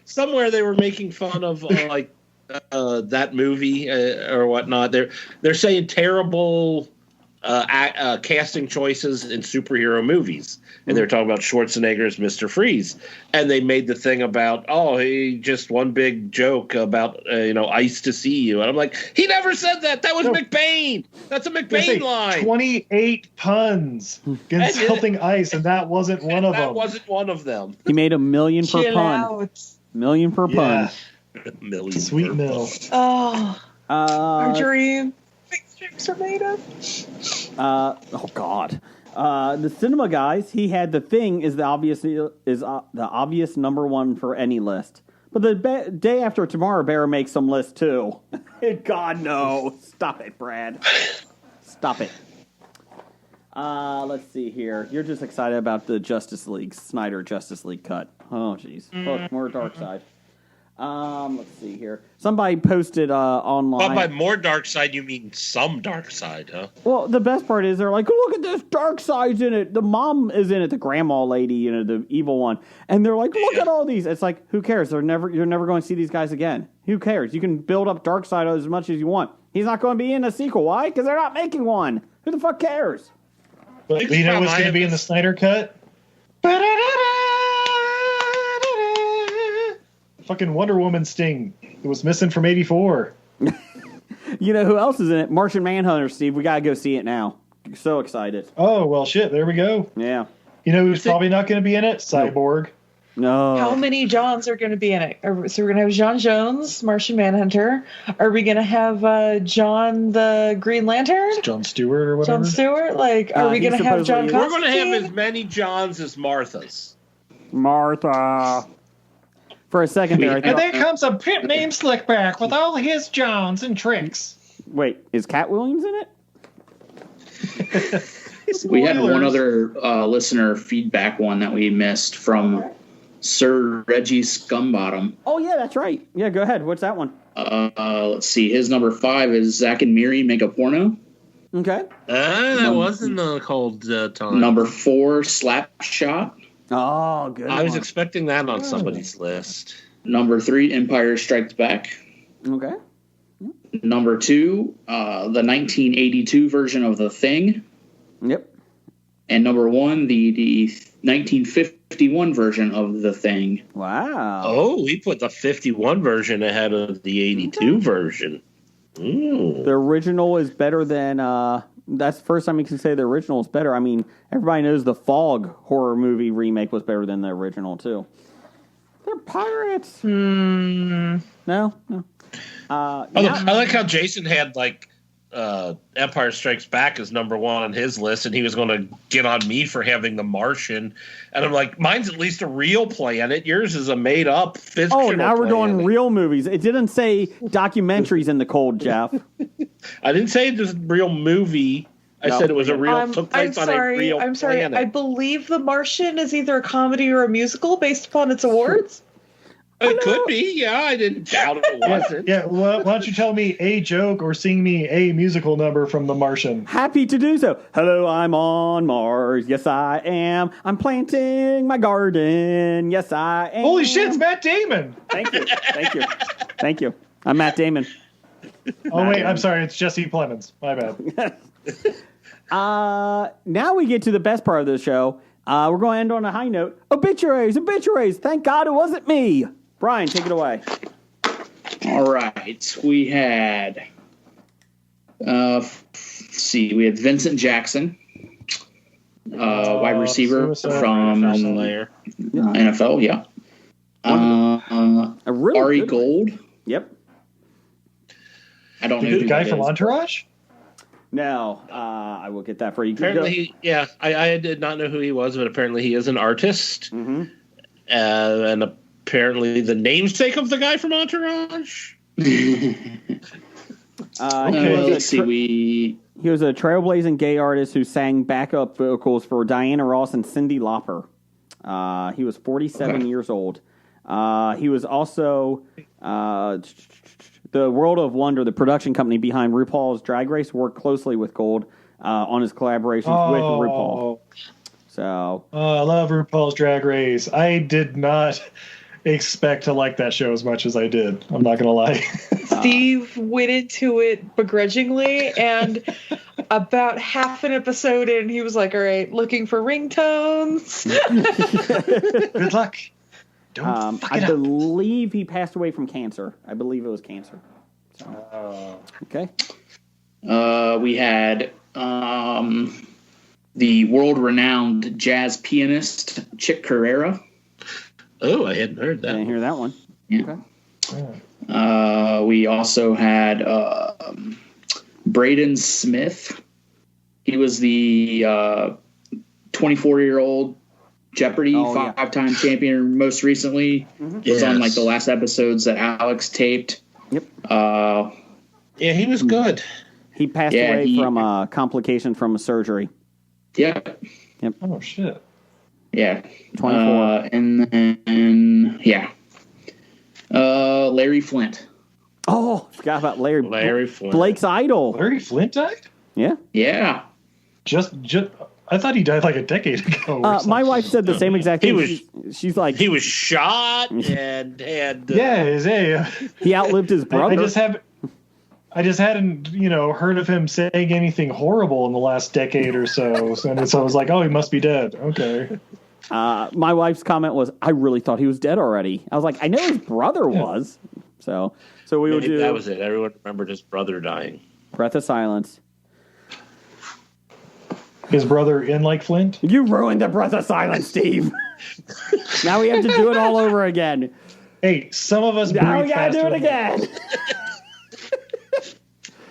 somewhere they were making fun of like that movie or whatnot. They're saying terrible casting choices in superhero movies, and they're talking about Schwarzenegger as Mr. Freeze, and they made the thing about he just one big joke about ice to see you, and I'm like, he never said that. That was McBain. That's a McBain line. 28 puns insulting ice, and that wasn't one of them. That wasn't one of them. He made $1 million per pun. $1 million per pun. $1 Sweet mill. Oh, our dream. Dreams are made of. Oh God. The cinema guys. He had The Thing is the obvious number one for any list. But the Day After Tomorrow better make some list too. God no! Stop it, Brad. Stop it. Let's see here. You're just excited about the Snyder Justice League cut. Oh jeez. Look, more Dark Side. Let's see here. Somebody posted online. But by more dark side, you mean some dark side, huh? Well, the best part is they're like, look at this, Dark Side's in it. The mom is in it, the grandma lady, the evil one. And they're like, look at all these. It's like, who cares? You're never going to see these guys again. Who cares? You can build up Dark Side as much as you want. He's not going to be in a sequel. Why? Because they're not making one. Who the fuck cares? But you know what's going to be in the Snyder cut? Fucking Wonder Woman sting. It was missing from 84. You know who else is in it? Martian Manhunter, Steve. We got to go see it now. So excited. Oh, well, shit. There we go. Yeah. You know who's probably not going to be in it? Cyborg. No. How many Johns are going to be in it? So we're going to have John Jones, Martian Manhunter. Are we going to have John the Green Lantern? John Stewart or whatever? John Stewart? Are we going to have John Constantine? We're going to have as many Johns as Marthas. Martha. For a second there, I thought, and there comes a pimp named Slickback with all his Johns and tricks. Wait, is Cat Williams in it? We had one other listener feedback one that we missed from Sir Reggie Scumbottom. Oh, yeah, that's right. Yeah, go ahead. What's that one? Let's see. His number 5 is Zach and Miri Make a Porno. Okay. That wasn't a cold time. Number 4, Slap Shot. Oh, good. I was expecting that on somebody's list. Number 3, Empire Strikes Back. Okay. Number 2, the 1982 version of The Thing. Yep. And number 1, the 1951 version of The Thing. Wow. Oh, we put the 51 version ahead of the 82 version. Ooh. The original is better than... that's the first time you can say the original is better. I mean, everybody knows the Fog horror movie remake was better than the original, too. They're pirates. No? I like how Jason had, Empire Strikes Back as number 1 on his list, and he was going to get on me for having The Martian. And I'm like, mine's at least a real planet. Yours is a made-up fictional Oh, now we're planet. doing real movies. It didn't say documentaries in the cold, Jeff. I didn't say it was a real movie. I said it was a real took place on a real planet. I believe The Martian is either a comedy or a musical based upon its awards. It could be, yeah. I didn't doubt it wasn't. Yeah, well, why don't you tell me a joke or sing me a musical number from The Martian? Happy to do so. Hello, I'm on Mars. Yes, I am. I'm planting my garden. Yes, I am. Holy shit, it's Matt Damon. Thank you. Thank you. I'm Matt Damon. Oh, wait, I'm sorry. It's Jesse Plemons. My bad. Now we get to the best part of the show. We're going to end on a high note. Obituaries. Thank God it wasn't me. Brian, take it away. All right. We had, let's see, we had Vincent Jackson, wide receiver from NFL, yeah. A really Ari good Gold. one. Yep. I don't know the guy from Entourage? No, I will get that for you. Apparently, I did not know who he was, but apparently he is an artist. Mm-hmm. And apparently the namesake of the guy from Entourage. Let's see. He was a trailblazing gay artist who sang backup vocals for Diana Ross and Cyndi Lauper. He was 47 years old. He was also... the World of Wonder, the production company behind RuPaul's Drag Race, worked closely with Gold on his collaborations with RuPaul. So, I love RuPaul's Drag Race. I did not expect to like that show as much as I did. I'm not gonna lie. Steve went into it begrudgingly, and about half an episode in, he was like, "All right, looking for ringtones." Good luck. Don't fuck it I up. believe he passed away from cancer. I believe it was cancer. So, okay. We had the world-renowned jazz pianist Chick Corea. Oh, I hadn't heard that. Didn't hear that one. Yeah. Okay. We also had Braden Smith. He was the 24-year-old Jeopardy five-time champion. Most recently, was on like the last episodes that Alex taped. Yep. Yeah, he was good. He passed away from complication from a surgery. Yep. Oh shit. Yeah. 24. And then Larry Flint. Oh, forgot about Larry Flint. Blake's idol. Larry Flint died? Yeah. Yeah. Just I thought he died like a decade ago. My wife said the same exact thing. She's like, he was shot and had he outlived his brother. I just hadn't, heard of him saying anything horrible in the last decade or so. And so I was like, oh, he must be dead. Okay. My wife's comment was, I really thought he was dead already. I was like, I know his brother was. So we would do. That was it. Everyone remembered his brother dying. Breath of silence. His brother in like Flint? You ruined the breath of silence, Steve. Now we have to do it all over again. Hey, some of us breathe now we gotta faster do it than again.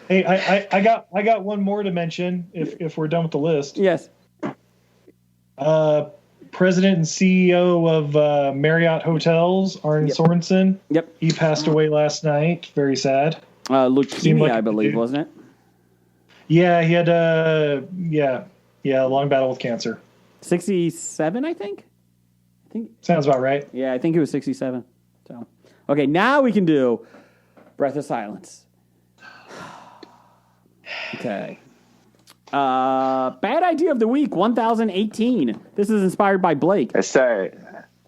Hey, I got one more to mention if we're done with the list. Yes. President and CEO of Marriott Hotels, Arne Sorensen. Yep. He passed away last night. Very sad. Leukemia, I believe, wasn't it? Yeah, he had a long battle with cancer. 67, I think. Sounds about right. Yeah, I think it was 67. So, okay, now we can do breath of silence. Okay. Bad idea of the week, 1018. This is inspired by Blake. Sorry.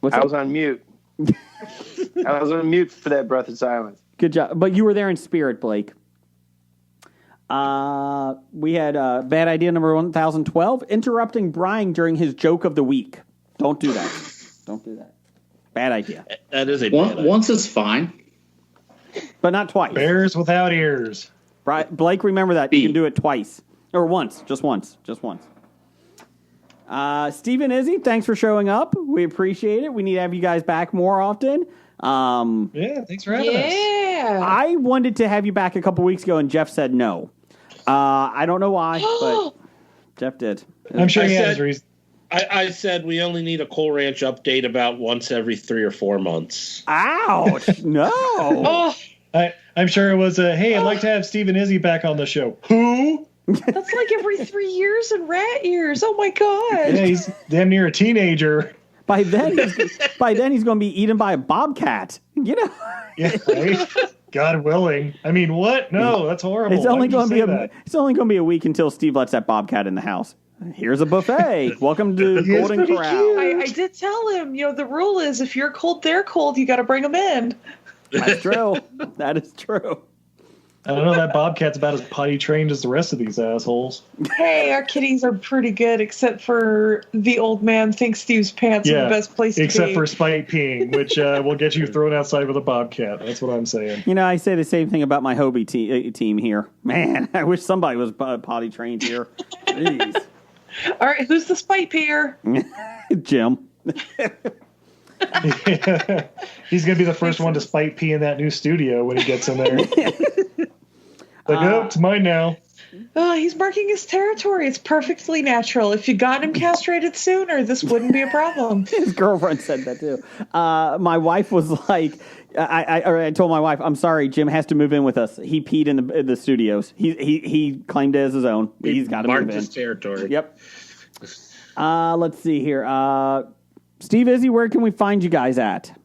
I was on mute. I was on mute for that breath of silence. Good job. But you were there in spirit, Blake. We had bad idea number 1012, interrupting Brian during his joke of the week. Don't do that. Don't do that. Bad idea. That is a bad idea. Once is fine. But not twice. Bears without ears. Blake, remember that. You can do it twice. Or once. Just once. Just once. Steve and Izzy, thanks for showing up. We appreciate it. We need to have you guys back more often. Yeah, thanks for having us. I wanted to have you back a couple weeks ago, and Jeff said no. I don't know why, but Jeff did. I'm sure he has reason. I said we only need a Coal Ranch update about once every 3 or 4 months. Ouch! No. I'm sure it was hey, I'd like to have Steve and Izzy back on the show. Who? That's like every 3 years in rat years. Oh my god! Yeah, he's damn near a teenager. By then he's going to be eaten by a bobcat. You know? Yeah, right? God willing. I mean, what? No, that's horrible. It's only going to be a week until Steve lets that bobcat in the house. Here's a buffet. Welcome to Golden Corral. I did tell him, the rule is if you're cold, they're cold. You got to bring them in. That's true. That is true. I don't know. That bobcat's about as potty trained as the rest of these assholes. Hey, our kitties are pretty good, except for the old man thinks Steve's pants are the best place to be. Except for spite peeing, which will get you thrown outside with a bobcat. That's what I'm saying. I say the same thing about my Hobie team here. Man, I wish somebody was potty trained here. Jeez. All right, who's the spite peer? Jim. He's going to be the first one to spite pee in that new studio when he gets in there. It's mine now. He's marking his territory. It's perfectly natural. If you got him castrated sooner, this wouldn't be a problem. His girlfriend said that too. My wife was like, I told my wife, I'm sorry, Jim has to move in with us. He peed in the studios. He claimed it as his own. He's got to move in. Marked his territory. Yep. Let's see here. Steve, Izzy, where can we find you guys at?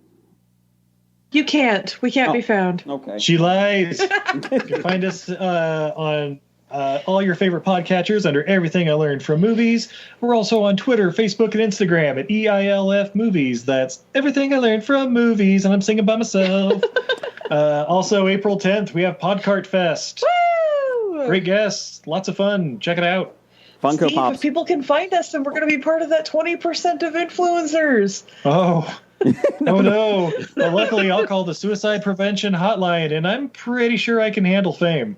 You can't. We can't be found. Okay. She lies. You can find us on all your favorite podcatchers under Everything I Learned from Movies. We're also on Twitter, Facebook, and Instagram at EILF Movies. That's Everything I Learned from Movies, and I'm singing by myself. Also, April 10th, we have Podcart Fest. Woo! Great guests, lots of fun. Check it out. Funko Steve, Pops. if people can find us, then we're going to be part of that 20% of influencers. Oh. Oh no. Well, luckily I'll call the suicide prevention hotline, and I'm pretty sure I can handle fame.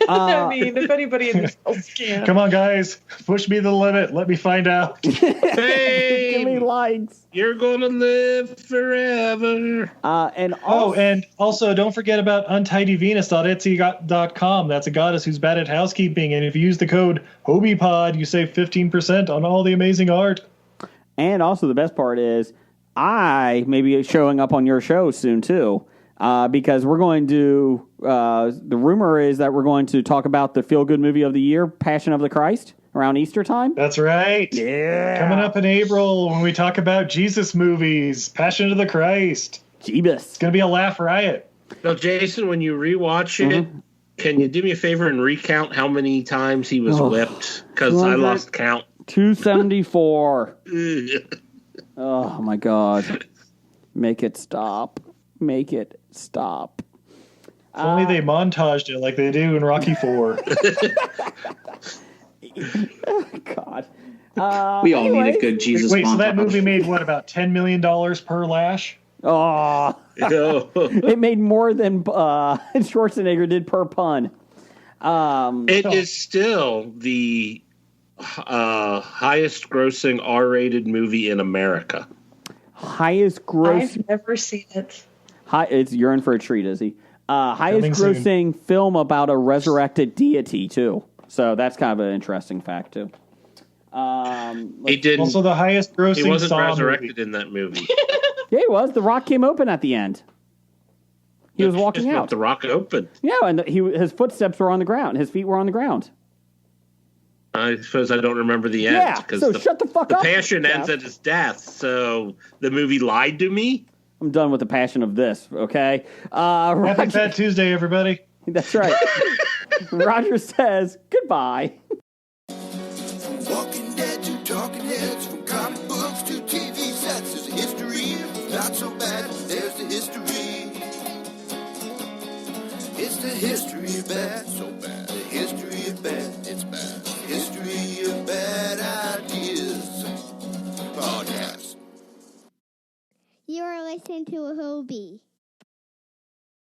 I mean, if anybody in this house can. Come on, guys. Push me to the limit. Let me find out. Hey, Give me likes. you're gonna live forever. And also don't forget about untidyvenus.etsy.com. That's a goddess who's bad at housekeeping, and if you use the code HOBIEPOD, you save 15% on all the amazing art. And also the best part is I may be showing up on your show soon too, because we're going to. The rumor is that we're going to talk about the feel-good movie of the year, Passion of the Christ, around Easter time. That's right. Yeah. Coming up in April when we talk about Jesus movies, Passion of the Christ. Jeebus. It's going to be a laugh riot. Now, Jason, when you rewatch it, can you do me a favor and recount how many times he was whipped? Because I lost count. 274. Oh my God. Make it stop. Make it stop. If only they montaged it like they do in Rocky IV. God. We all need a good Jesus Wait, so montage. that movie made what, about $10 million per lash? Oh. It made more than Schwarzenegger did per pun. It is still the highest grossing R-rated movie in America. Highest gross. I've never seen it. It's you're in for a treat, Izzy. Highest Coming grossing film about a resurrected deity too. So that's kind of an interesting fact too. He didn't. Also the highest grossing He wasn't Saw resurrected movie. in that movie. Yeah, he was. The Rock came open at the end. He was walking Just out. left the Rock open. Yeah, and his footsteps were on the ground. His feet were on the ground. I suppose I don't remember the end. Yeah, so shut the fuck up. The passion ends at his death, so the movie lied to me. I'm done with the passion of this, okay? Happy Fat Tuesday, everybody. That's right. Roger says goodbye. Walking Dead to Talking Heads, from comic books to TV sets. There's a history, not so bad. There's the history. It's the history of bad, so bad. The history of bad, it's bad. History of bad ideas. Podcast. You are listening to a Hobie.